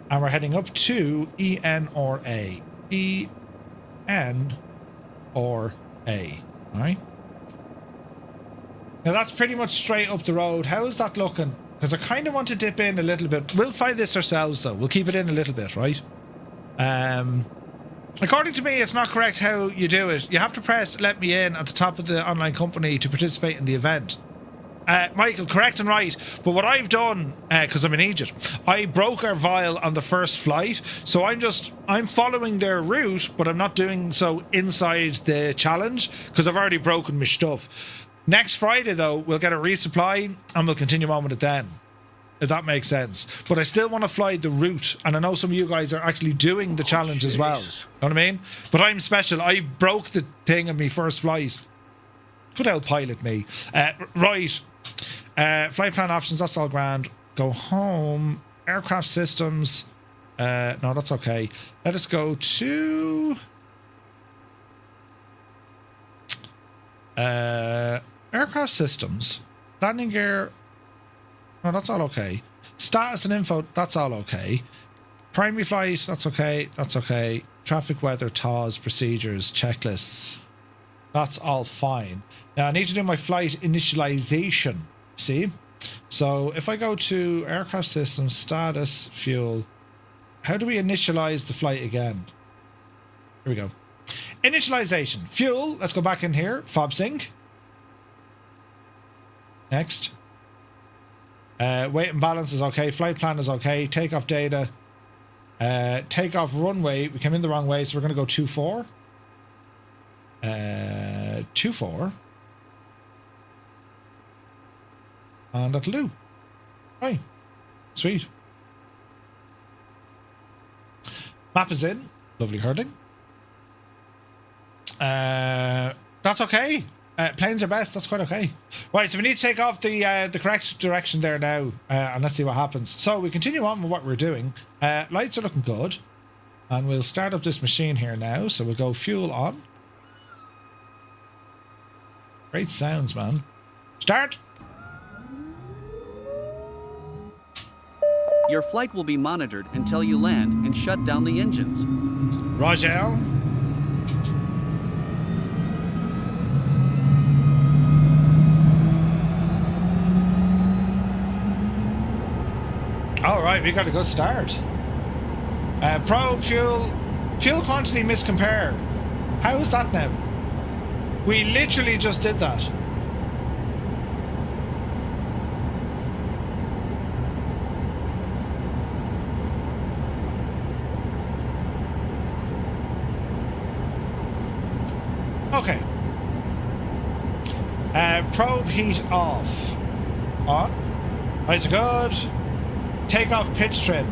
Speaker 1: And we're heading up to ENRA. ENRA. Right? Now that's pretty much straight up the road. How is that looking? Because I kind of want to dip in a little bit. We'll fly this ourselves though. We'll keep it in a little bit, right? According to me, it's not correct how you do it. You have to press let me in at the top of the online company to participate in the event. Michael, correct and right. But what I've done, because I'm in Egypt, I broke our vial on the first flight. So I'm following their route, but I'm not doing so inside the challenge because I've already broken my stuff. Next Friday, though, we'll get a resupply and we'll continue on with it then. If that makes sense. But I still want to fly the route, and I know some of you guys are actually doing the challenge as well. Know what I mean? But I'm special. I broke the thing on my first flight. Could outpilot me. Right. Flight plan options, that's all grand. Go home. Aircraft systems. No, that's okay. Let us go to... aircraft systems. Landing gear... No, that's all okay. Status and info, that's all okay. Primary flight, that's okay. That's okay. Traffic, weather, TAWs, procedures, checklists. That's all fine. Now, I need to do my flight initialization. See? So, if I go to aircraft systems, status, fuel. How do we initialize the flight again? Here we go. Initialization. Fuel, let's go back in here. Fob sync. Next. Weight and balance is okay. Flight plan is okay. Takeoff data. Takeoff runway. We came in the wrong way, so we're going to go 24. 24. And that'll do. Right. Sweet. Map is in. Lovely herding. That's okay. Planes are best. That's quite okay. Right, so we need to take off the correct direction there now, and let's see what happens. So we continue on with what we're doing. Lights are looking good, and we'll start up this machine here now. So we'll go fuel on. Great sounds, man. Start.
Speaker 2: Your flight will be monitored until you land and shut down the engines.
Speaker 1: Roger. All right, we got a good start. Probe fuel quantity miscompare. How is that now? We literally just did that. Okay. Probe heat off. On. Lights are good. Takeoff pitch trim.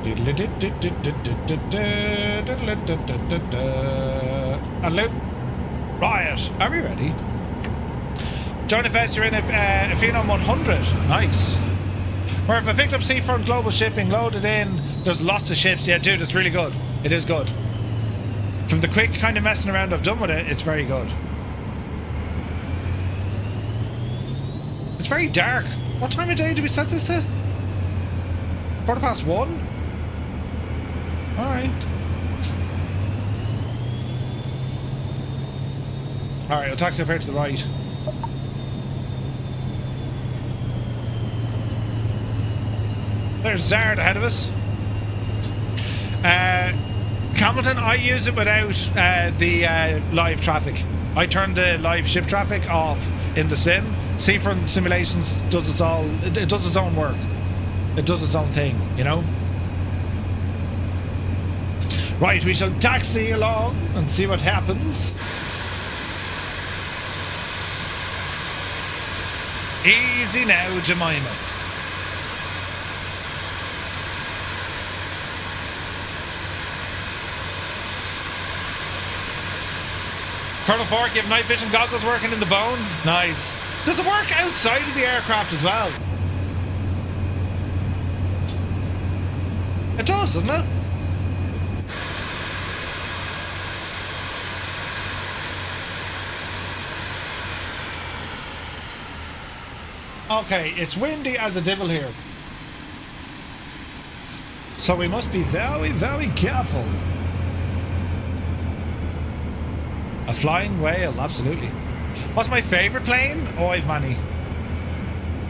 Speaker 1: And loop. Riot. Are we ready? John FS, you're in a Phenom 100. Nice. Where if I picked up Seafront Global Shipping, loaded in, there's lots of ships. Yeah, dude, it's really good. It is good. From the quick kind of messing around I've done with it, it's very good. It's very dark. What time of day do we set this to? 1:15? Alright. Alright, I'll taxi up here to the right. There's Zard ahead of us. Hamilton, I use it without the live traffic. I turn the live ship traffic off in the sim. Seafront Simulations does its all. It does its own work. It does its own thing, you know. Right, we shall taxi along and see what happens. Easy now, Jemima. Colonel Fork, you have night vision goggles working in the bone? Nice. Does it work outside of the aircraft as well? It does, doesn't it? Okay, it's windy as a devil here. So we must be very, very careful. A flying whale, absolutely. What's my favourite plane? Oh, I've many.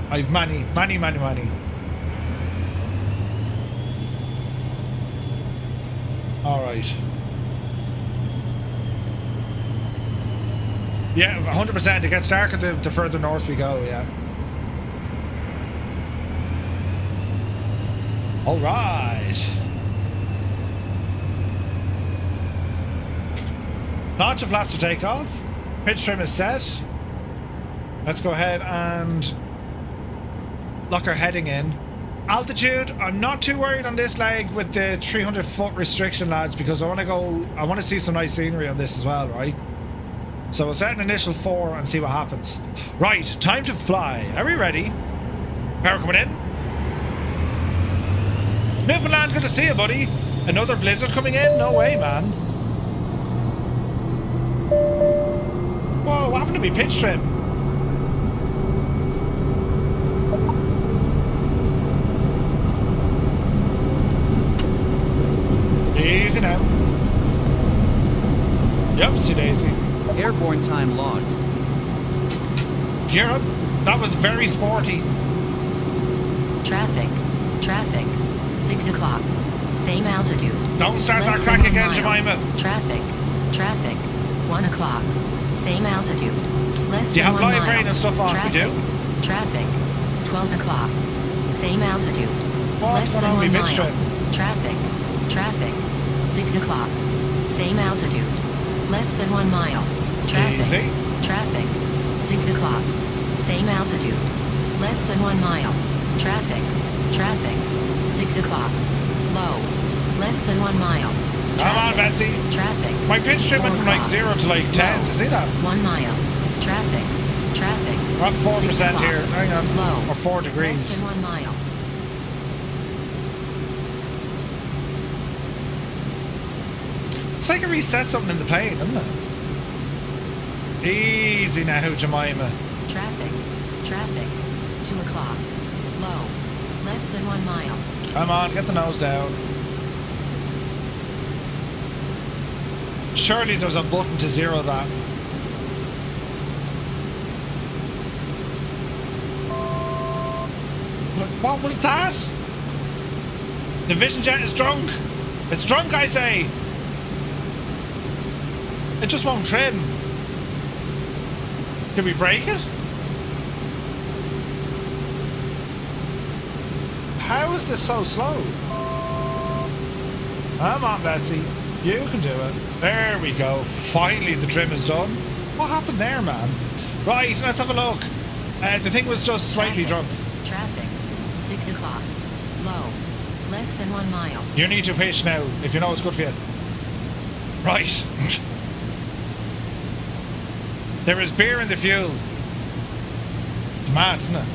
Speaker 1: I've many. Alright. Yeah, 100%. It gets darker the further north we go, yeah. Alright. Lots of flaps to take off. Pitch trim is set. Let's go ahead and lock our heading in. Altitude, I'm not too worried on this leg with the 300 foot restriction, lads, because I want to see some nice scenery on this as well, right? So we'll set an initial 4 and see what happens. Right, time to fly. Are we ready? Power coming in. Newfoundland, good to see you, buddy. Another blizzard coming in? No way, man. Whoa, what happened to me pitch trim? Easy now. Yep, see Daisy.
Speaker 2: Airborne time logged.
Speaker 1: Gear up. That was very sporty.
Speaker 3: Traffic. 6 o'clock. Same altitude.
Speaker 1: Don't start
Speaker 3: Less
Speaker 1: that
Speaker 3: than
Speaker 1: crack
Speaker 3: 1
Speaker 1: again,
Speaker 3: mile.
Speaker 1: Jemima.
Speaker 3: Traffic. 1 o'clock. Same altitude. Less
Speaker 1: Do you
Speaker 3: than
Speaker 1: have
Speaker 3: 1
Speaker 1: live
Speaker 3: mile.
Speaker 1: rain and stuff on? We do?
Speaker 3: Traffic. 12 o'clock. Same altitude.
Speaker 1: What's
Speaker 3: Less
Speaker 1: going
Speaker 3: than
Speaker 1: on
Speaker 3: 1
Speaker 1: with me
Speaker 3: mile.
Speaker 1: pitch trim?
Speaker 3: Traffic. 6 o'clock. Same altitude. Less than 1 mile. Traffic.
Speaker 1: Easy.
Speaker 3: Traffic. 6 o'clock. Same altitude. Less than 1 mile. Traffic. 6 o'clock. Low. Less than 1 mile.
Speaker 1: Come on,
Speaker 3: Traffic.
Speaker 1: Betsy.
Speaker 3: Traffic.
Speaker 1: My pitch trim went
Speaker 3: 4
Speaker 1: from like
Speaker 3: o'clock.
Speaker 1: 0 to like 10.
Speaker 3: Low.
Speaker 1: To see that?
Speaker 3: 1 mile. Traffic.
Speaker 1: We're at 4%
Speaker 3: 6 o'clock.
Speaker 1: here. Hang on.
Speaker 3: Low.
Speaker 1: Or 4
Speaker 3: Less
Speaker 1: degrees.
Speaker 3: than 1 mile.
Speaker 1: It's like it resets something in the plane, isn't it? Easy now, Jemima.
Speaker 3: Traffic. 2 o'clock. Low. Less than 1 mile.
Speaker 1: Come on, get the nose down. Surely there's a button to zero that. What was that? The Vision Jet is drunk. It's drunk, I say. It just won't trim. Did we break it? How is this so slow? Come on, Betsy. You can do it. There we go. Finally, the trim is done. What happened there, man? Right, let's have a look. The thing was just slightly drunk.
Speaker 3: Traffic. 6 o'clock. Low. Less than 1 mile.
Speaker 1: You need to pitch now, if you know it's good for you. Right. There is beer in the fuel. It's mad, isn't it?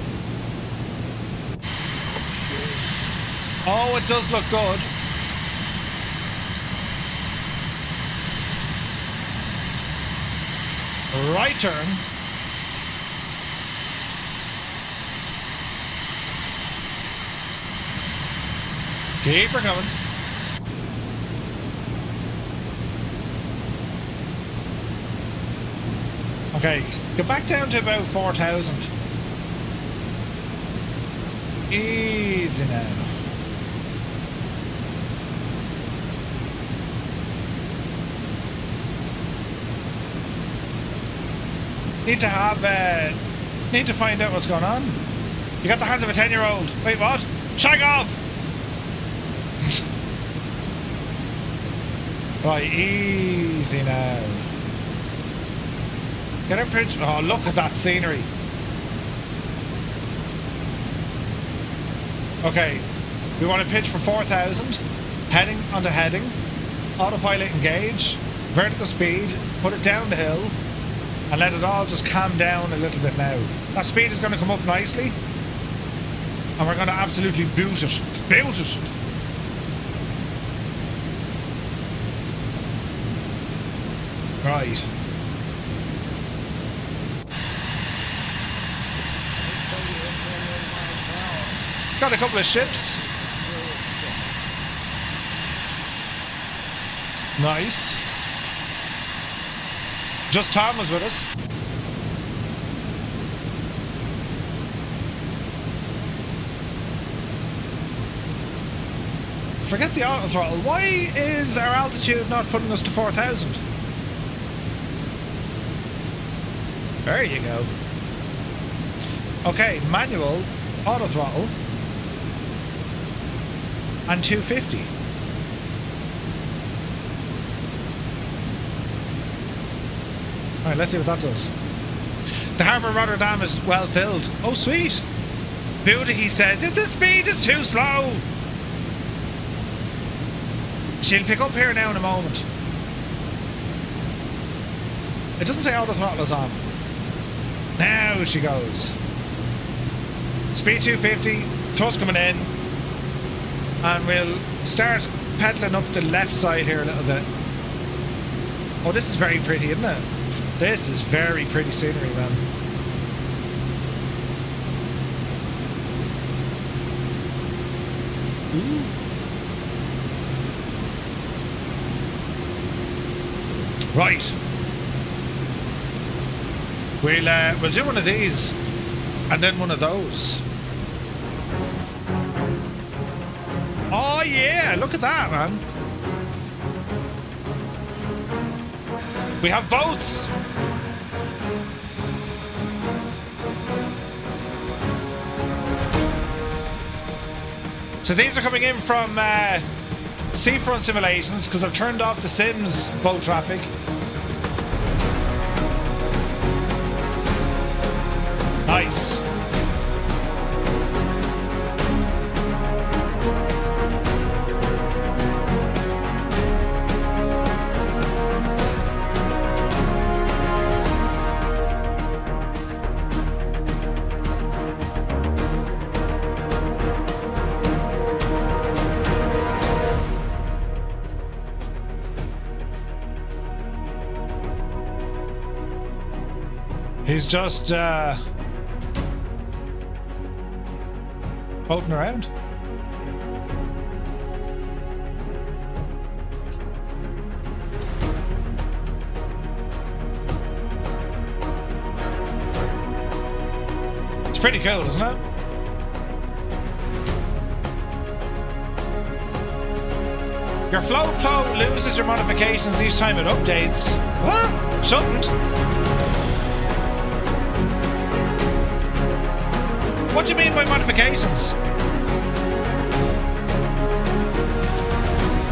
Speaker 1: Oh, it does look good. Right turn. Keep her coming. Okay, get back down to about 4,000. Easy now. Need to find out what's going on. You got the hands of a 10-year-old. Wait, what? Shag off! Right, easy now. Get a bridge. Oh, look at that scenery. Okay, we want to pitch for 4,000. Heading onto heading. Autopilot engage. Vertical speed. Put it down the hill. And let it all just calm down a little bit now. That speed is going to come up nicely. And we're going to absolutely boot it. Boot it! Right. Got a couple of ships. Nice. Just Tom was with us. Forget the auto throttle. Why is our altitude not putting us to 4,000? There you go. Okay, manual, auto throttle, and 250. Alright, let's see what that does. The harbour of Rotterdam is well filled. Oh, sweet. Beauty, he says, if the speed is too slow. She'll pick up here now in a moment. It doesn't say auto throttle is on. Now she goes. Speed 250, thrust coming in. And we'll start pedalling up the left side here a little bit. Oh, this is very pretty, isn't it? This is very pretty scenery, man. Ooh. Right. We'll do one of these and then one of those. Oh yeah, look at that, man. We have boats. So these are coming in from Seafront Simulations because I've turned off the Sims boat traffic. Nice. He's just boating around. It's pretty cool, isn't it? Your float flow loses your modifications each time it updates. What? Shouldn't. What do you mean by modifications?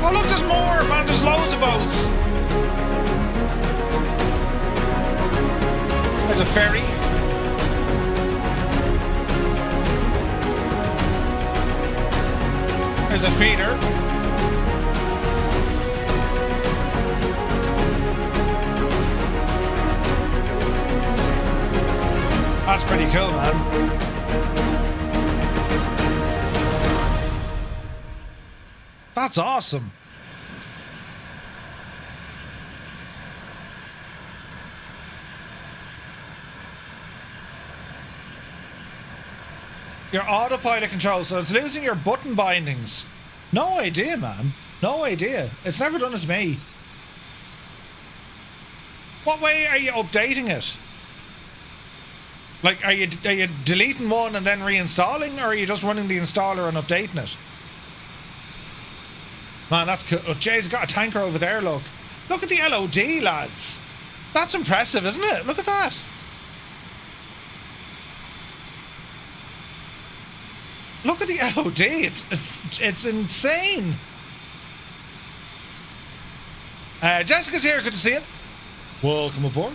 Speaker 1: Oh look, there's more, man, there's loads of boats. There's a ferry. There's a feeder. That's pretty cool, man. That's awesome. Your autopilot control, so it's losing your button bindings. No idea, man. No idea. It's never done it to me. What way are you updating it? Like, are you deleting one and then reinstalling, or are you just running the installer and updating it? Man, that's cool. Oh, Jay's got a tanker over there, look. Look at the LOD, lads. That's impressive, isn't it? Look at that. Look at the LOD. It's insane. Jessica's here. Good to see you. Welcome aboard.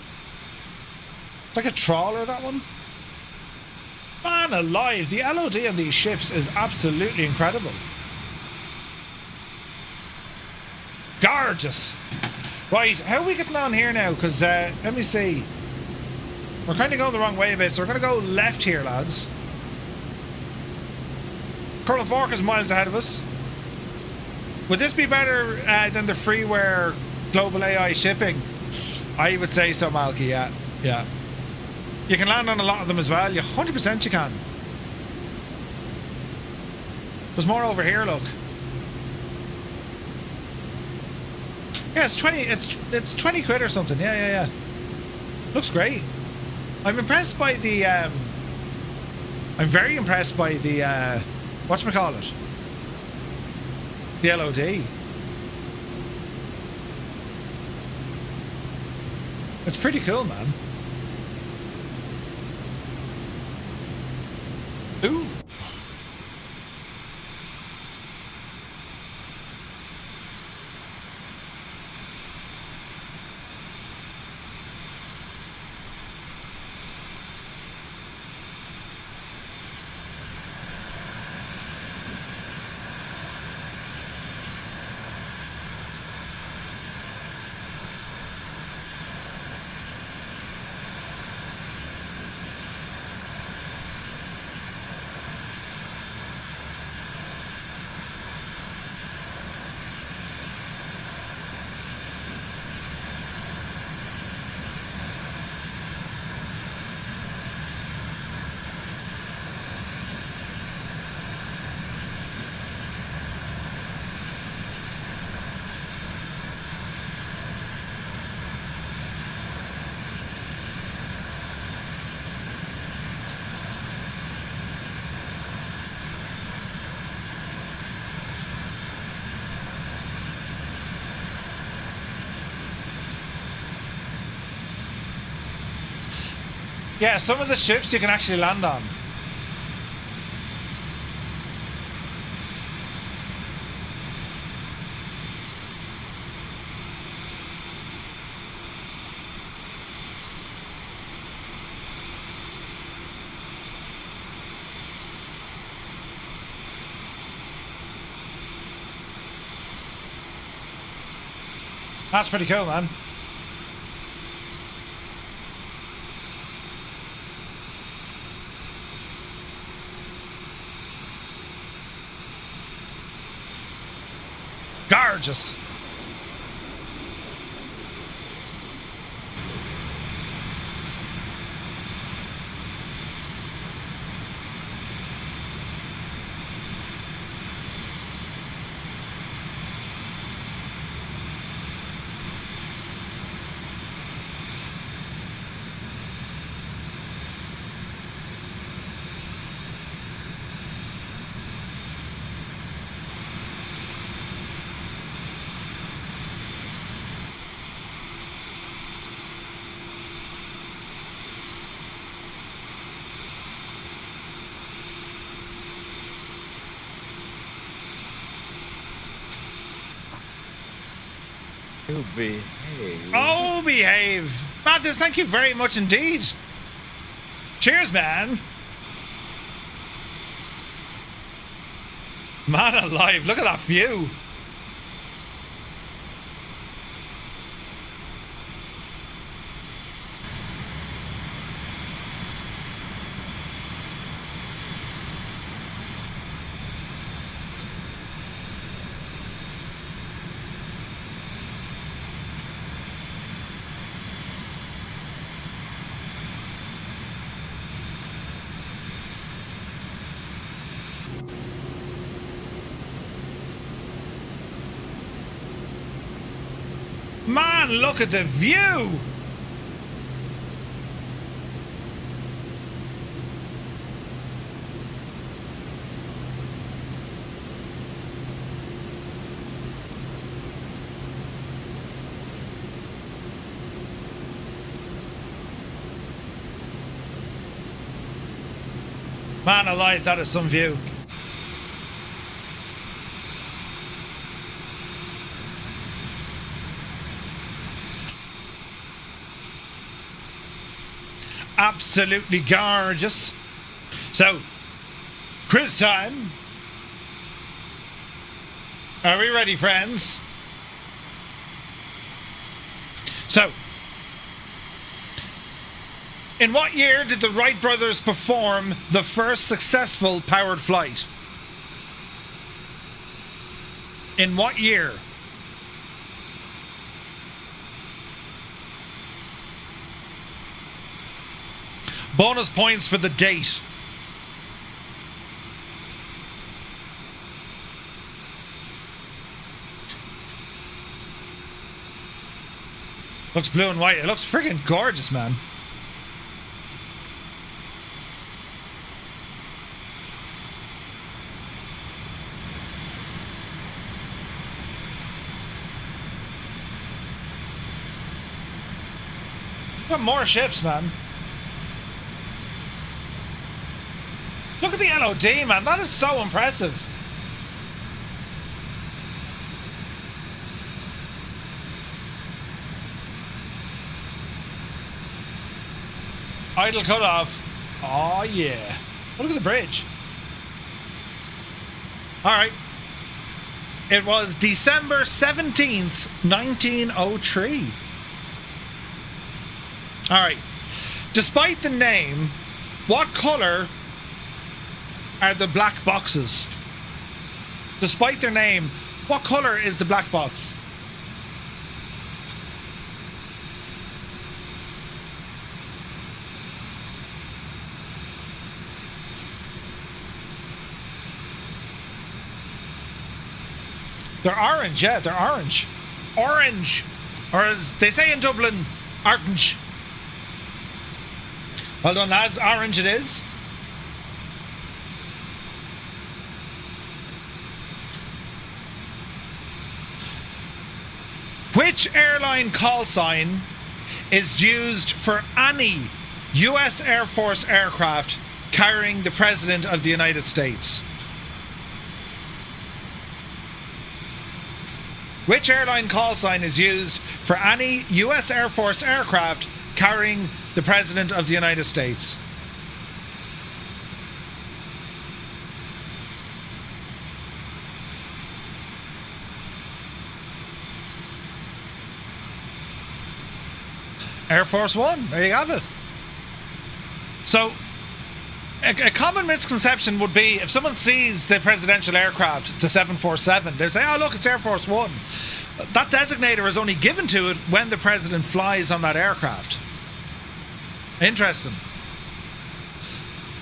Speaker 1: It's like a trawler, that one. Man alive. The LOD on these ships is absolutely incredible. Gorgeous. Right, how are we getting on here now? Because, let me see. We're kind of going the wrong way a bit, so we're going to go left here, lads. Colonel Fork is miles ahead of us. Would this be better than the freeware global AI shipping? I would say so, Malky, yeah. Yeah. You can land on a lot of them as well. 100% you can. There's more over here, look. Yeah, it's 20 quid or something. Yeah. Looks great. I'm impressed by the I'm very impressed by the whatchamacallit? The LOD. It's pretty cool, man. Ooh. Yeah, some of the ships you can actually land on. That's pretty cool, man. Gorgeous.
Speaker 10: Oh, behave.
Speaker 1: Oh, behave. Mathis, thank you very much indeed. Cheers, man. Man alive, look at that view. Man, look at the view! Man alive, that is some view. Absolutely gorgeous. So, quiz time. Are we ready, friends? So, in what year did the Wright brothers perform the first successful powered flight? In what year? Bonus points for the date. Looks blue and white. It looks friggin' gorgeous, man. Got more ships, man. Look at the LOD, man. That is so impressive. Idle cutoff. Oh, yeah. Look at the bridge. All right. It was December 17th, 1903. All right. Despite the name, what color are the black boxes? Despite their name, what color is the black box? They're orange, yeah, they're orange. Orange! Or as they say in Dublin, orange. Well done, lads. Orange it is. Which airline call sign is used for any U.S. Air Force aircraft carrying the President of the United States? Which airline call sign is used for any U.S. Air Force aircraft carrying the President of the United States? Air Force One. There you have it. So, a common misconception would be if someone sees the presidential aircraft, the 747, they'll say, oh, look, it's Air Force One. That designator is only given to it when the president flies on that aircraft. Interesting.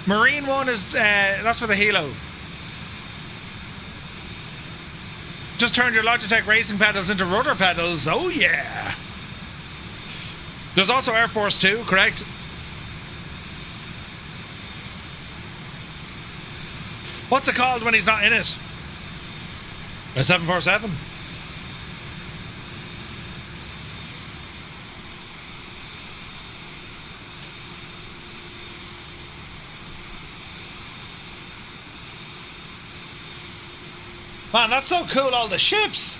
Speaker 1: Marine One is, that's for the helo. Just turn your Logitech racing pedals into rudder pedals. Oh, yeah. There's also Air Force 2, correct? What's it called when he's not in it? A 747. Man, that's so cool, all the ships.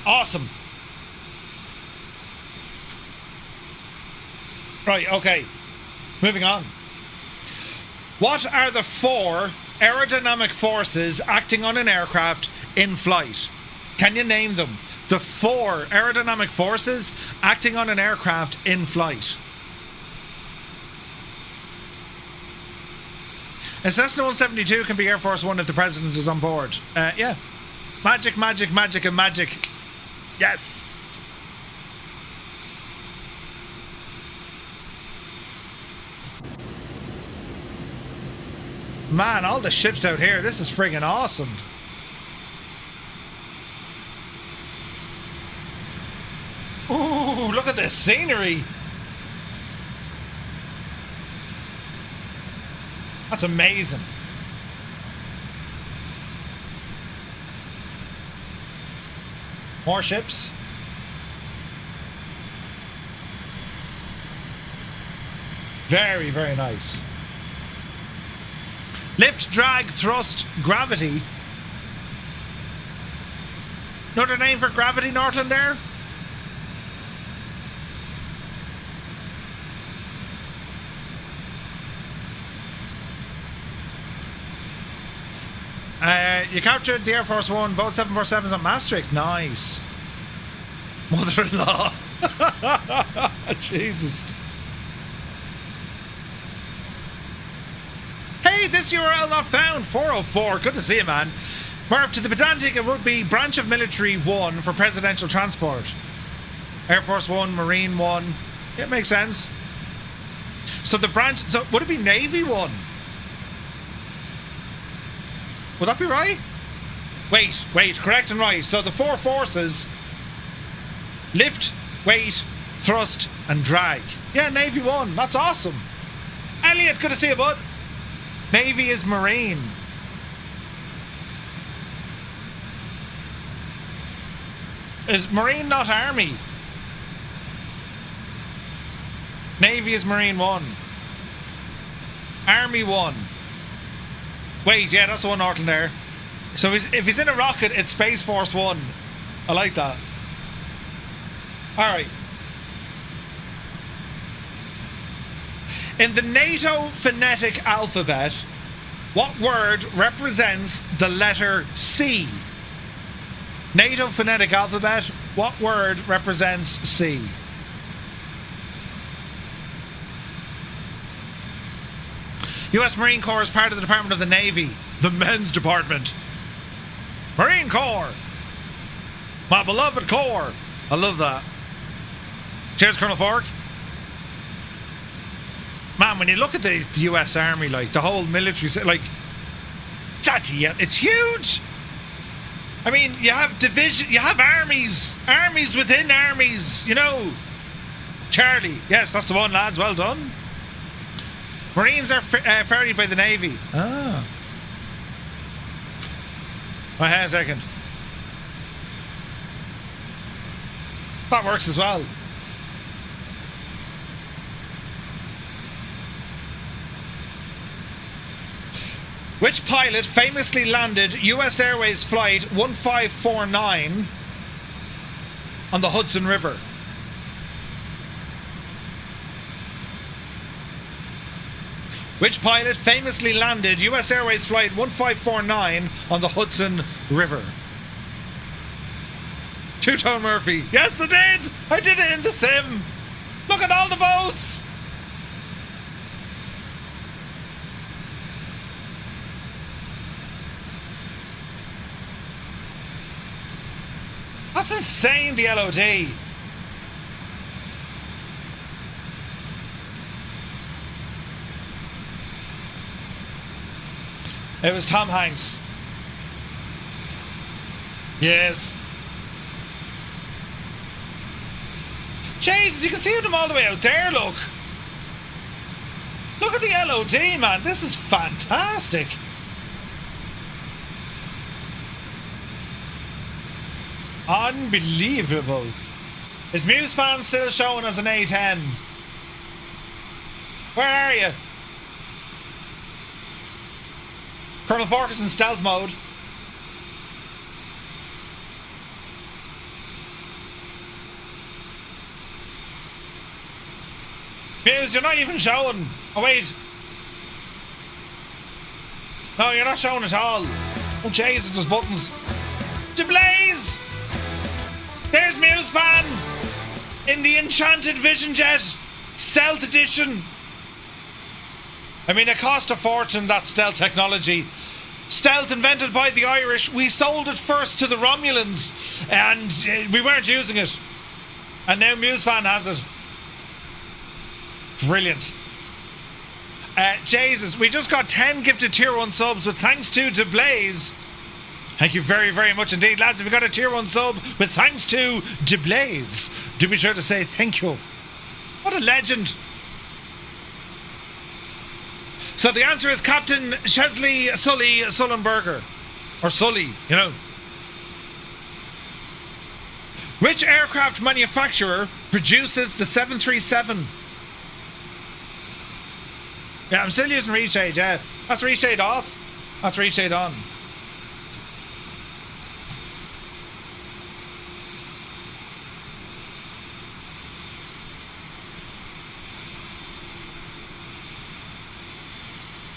Speaker 1: Awesome. Right, okay. Moving on. What are the 4 aerodynamic forces acting on an aircraft in flight? Can you name them? The 4 aerodynamic forces acting on an aircraft in flight. A Cessna 172 can be Air Force One if the president is on board. Yeah. Magic, magic, magic, and magic. Yes. Man, all the ships out here. This is friggin' awesome. Ooh, look at this scenery. That's amazing. More ships. Very, very nice. Lift, drag, thrust, gravity. Another name for gravity, Northland there? You captured the Air Force One, both 747s at Maastricht. Nice. Mother-in-law. Jesus. Hey, this URL not found. 404. Good to see you, man. Murph, to the pedantic, it would be Branch of Military 1 for presidential transport. Air Force 1, Marine 1. It makes sense. So the branch... So would it be Navy 1? Would that be right? Wait, correct and right. So the 4 forces: lift, weight, thrust, and drag. Yeah, Navy 1. That's awesome. Elliot, good to see you, bud. Navy is Marine. Is Marine not Army? Navy is Marine 1. Army 1. Wait, yeah, that's the one Norton there. So if he's in a rocket, it's Space Force 1. I like that. Alright. In the NATO phonetic alphabet, what word represents the letter C? NATO phonetic alphabet, what word represents C? U.S. Marine Corps is part of the Department of the Navy. The Men's Department. Marine Corps. My beloved Corps. I love that. Cheers, Colonel Fork. Man, when you look at the U.S. Army, like, the whole military, like, it's huge. I mean, you have division, you have armies within armies, you know. Charlie, yes, that's the one, lads, well done. Marines are ferried by the Navy. Ah. Wait a second. That works as well. Which pilot famously landed US Airways Flight 1549 on the Hudson River? Which pilot famously landed US Airways Flight 1549 on the Hudson River? Two-Tone Murphy. Yes, I did! I did it in the sim! Look at all the boats! That's insane, the LOD. It was Tom Hanks. Yes. Jesus, you can see them all the way out there, look. Look at the LOD, man. This is fantastic. Unbelievable. Is Muse Fan still showing as an A10? Where are you? Colonel Fork is in stealth mode. Muse, you're not even showing. Oh, wait. No, you're not showing at all. Oh, Jesus, there's buttons. Deblaze! There's Muse Fan in the Enchanted Vision Jet Stealth Edition. I mean, it cost a fortune, that stealth technology. Stealth invented by the Irish. We sold it first to the Romulans and we weren't using it. And now Muse Fan has it. Brilliant. Jesus, we just got 10 gifted tier 1 subs with thanks to Deblaze. Thank you very, very much indeed, lads. If you got a tier 1 sub with thanks to Deblaze, do be sure to say thank you. What a legend. So the answer is Captain Chesley Sully Sullenberger. Or Sully, you know. Which aircraft manufacturer produces the 737? Yeah, I'm still using reshade, yeah. That's reshade off. That's reshade on.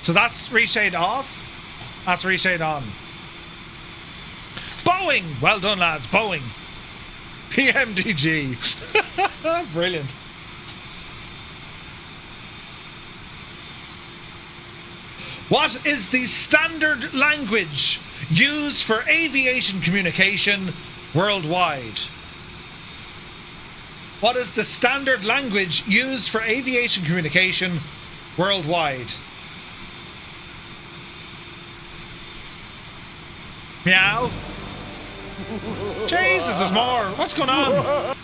Speaker 1: So that's reshade off. That's reshade on. Boeing! Well done, lads. Boeing. PMDG. Brilliant. What is the standard language used for aviation communication worldwide? What is the standard language used for aviation communication worldwide? Meow. Jesus, there's more. What's going on?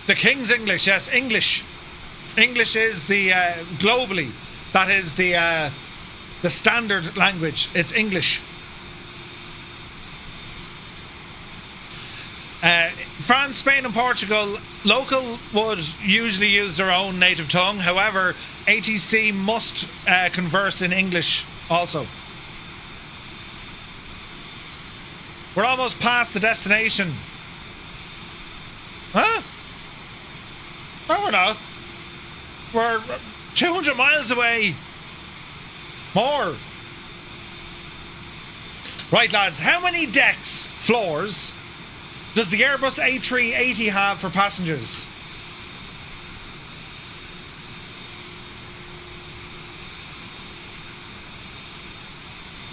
Speaker 1: The King's English, yes, English. English is the globally. That is the standard language. It's English. France, Spain, and Portugal, local would usually use their own native tongue. However, ATC must converse in English also. We're almost past the destination. Huh? No, we're not. We're 200 miles away. More. Right, lads. How many decks, floors, does the Airbus A380 have for passengers?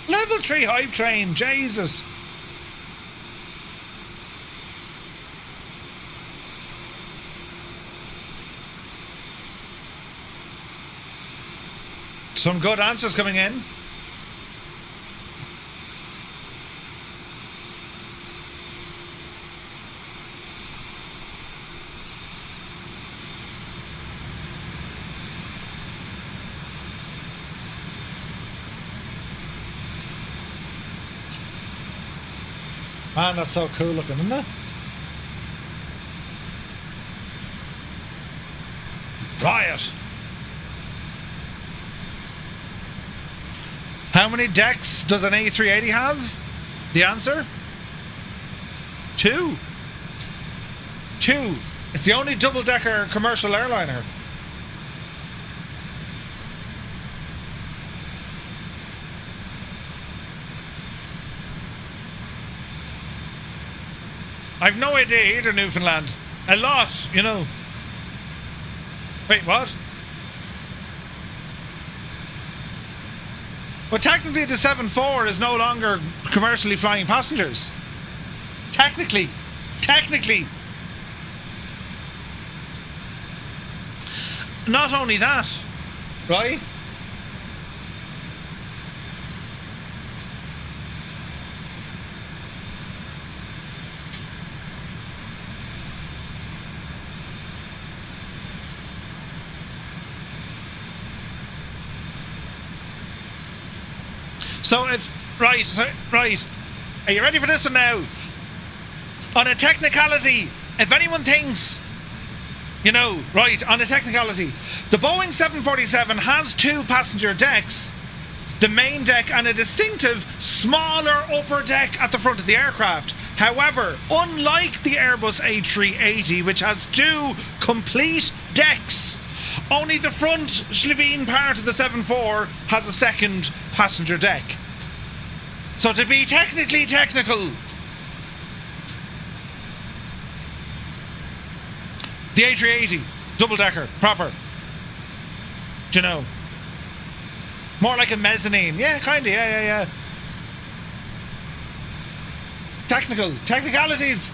Speaker 1: Level 3 hype train, Jesus. Some good answers coming in. Man, that's so cool looking, isn't it? quiet. How many decks does an A380 have? The answer? 2. 2. It's the only double-decker commercial airliner. I've no idea either, Newfoundland. A lot, you know. Wait, what? But technically the 747 is no longer commercially flying passengers. Technically. Not only that, right? So if, right, are you ready for this one now? On a technicality, if anyone thinks, you know, right, on a technicality, the Boeing 747 has 2 passenger decks, the main deck and a distinctive smaller upper deck at the front of the aircraft. However, unlike the Airbus A380, which has 2 complete decks, only the front Slovene part of the 747 has a second passenger deck. So to be technically technical, the A380, double-decker, proper. Do you know? More like a mezzanine. Yeah, kinda, yeah. Technicalities.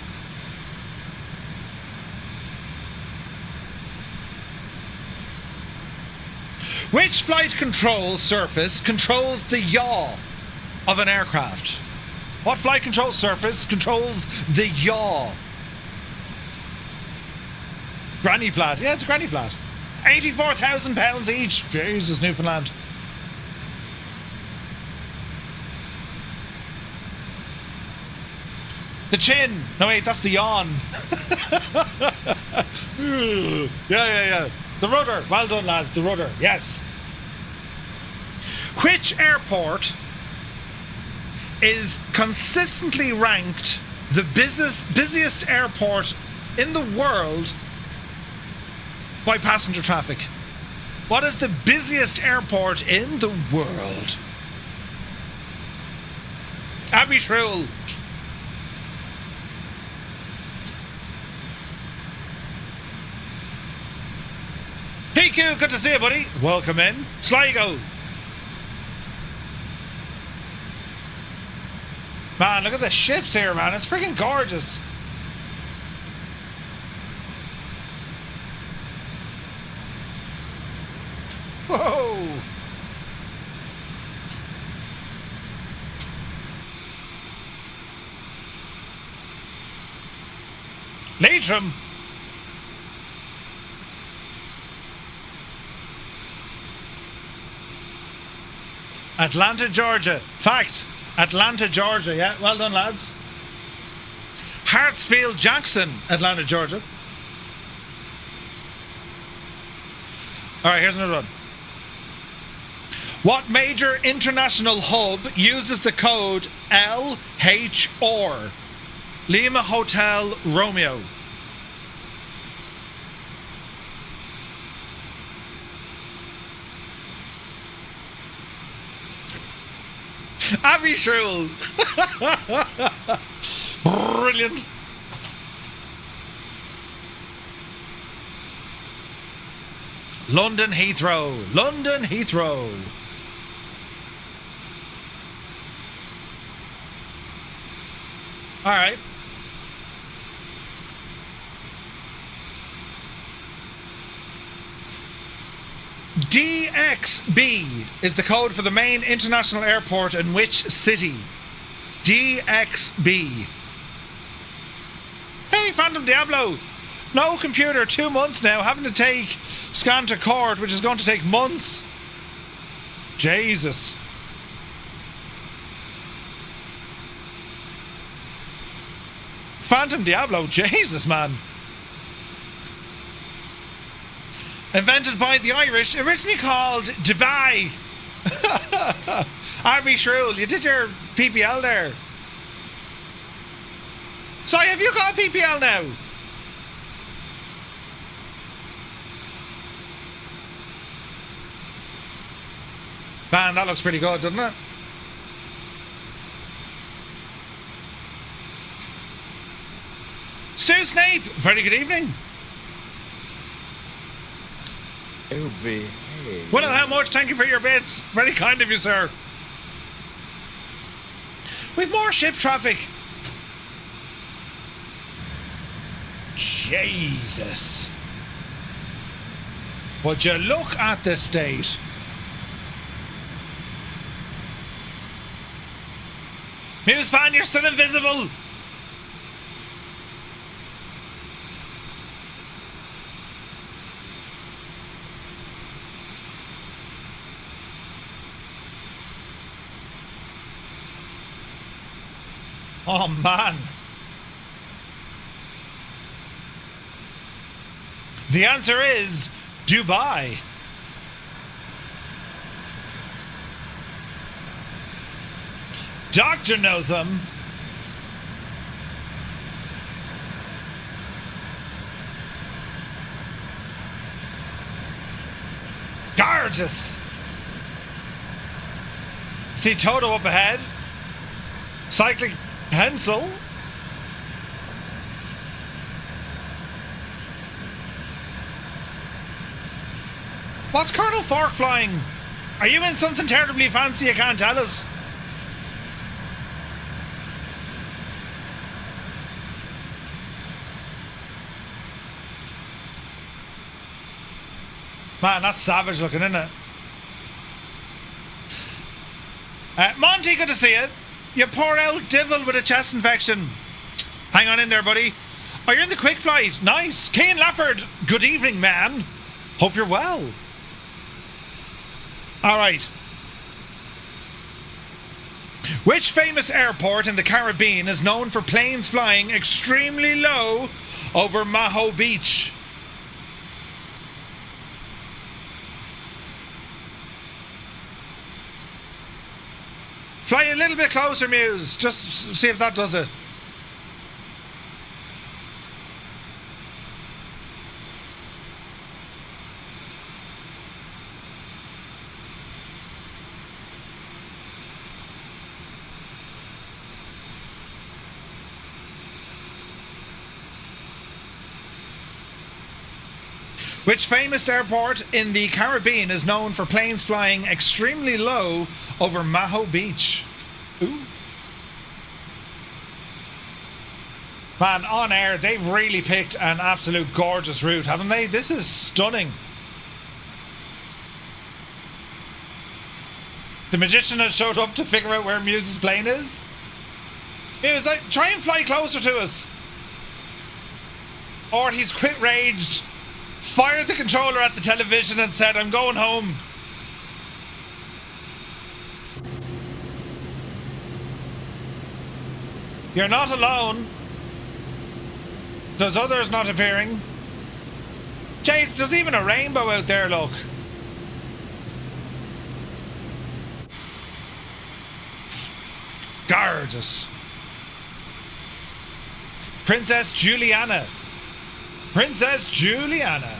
Speaker 1: Which flight control surface controls the yaw of an aircraft? What flight control surface controls the yaw? Granny flat. Yeah, it's a granny flat. 84,000 pounds each. Jesus, Newfoundland. The chin. No, wait, that's the yawn. Yeah. The rudder. Well done, lads. The rudder. Yes. Which airport is consistently ranked the busiest airport in the world by passenger traffic? What is the busiest airport in the world? Refuel. PQ, good to see you, buddy. Welcome in. Sligo. Man, look at the ships here, man. It's freaking gorgeous. Whoa. Leitrim. Atlanta, Georgia. Fact. Atlanta, Georgia. Yeah, well done, lads. Hartsfield Jackson, Atlanta, Georgia. All right, here's another one. What major international hub uses the code LHR? Lima Hotel Romeo. Refuel. Brilliant. London Heathrow. London Heathrow. All right. DXB is the code for the main international airport in which city? DXB. Hey, Phantom Diablo. No computer, 2 months now, having to take scan to court, which is going to take months. Jesus. Phantom Diablo, Jesus, man. Invented by the Irish, originally called Dubai. Arby Shrewl, you did your PPL there. So have you got a PPL now? Man, that looks pretty good, doesn't it? Stu Snape, very good evening.
Speaker 10: Oh, behave.
Speaker 1: Well, how much? Thank you for your bits. Very kind of you, sir. We've more ship traffic. Jesus. Would you look at the state? Muse fan, you're still invisible. Oh man. The answer is Dubai. Dr. Notham. Gorgeous. See Toto up ahead. Cycling pencil. What's Colonel Fork flying? Are you in something terribly fancy you can't tell us? Man, that's savage looking, isn't it? Monty, good to see you. You poor old devil with a chest infection. Hang on in there, buddy. Oh, you're in the quick flight. Nice. Cian Lafford, good evening, man. Hope you're well. All right. Which famous airport in the Caribbean is known for planes flying extremely low over Maho Beach? Fly a little bit closer, Muse. Just see if that does it. Which famous airport in the Caribbean is known for planes flying extremely low over Maho Beach? Ooh. Man, On Air, they've really picked an absolute gorgeous route, haven't they? This is stunning. The magician has showed up to figure out where Muse's plane is. Muse, try and fly closer to us. Or he's quit raged, fired the controller at the television and said, I'm going home. You're not alone. There's others not appearing. Chase, there's even a rainbow out there, look. Gorgeous. Princess Juliana. Princess Juliana.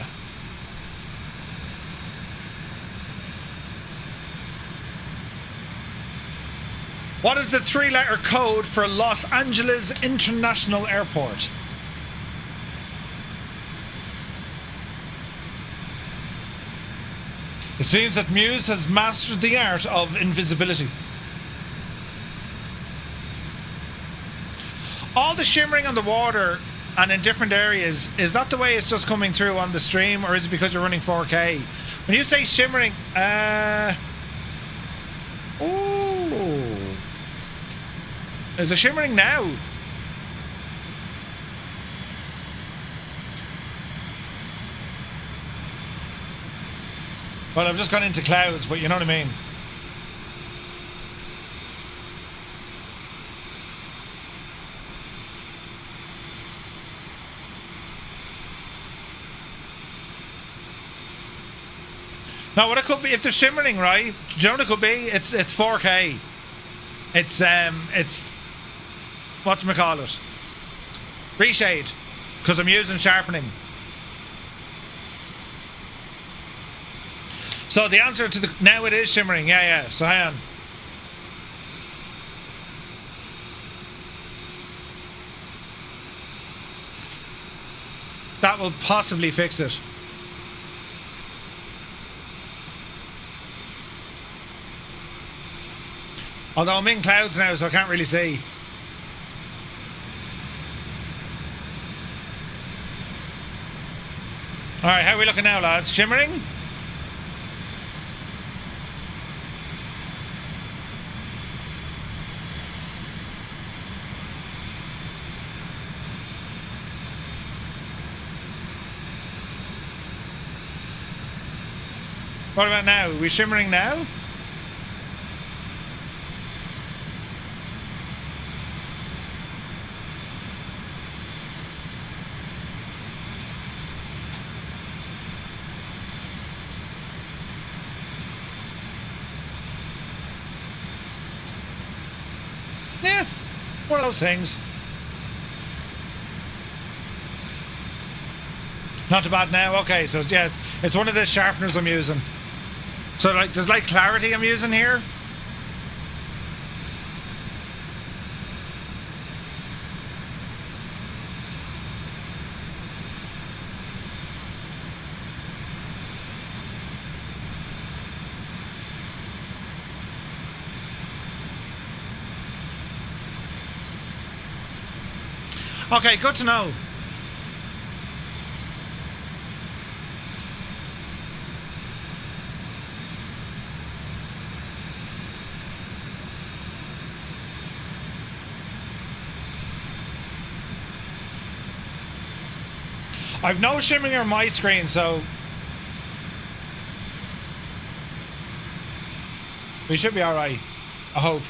Speaker 1: What is the 3-letter code for Los Angeles International Airport? It seems that Muse has mastered the art of invisibility. All the shimmering on the water and in different areas, is that the way it's just coming through on the stream, or is it because you're running 4K? When you say shimmering, ooh. Is it shimmering now? Well, I've just gone into clouds, but you know what I mean. No, what it could be, if they're shimmering, right? Do you know what it could be? It's 4K. It's whatchamacallit? Reshade. Because I'm using sharpening. So the answer to the... Now it is shimmering. Yeah. So hang on. That will possibly fix it. Although I'm in clouds now, so I can't really see. Alright, how are we looking now, lads? Shimmering? What about now? Are we shimmering now? Yeah, one of those things. Not too bad now. Okay, so yeah, it's one of the sharpeners I'm using. So like, there's like clarity I'm using here. Okay, good to know. I've no shimmering on my screen, so we should be alright. I hope.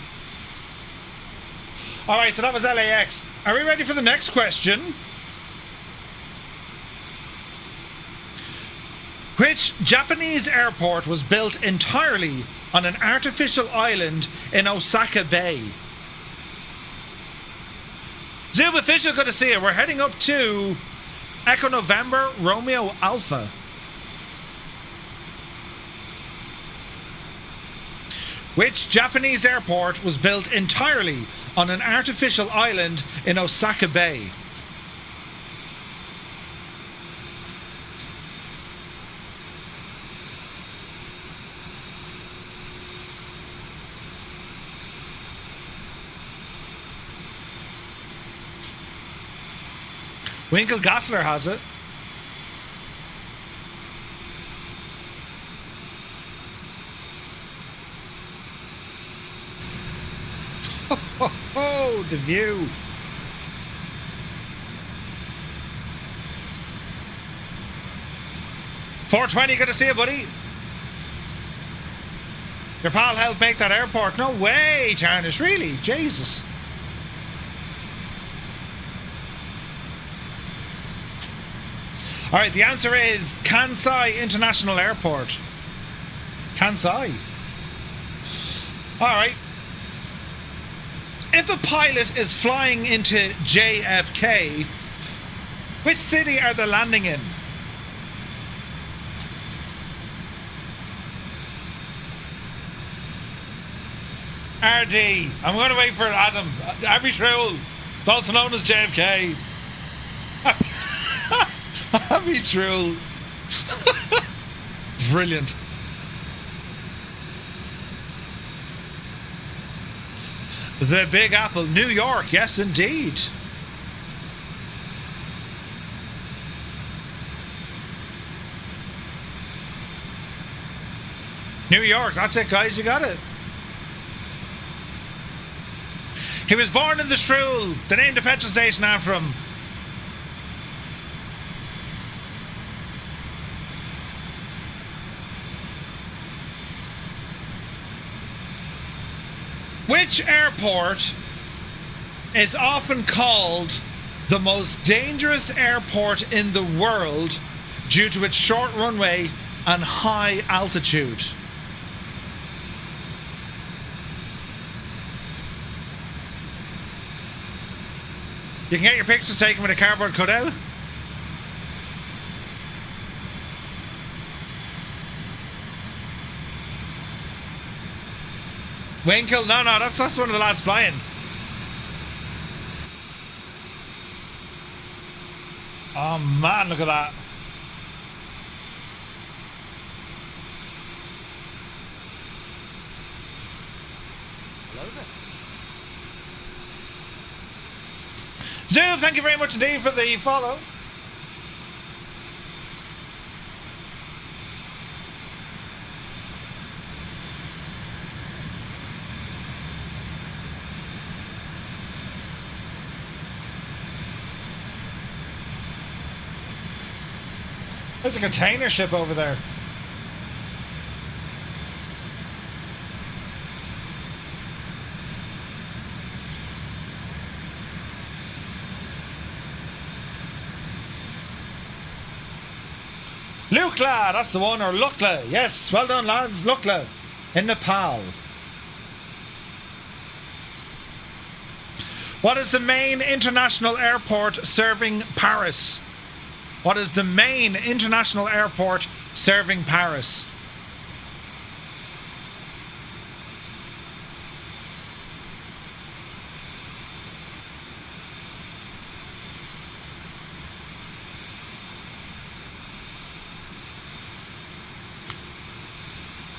Speaker 1: Alright, so that was LAX. Are we ready for the next question? Which Japanese airport was built entirely on an artificial island in Osaka Bay? Zoom official, good to see you. We're heading up to Echo November Romeo Alpha. Which Japanese airport was built entirely on an artificial island in Osaka Bay? Winkle Gossler has it. Oh, the view. $420, good to see you, buddy. Your pal helped make that airport. No way, Tarnish, really? Jesus. Alright, the answer is Kansai International Airport. Kansai. Alright. If a pilot is flying into JFK, which city are they landing in? RD. I'm going to wait for Adam. Refuel, also known as JFK. Refuel. Brilliant. The Big Apple, New York. Yes, indeed. New York. That's it, guys. You got it. He was born in the Shrewl. They named the petrol station after him. Which airport is often called the most dangerous airport in the world due to its short runway and high altitude. You can get your pictures taken with a cardboard cutout. Winkle? No, that's one of the lads flying. Oh man, look at that. Zoom, thank you very much indeed for the follow. There's a container ship over there. Lukla, that's the one, or Lukla. Yes, well done, lads. Lukla in Nepal. What is the main international airport serving Paris? What is the main international airport serving Paris?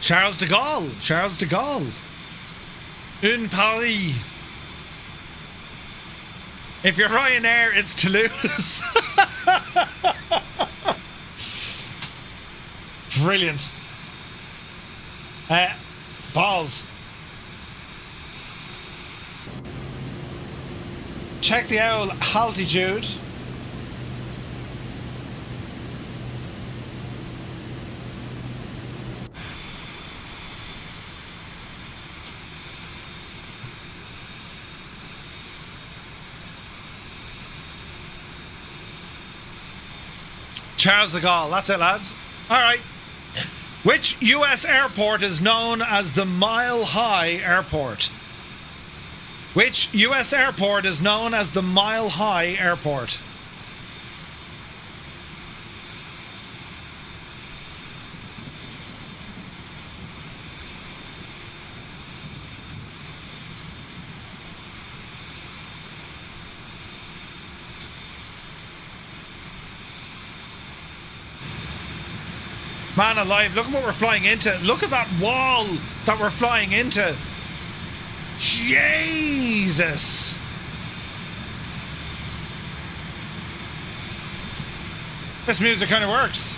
Speaker 1: Charles de Gaulle. Charles de Gaulle. In Paris. If you're Ryanair, it's Toulouse. Brilliant. Balls. Check the owl altitude. Charles de Gaulle, that's it, lads. All right. Which US airport is known as the Mile High Airport? Which US airport is known as the Mile High Airport? Man alive, look at what we're flying into. Look at that wall that we're flying into. Jesus. This music kind of works.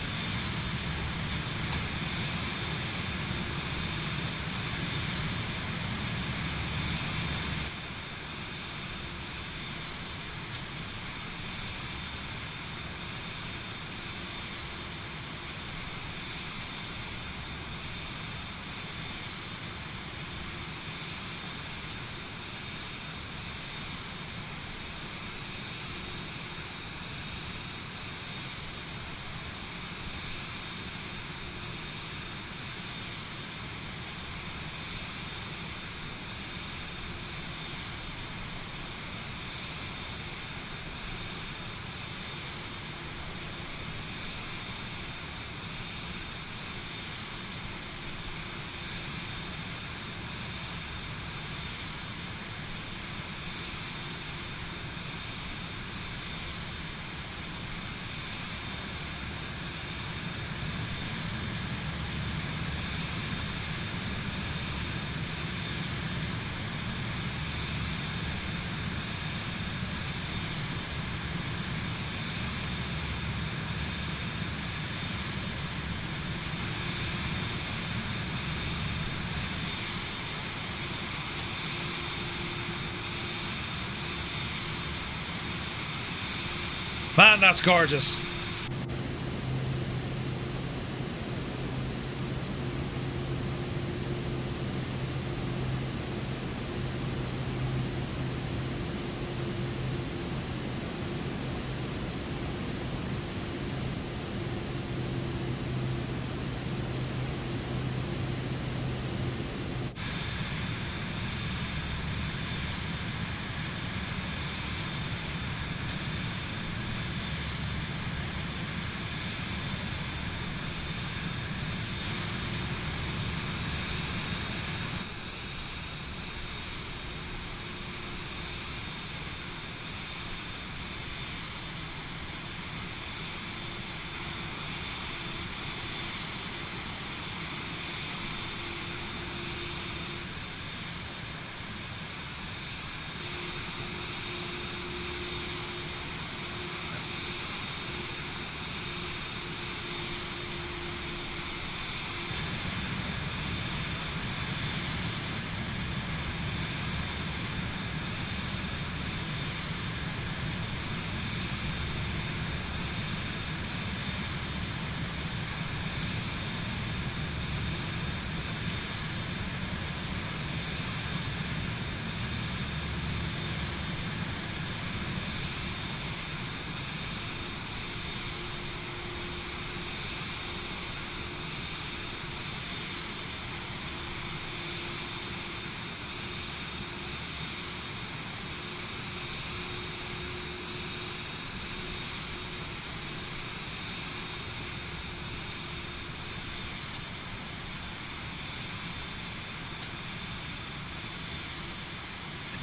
Speaker 1: Man, that's gorgeous.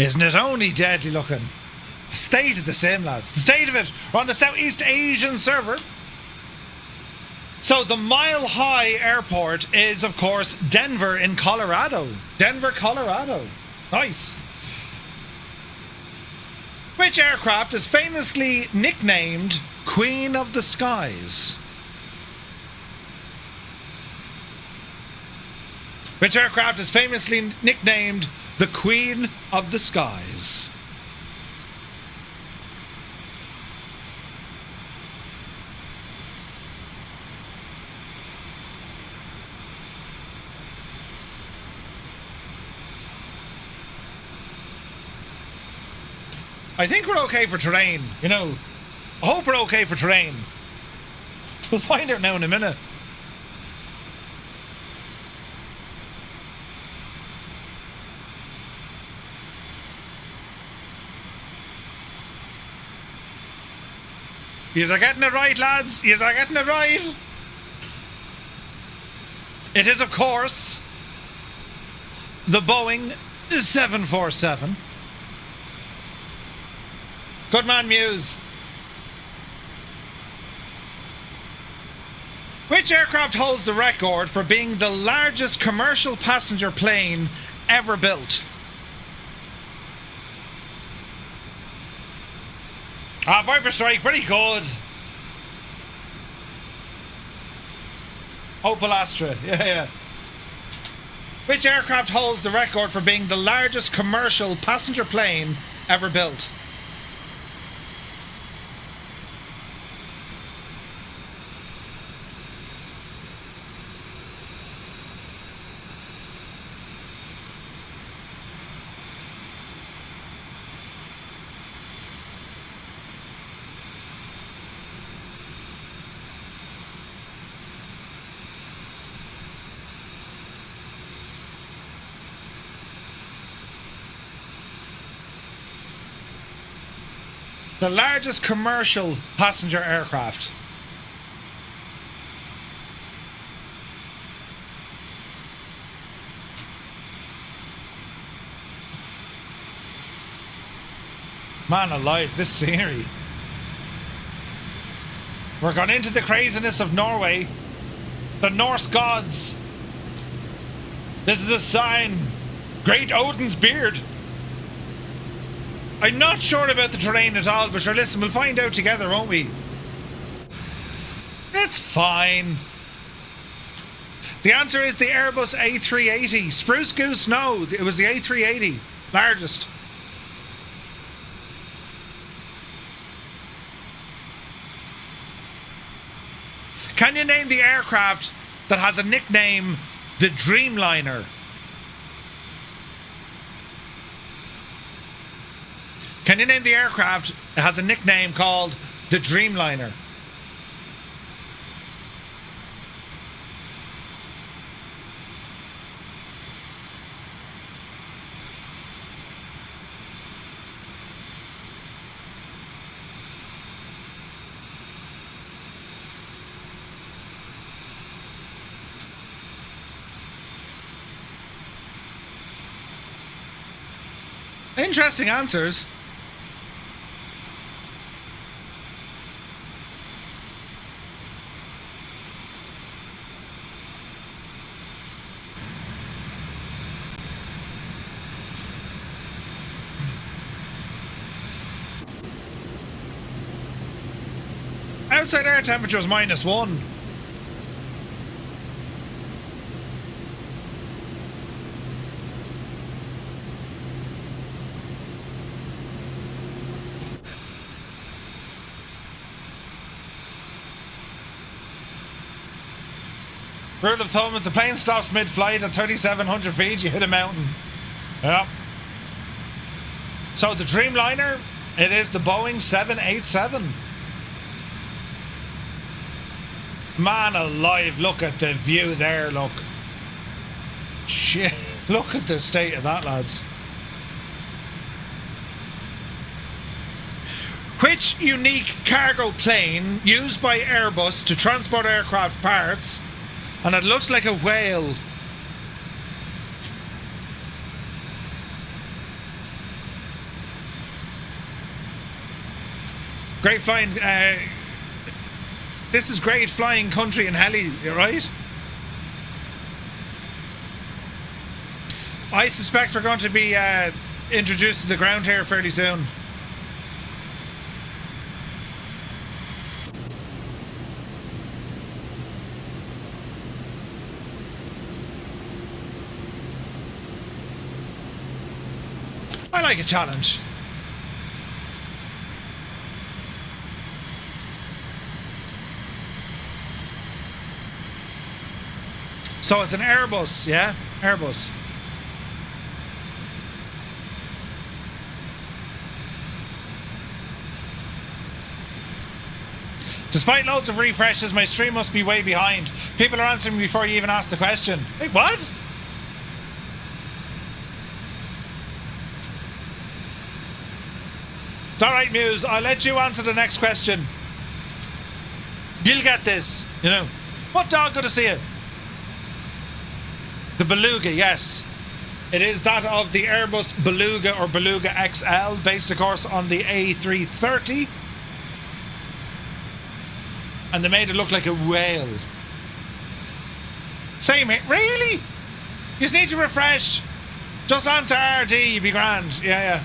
Speaker 1: Isn't it only deadly looking? The state of the sim, lads. The state of it. We're on the Southeast Asian server. So the Mile High Airport is, of course, Denver in Colorado. Denver, Colorado. Nice. Which aircraft is famously nicknamed Queen of the Skies? Which aircraft is famously nicknamed the Queen of the Skies? I think we're okay for terrain, you know. I hope we're okay for terrain. We'll find out now in a minute. Yous are getting it right, lads. Yous are getting it right. It is, of course, the Boeing 747. Good man, Muse. Which aircraft holds the record for being the largest commercial passenger plane ever built? Ah, Viper Strike, very good. Opel Astra, yeah. Which aircraft holds the record for being the largest commercial passenger plane ever built? The largest commercial passenger aircraft. Man alive, this scenery. We're going into the craziness of Norway. The Norse gods. This is a sign. Great Odin's beard. I'm not sure about the terrain at all, but sure, listen, we'll find out together, won't we? It's fine. The answer is the Airbus A380. Spruce Goose, no, it was the A380. Largest. Can you name the aircraft that has a nickname, the Dreamliner? Can you name the aircraft that has a nickname called the Dreamliner? Interesting answers. Outside air temperature is -1. Rule of thumb is the plane stops mid-flight at 3,700 feet, you hit a mountain. Yep. So the Dreamliner, it is the Boeing 787. Man alive, look at the view there, look. Shit, look at the state of that, lads. Which unique cargo plane used by Airbus to transport aircraft parts, and it looks like a whale. Great flying. This is great flying country in heli, right? I suspect we're going to be introduced to the ground here fairly soon. I like a challenge. So it's an Airbus, yeah? Airbus. Despite loads of refreshes, my stream must be way behind. People are answering me before you even ask the question. Wait, what? It's alright, Muse. I'll let you answer the next question. You'll get this, you know. What dog? Good to see you. The Beluga, yes. It is that of the Airbus Beluga or Beluga XL, based of course on the A330. And they made it look like a whale. Same here. Really? You just need to refresh. Just answer RD, you'd be grand. Yeah.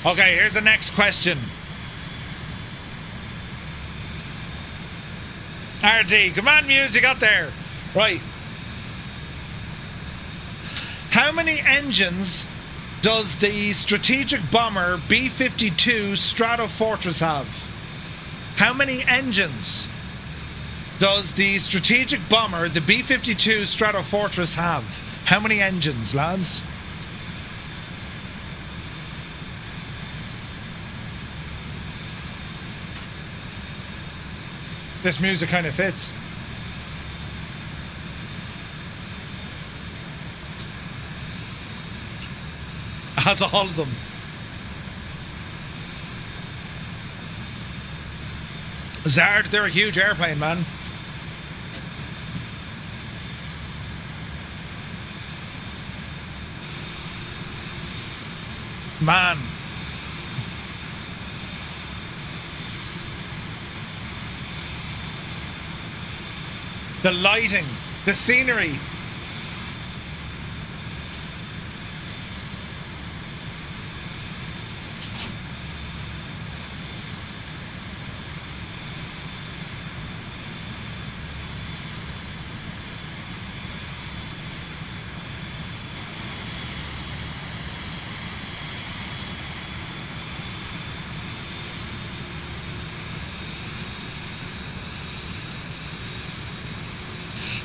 Speaker 1: Okay, here's the next question. RD, come on, Muse, you got there. Right. How many engines does the strategic bomber B-52 Stratofortress have? How many engines does the strategic bomber, the B-52 Stratofortress, have? How many engines, lads? This music kind of fits. Has all of them. Zard, they're a huge airplane, man. Man. The lighting, the scenery.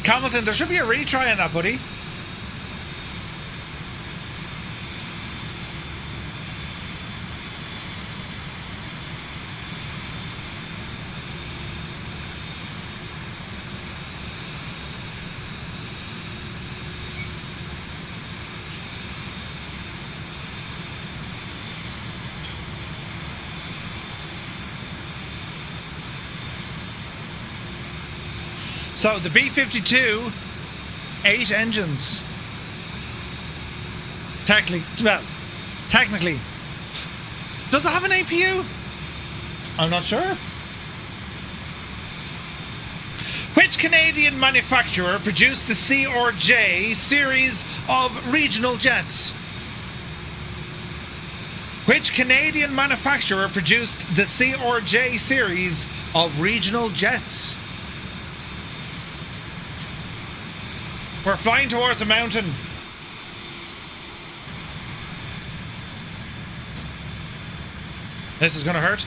Speaker 1: Hamilton, there should be a retry on that, buddy. So the B-52, 8 engines. Technically. Does it have an APU? I'm not sure. Which Canadian manufacturer produced the C or J series of regional jets? Which Canadian manufacturer produced the C or J series of regional jets? We're flying towards a mountain. This is gonna hurt.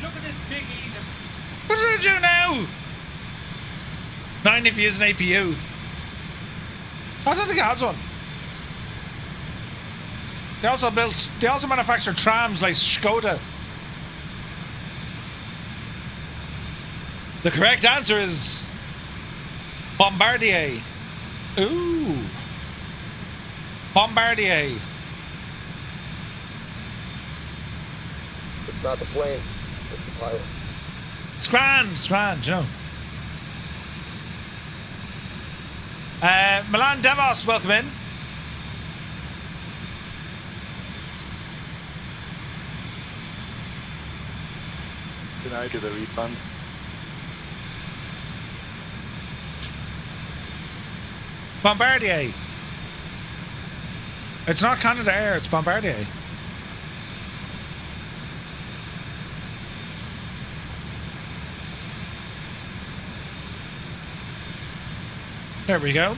Speaker 1: Look at this big eater. What did I do now? 9 if you use an APU. I don't think it has one. They also manufacture trams like Skoda. The correct answer is Bombardier. Ooh. Bombardier.
Speaker 11: It's not the plane, it's the pilot.
Speaker 1: It's grand, you know. Milan Devos, welcome in.
Speaker 12: Can I get a refund?
Speaker 1: Bombardier. It's not Canada Air, it's Bombardier. There we go.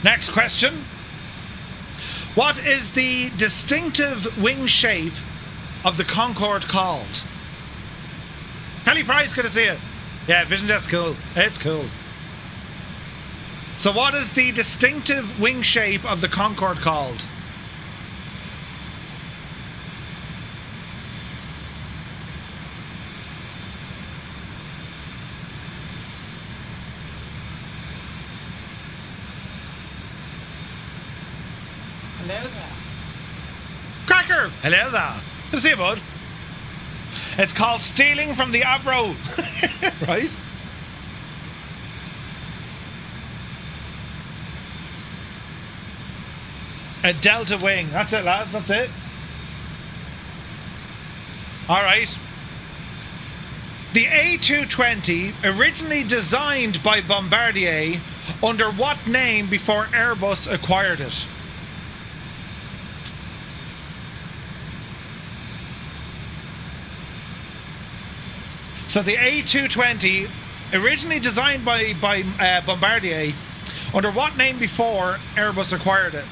Speaker 1: Next question. What is the distinctive wing shape of the Concorde called? Kelly Price, good to see you. Yeah, Vision Jet's cool. It's cool. So what is the distinctive wing shape of the Concorde called? Hello there. Cracker! Hello there. Good to see you, bud. It's called stealing from the Avro. Right? A delta wing. That's it, lads. That's it. All right. The A220, originally designed by Bombardier, under what name before Airbus acquired it? So the A220, originally designed by Bombardier, under what name before Airbus acquired it?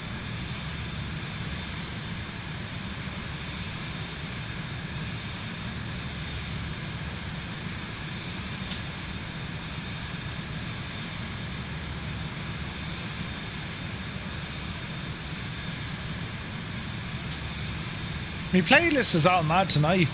Speaker 1: My playlist is all mad tonight.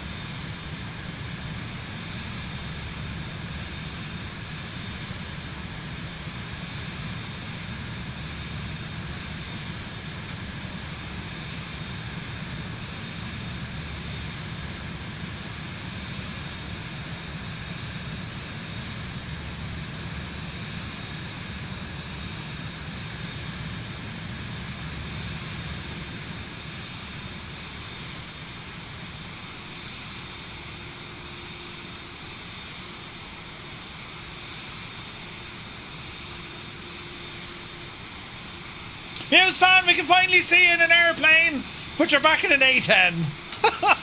Speaker 1: News fan, we can finally see you in an airplane, but you're back in an A10.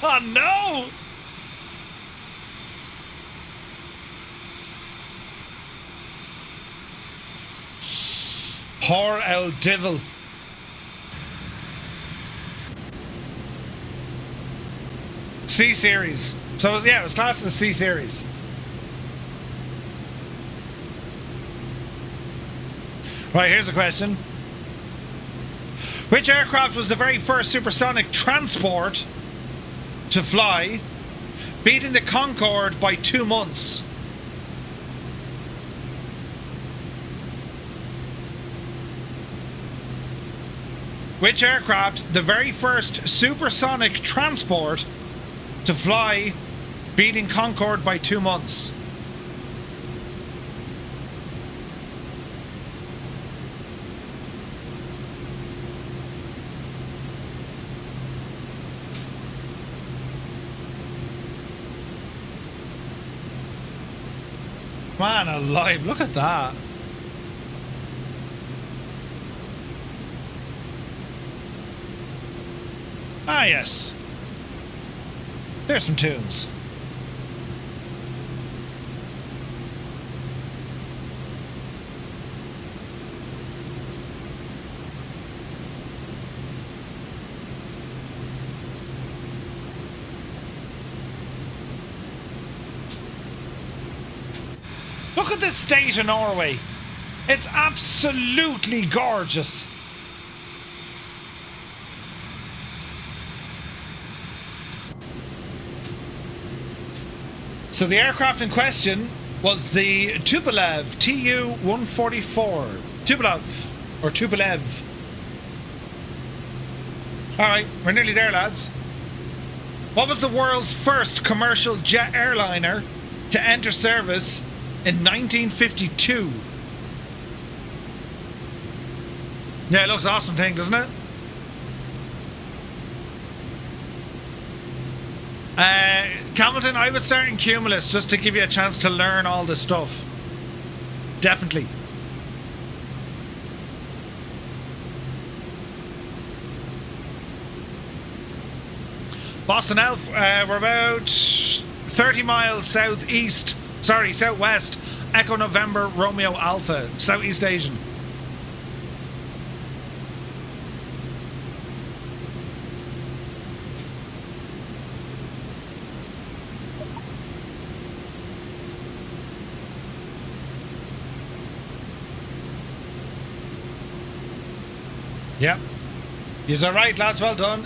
Speaker 1: Oh no! Poor old devil. C series. So yeah, it was classed as a C series. Right, here's a question. Which aircraft was the very first supersonic transport to fly, beating the Concorde by 2 months? Which aircraft, the very first supersonic transport to fly, beating Concorde by 2 months? Man alive, look at that. Ah, yes. There's some tunes. Look at the state of Norway. It's absolutely gorgeous. So the aircraft in question was the Tupolev Tu-144. Tupolev, or Tupolev. Alright, we're nearly there, lads. What was the world's first commercial jet airliner to enter service in 1952? Yeah, it looks awesome thing, doesn't it? Hamilton, I would start in Cumulus just to give you a chance to learn all this stuff. Definitely. Boston Elf, we're about 30 miles southwest, Echo November Romeo Alpha, Southeast Asian. Yep. You're right, lads, well done.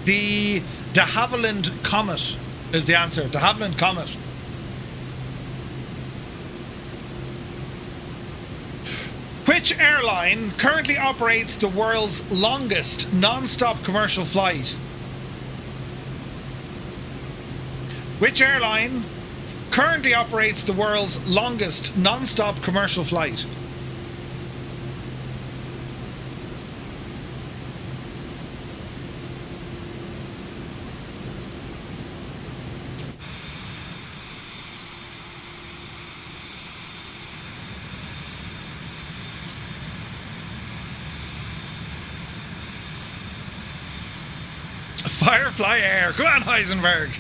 Speaker 1: The de Havilland Comet is the answer. De Havilland Comet. Which airline currently operates the world's longest non-stop commercial flight? Which airline currently operates the world's longest non-stop commercial flight? Firefly Air. Come on, Heisenberg.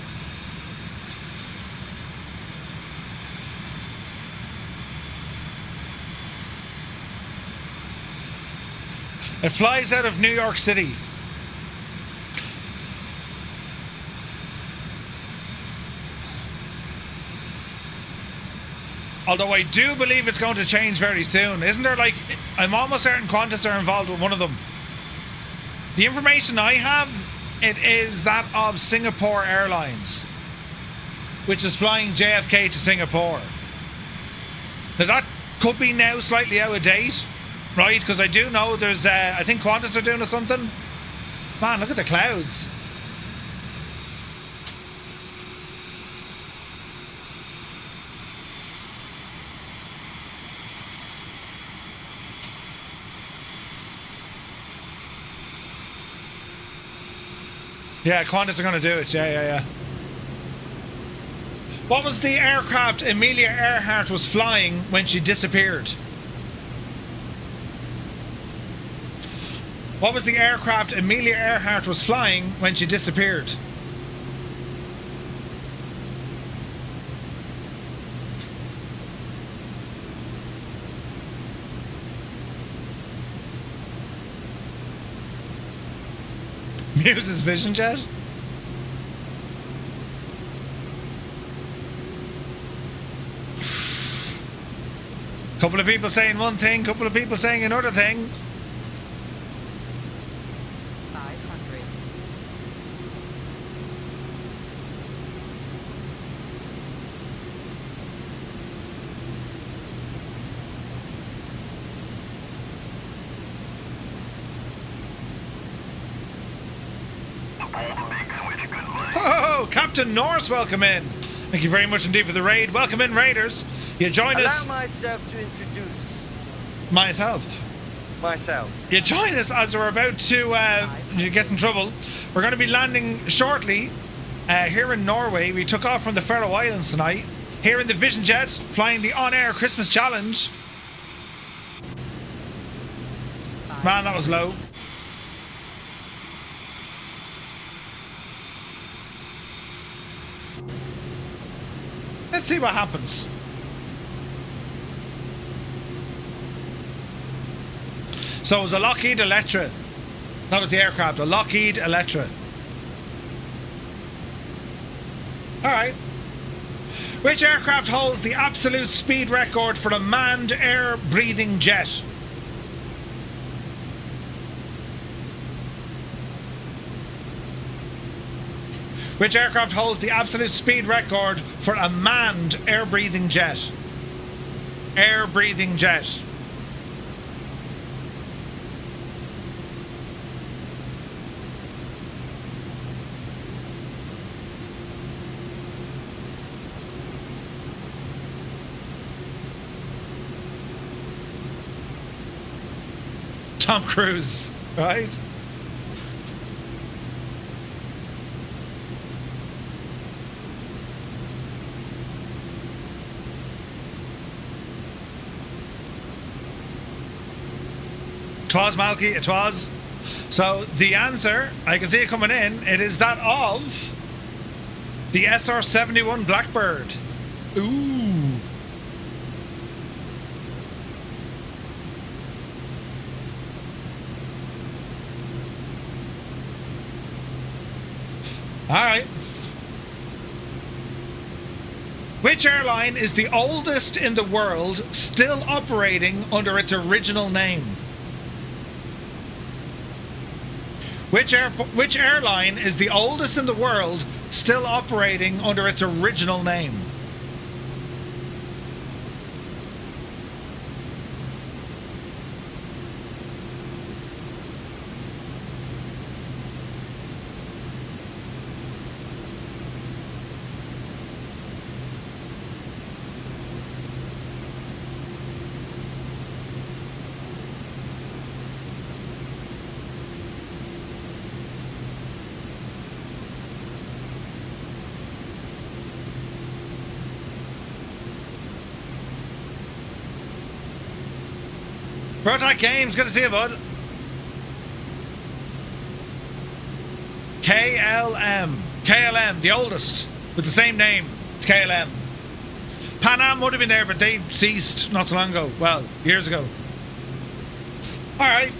Speaker 1: It flies out of New York City. Although I do believe it's going to change very soon. Isn't there, like, I'm almost certain Qantas are involved with one of them. The information I have, it is that of Singapore Airlines, which is flying JFK to Singapore. Now that could be now slightly out of date, right? Because I do know there's, I think Qantas are doing something. Man, look at the clouds. Yeah, Qantas are going to do it. Yeah. What was the aircraft Amelia Earhart was flying when she disappeared? What was the aircraft Amelia Earhart was flying when she disappeared? Muse's Vision Jet? Couple of people saying one thing, couple of people saying another thing.
Speaker 4: 500.
Speaker 1: Oh, Captain Norse, welcome in. Thank you very much indeed for the raid. Welcome in, Raiders. You join us.
Speaker 6: Allow myself to introduce
Speaker 1: myself. You join us as we're about to get in trouble. We're going to be landing shortly here in Norway. We took off from the Faroe Islands tonight. Here in the Vision Jet, flying the OnAir Christmas Challenge. Man, that was low. Let's see what happens. So it was a Lockheed Electra. That was the aircraft, a Lockheed Electra. Alright. Which aircraft holds the absolute speed record for a manned air-breathing jet? Which aircraft holds the absolute speed record for a manned air-breathing jet? Air-breathing jet. Tom Cruise, right? Twas, Malky, it was. So the answer, I can see it coming in, it is that of the SR-71 Blackbird. Ooh. All right. Which airline is the oldest in the world still operating under its original name? Which airline is the oldest in the world still operating under its original name? Protac Games, good to see you, bud. KLM, the oldest, with the same name. It's KLM. Pan Am would have been there, but they ceased not so long ago. Well, years ago. All right.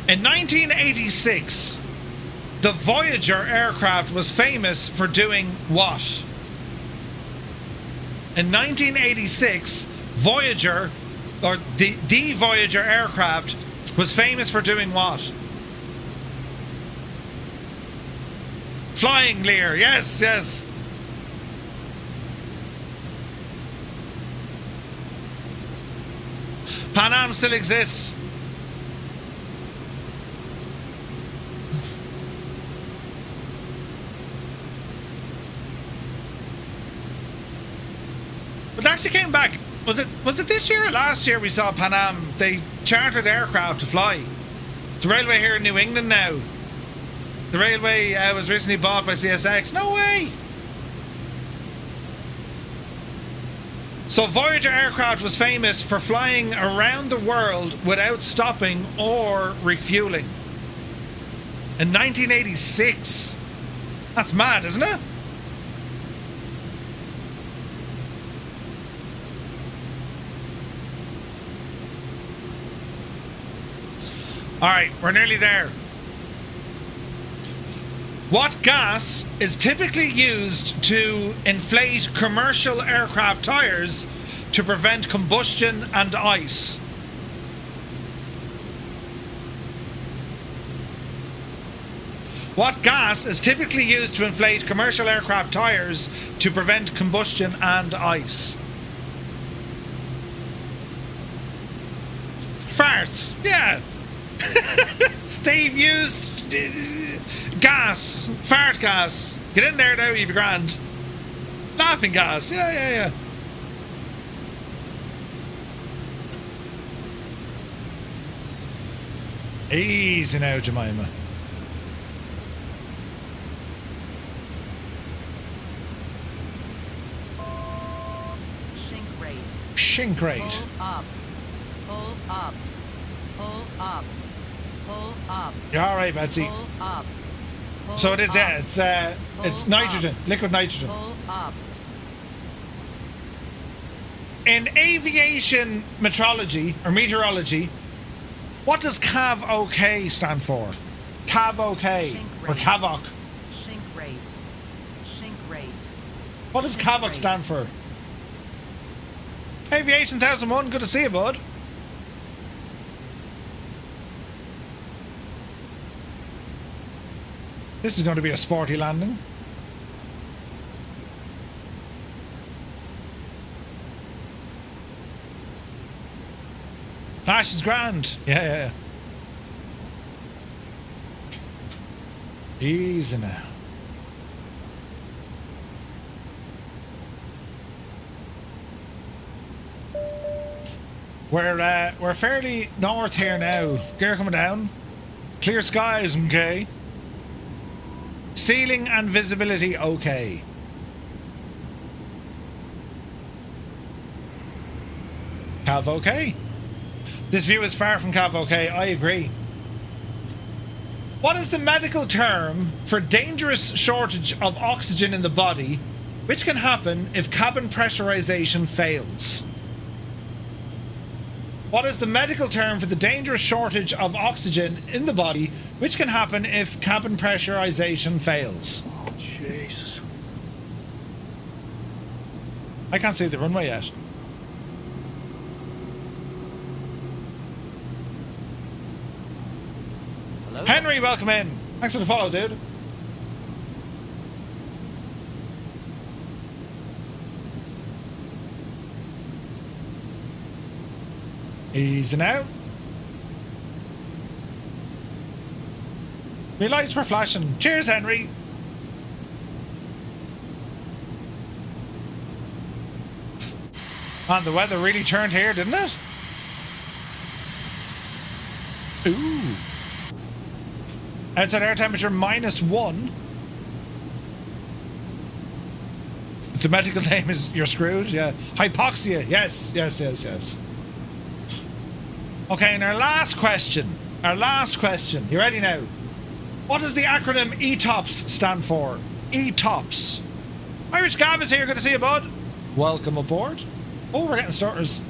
Speaker 1: In 1986, the Voyager aircraft was famous for doing what? In 1986, Voyager, or the Voyager aircraft, was famous for doing what? Flying, Lear. Yes, yes. Pan Am still exists. It actually came back. Was it this year or last year we saw Pan Am? They chartered aircraft to fly. It's a railway here in New England now. The railway was recently bought by CSX. No way! So Voyager aircraft was famous for flying around the world without stopping or refueling. In 1986. That's mad, isn't it? Alright, we're nearly there. What gas is typically used to inflate commercial aircraft tires to prevent combustion and ice? What gas is typically used to inflate commercial aircraft tires to prevent combustion and ice? Farts, yeah. They've used gas, fart gas. Get in there now, you'll be grand. Laughing gas, yeah. Easy now, Jemima.
Speaker 4: Sink rate.
Speaker 1: Sink rate.
Speaker 4: Pull up. Pull up. Pull up. Pull up.
Speaker 1: You're all right, Betsy.
Speaker 4: Pull up. Pull
Speaker 1: So it is, yeah,
Speaker 4: up.
Speaker 1: it's nitrogen, liquid nitrogen.
Speaker 4: Pull up.
Speaker 1: In aviation metrology or meteorology, what does CAV-OK stand for? CAV-OK or CAVOC?
Speaker 4: Sink rate. Sink rate.
Speaker 1: What does CAVOC stand for? Aviation 1001, good to see you, bud. This is going to be a sporty landing. Ah, she's grand. Yeah. Easy now. We're fairly north here now. Gear coming down. Clear skies, okay. Ceiling and visibility, okay. Cav okay. This view is far from Cav okay, I agree. What is the medical term for dangerous shortage of oxygen in the body, which can happen if cabin pressurization fails? What is the medical term for the dangerous shortage of oxygen in the body, which can happen if cabin pressurization fails?
Speaker 7: Oh, Jesus.
Speaker 1: I can't see the runway yet.
Speaker 6: Hello?
Speaker 1: Henry, welcome in. Thanks for the follow, dude. Easy now. My lights were flashing. Cheers, Henry. Man, the weather really turned here, didn't it? Ooh. Outside air temperature -1. The medical name is you're screwed, yeah. Hypoxia, yes. Okay, and our last question. You ready now? What does the acronym ETOPS stand for? ETOPS. Irish Gav is here, good to see you, bud. Welcome aboard. Oh, we're getting starters.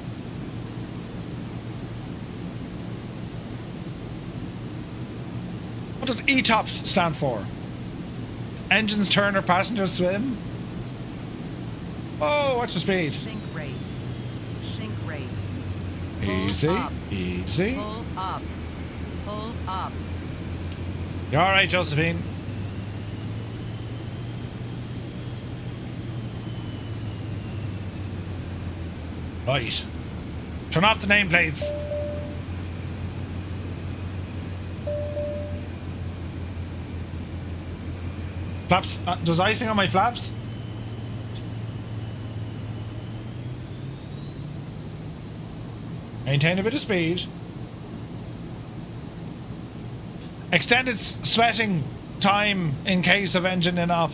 Speaker 1: What does ETOPS stand for? Engines turn or passengers swim? Oh, what's the speed?
Speaker 4: Sink rate. Sink rate.
Speaker 1: Easy,
Speaker 4: Pull up.
Speaker 1: easy.
Speaker 4: Pull up. Pull up.
Speaker 1: You alright, Josephine? Right. Turn off the nameplates. Flaps. Does icing on my flaps? Maintain a bit of speed. Extended sweating time in case of engine in op.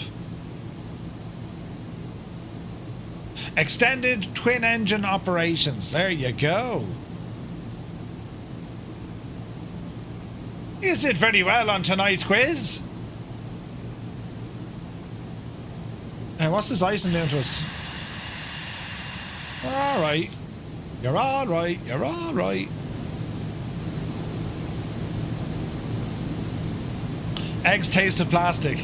Speaker 1: Extended twin engine operations. There you go. You did very well on tonight's quiz. Now, what's this icing doing to us? Alright. You're alright. You're alright. Eggs taste of plastic.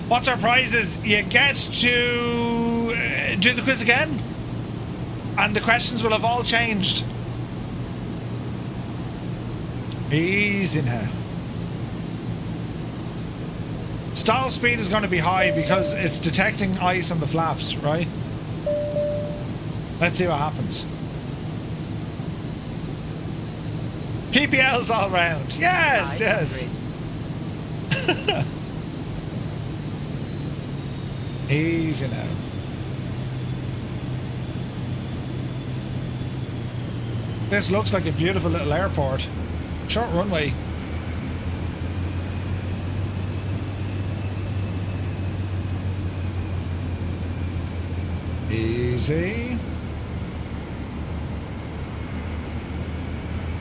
Speaker 1: What's our prizes? You get to do the quiz again, and the questions will have all changed. Easy now. Stall speed is going to be high because it's detecting ice on the flaps, right? Let's see what happens. PPLs all round. Yes, yes. Easy now. This looks like a beautiful little airport. Short runway. Easy.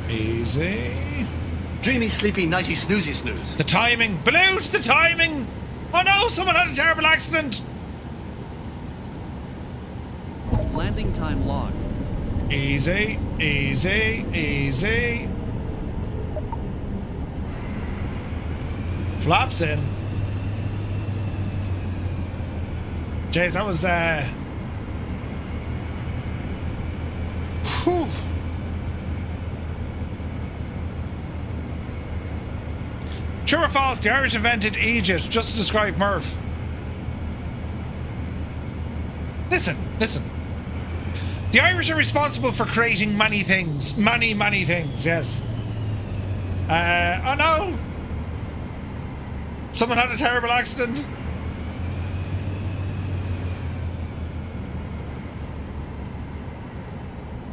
Speaker 1: Easy.
Speaker 13: Dreamy, sleepy, nighty, snoozy, snooze.
Speaker 1: The timing. Balloons, the timing! Oh no, someone had a terrible accident!
Speaker 2: Landing time logged.
Speaker 1: Easy, easy, easy. Flaps in. Jeez, that was, whew. True or false, the Irish invented Egypt just to describe Murph. Listen. The Irish are responsible for creating many things. Many things, yes. Oh no! Someone had a terrible accident.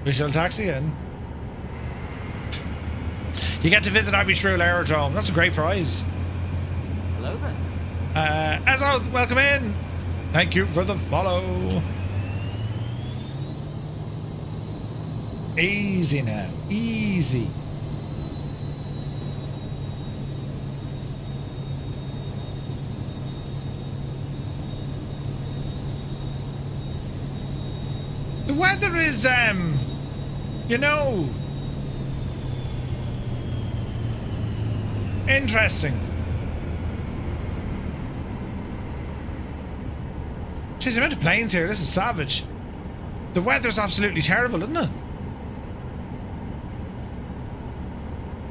Speaker 1: We shall taxi in. You get to visit Refuel Aerodrome. That's a great prize.
Speaker 6: Hello there.
Speaker 1: As always, welcome in. Thank you for the follow. Easy now. Easy. The weather is, you know, interesting. Jeez, the amount of planes here, this is savage. The weather's absolutely terrible, isn't it?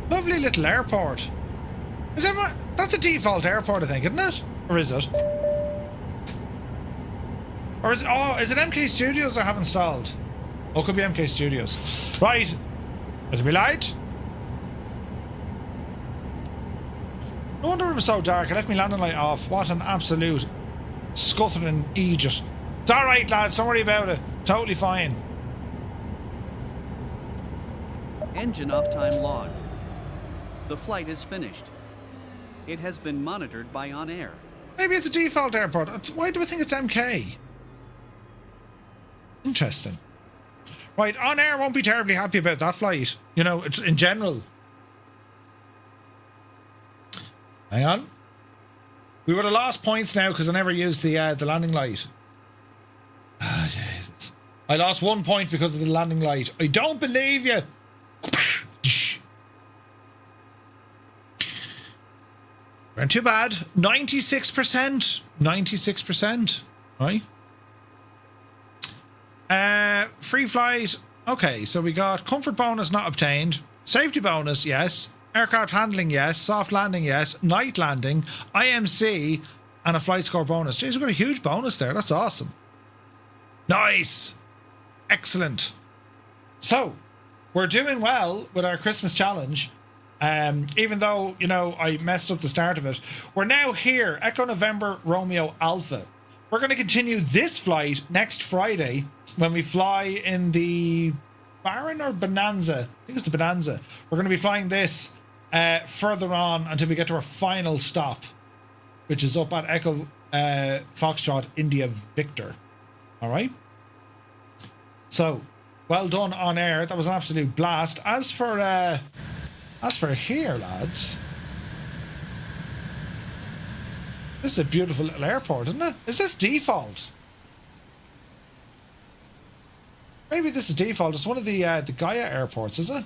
Speaker 1: Lovely little airport. Is everyone, that's a default airport, I think, isn't it? Or is it? Or is it, oh, is it MK Studios I have installed? Oh, it could be MK Studios. Right. Let it be light. No wonder it was so dark. I left my landing light off. What an absolute scuttling idiot. It's alright, lads. Don't worry about it. Totally fine.
Speaker 2: Engine off time logged. The flight is finished. It has been monitored by OnAir.
Speaker 1: Maybe it's a default airport. Why do I think it's MK? Interesting. Right, OnAir won't be terribly happy about that flight. You know, it's in general. Hang on. We would have lost points now because I never used the landing light. Ah, Jesus. I lost 1 point because of the landing light. I don't believe you. Weren't too bad. 96%. 96%. Right? Free flight. Okay, so we got comfort bonus not obtained. Safety bonus, yes. Aircraft handling, yes. Soft landing, yes. Night landing. IMC. And a flight score bonus. Jeez, we've got a huge bonus there. That's awesome. Nice. Excellent. So, we're doing well with our Christmas challenge. Even though, you know, I messed up the start of it. We're now here. Echo November Romeo Alpha. We're going to continue this flight next Friday when we fly in the Baron or Bonanza. I think it's the Bonanza. We're going to be flying this further on until we get to our final stop, which is up at Echo Foxtrot India Victor. All right. So, well done OnAir. That was an absolute blast. As for here, lads, this is a beautiful little airport, isn't it? Is this default? Maybe this is default. It's one of the Gaia airports, is it?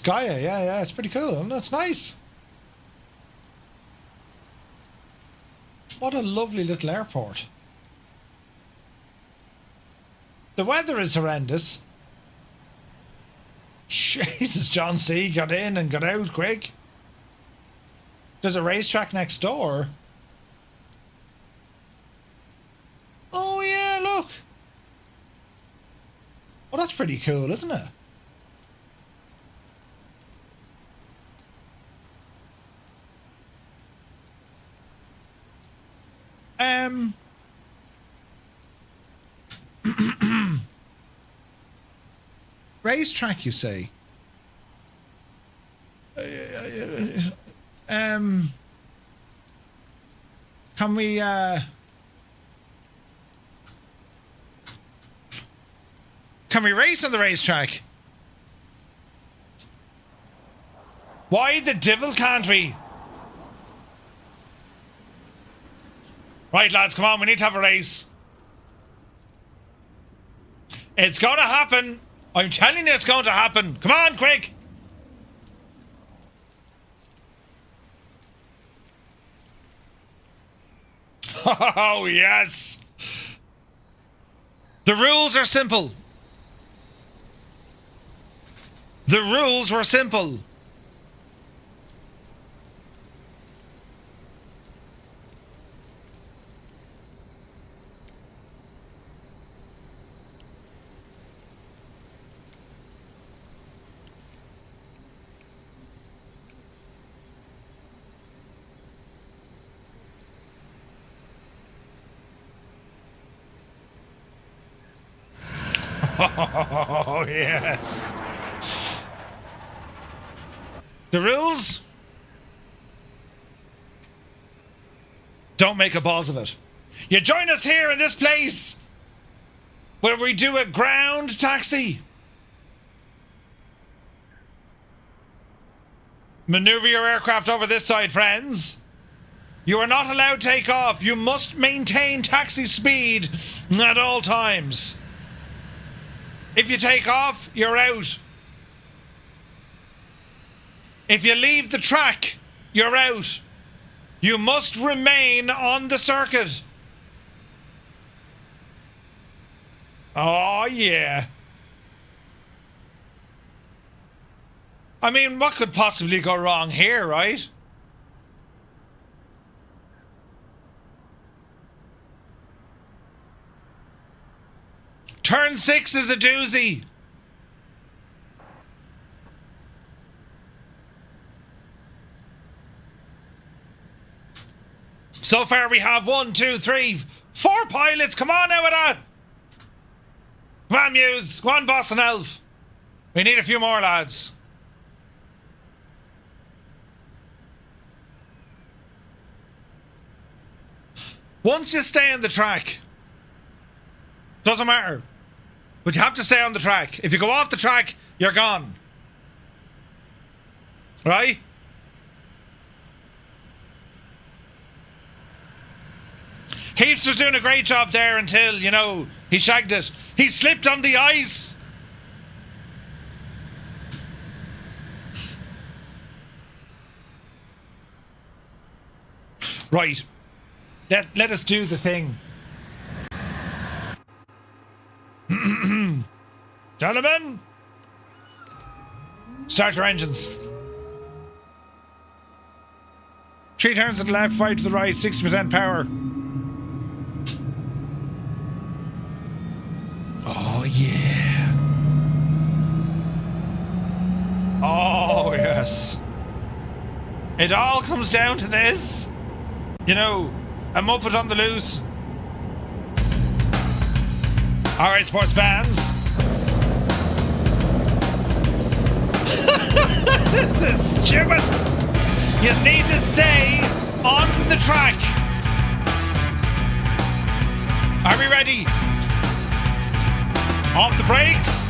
Speaker 1: Gaia, yeah, it's pretty cool, isn't it? It's nice. What a lovely little airport. The weather is horrendous. Jesus, John C. got in and got out quick. There's a racetrack next door. Oh, yeah, look. Well, that's pretty cool, isn't it? Racetrack, you say? Can we race on the racetrack? Why the devil can't we? Right, lads, come on, we need to have a race. It's going to happen. I'm telling you it's going to happen. Come on, quick. Oh, yes. The rules are simple. The rules were simple. Oh, yes. The rules? Don't make a balls of it. You join us here in this place where we do a ground taxi. Maneuver your aircraft over this side, friends. You are not allowed to take off. You must maintain taxi speed at all times. If you take off, you're out. If you leave the track, you're out. You must remain on the circuit. Oh, yeah. I mean, what could possibly go wrong here, right? Turn 6 is a doozy. So far we have 1, 2, 3, 4 pilots. Come on now with that. Come on, Muse. Go on, Boss and Elf. We need a few more lads. Once you stay on the track, doesn't matter, but you have to stay on the track. If you go off the track, you're gone. Right? Heaps was doing a great job there until, you know, he shagged it. He slipped on the ice. Right. Let us do the thing. Gentlemen, start your engines. 3 turns to the left, 5 to the right, 60% power. Oh, yeah. Oh, yes. It all comes down to this. You know, a Muppet on the loose. Alright, sports fans. This is stupid. You need to stay on the track. Are we ready? Off the brakes.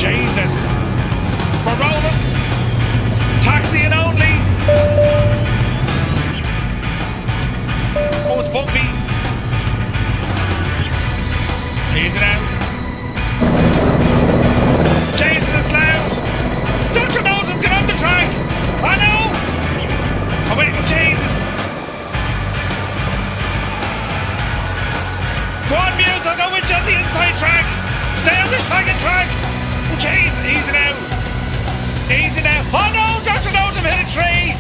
Speaker 1: Jesus. We're rolling. Taxiing only. Oh, it's bumpy. Easy now. Jesus, it's loud. Don't you know them? Get on the track. I know. Oh, wait. Jesus. Go on, Muse. I'll go with you on the inside track. Stay on the second track. Oh, jeez. Easy now. Easy now. Oh, no. Don't you know them? Hit a tree.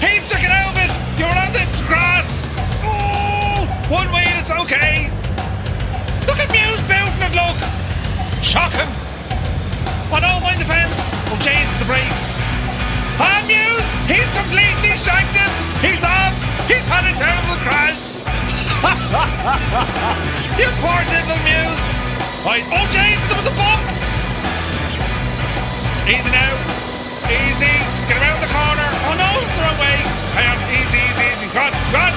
Speaker 1: Heaps to get out of it. You're on the grass. Oh, one way and it's okay. Look at Muse booting it, look. Shocking. Oh no, mind the fence. Oh jeez, the brakes. Ah, Muse, he's completely shanked it. He's off. He's had a terrible crash. You poor devil, Muse. Right. Oh jeez, there was a bump. Easy now. Easy. Get around the corner. Oh no, it's the wrong way. Hang on. Easy, easy, easy. Go on, go on.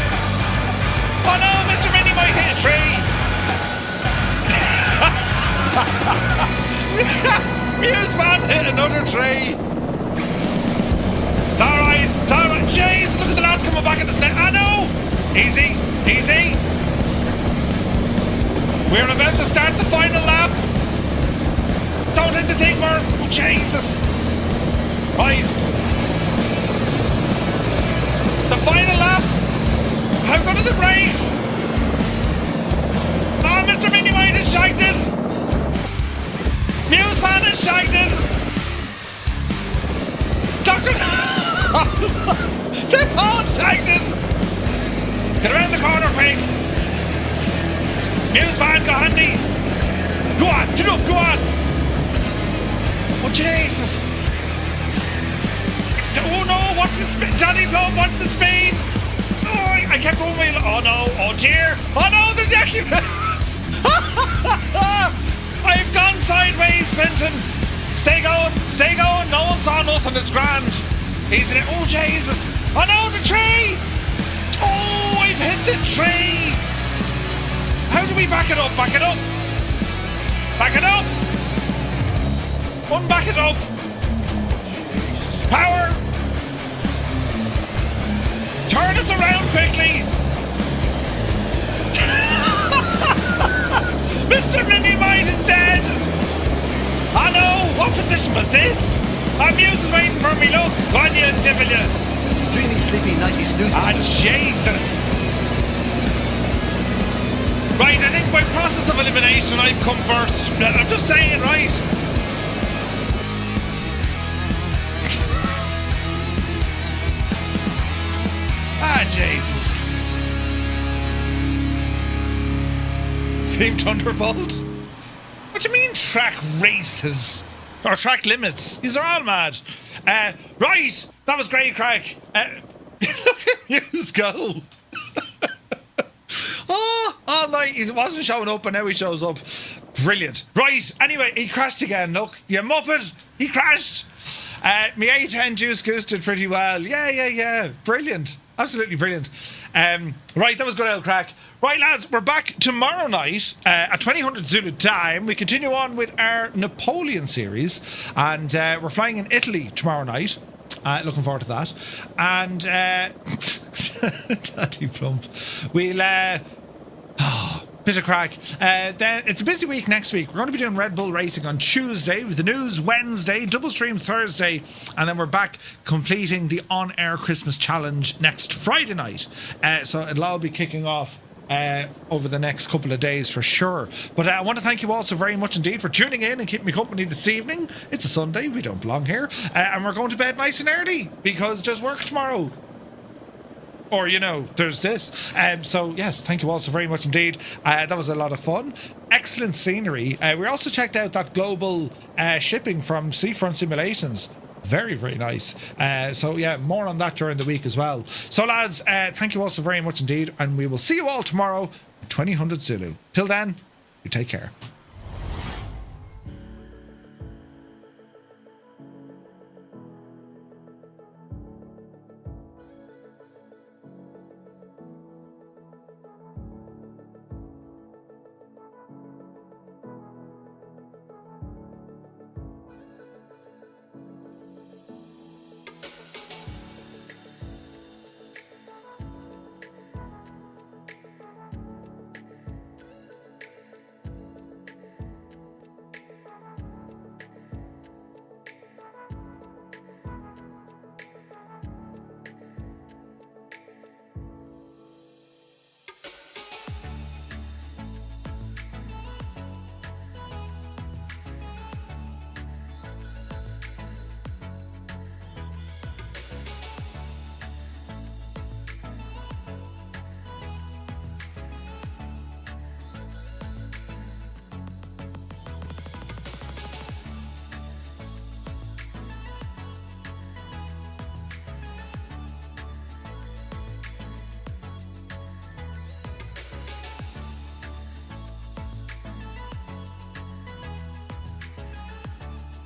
Speaker 1: Oh no, Mr. Mini might hit a tree. Muse man hit another tree. It's alright, it's alright. Jeez, look at the lads coming back in the snake. I know. Easy, easy. We're about to start the final lap. Don't hit the thing, Murph. Oh, Jesus. Right. The final lap. How good are the brakes? Oh, Mr. Mini might have shanked it. Muse fan has shanked it. Doctor. They've all shanked it. Get around the corner, quick. Muse fan, go handy. Go on, get up, go on. Oh, Jesus. Oh, no, what's the speed? Daddy Plum, what's the speed? Oh, I kept going way. Oh, jumped here. Oh no, there's actually... I've gone sideways, Fenton. Stay going. No one saw nothing, it's grand. He's in it. Oh, Jesus. Oh no, the tree. Oh, I've hit the tree. How do we back it up? Back it up. Back it up. Unback it up. Power. Turn us around quickly. Mr. Mini-Mite is dead. Oh no, what position was this? Our muse is waiting for me, look. Go on, you devil, you.
Speaker 13: Dreamy, sleepy, nighty, snoozy.
Speaker 1: Ah, Jesus. Right, I think by process of elimination I've come first. I'm just saying, right? Ah, Jesus. Team Thunderbolt? What do you mean track races? Or track limits? These are all mad. Right, that was great, crack. Look at Muse go. Oh, all night he wasn't showing up and now he shows up. Brilliant. Right, anyway, he crashed again. Look, you muppet, he crashed. My A10 Juice Goose did pretty well. Yeah. Brilliant. Absolutely brilliant. Right, that was good old crack. Right, lads, we're back tomorrow night at 2000 Zulu time. We continue on with our Napoleon series, and we're flying in Italy tomorrow night. Looking forward to that. And Daddy Plump, we'll bit of crack. Then it's a busy week next week. We're going to be doing Red Bull racing on Tuesday, with the news Wednesday, double stream Thursday, and then we're back completing the OnAir Christmas challenge next Friday night. So it'll all be kicking off over the next couple of days for sure. But I want to thank you all so very much indeed for tuning in and keeping me company this evening. It's a Sunday, we don't belong here, and we're going to bed nice and early because there's work tomorrow. Or, you know, there's this. So, yes, thank you all so very much indeed. That was a lot of fun. Excellent scenery. We also checked out that global shipping from Seafront Simulations. Very, very nice. So, yeah, more on that during the week as well. So, lads, thank you all so very much indeed. And we will see you all tomorrow at 2000 Zulu. Till then, you take care.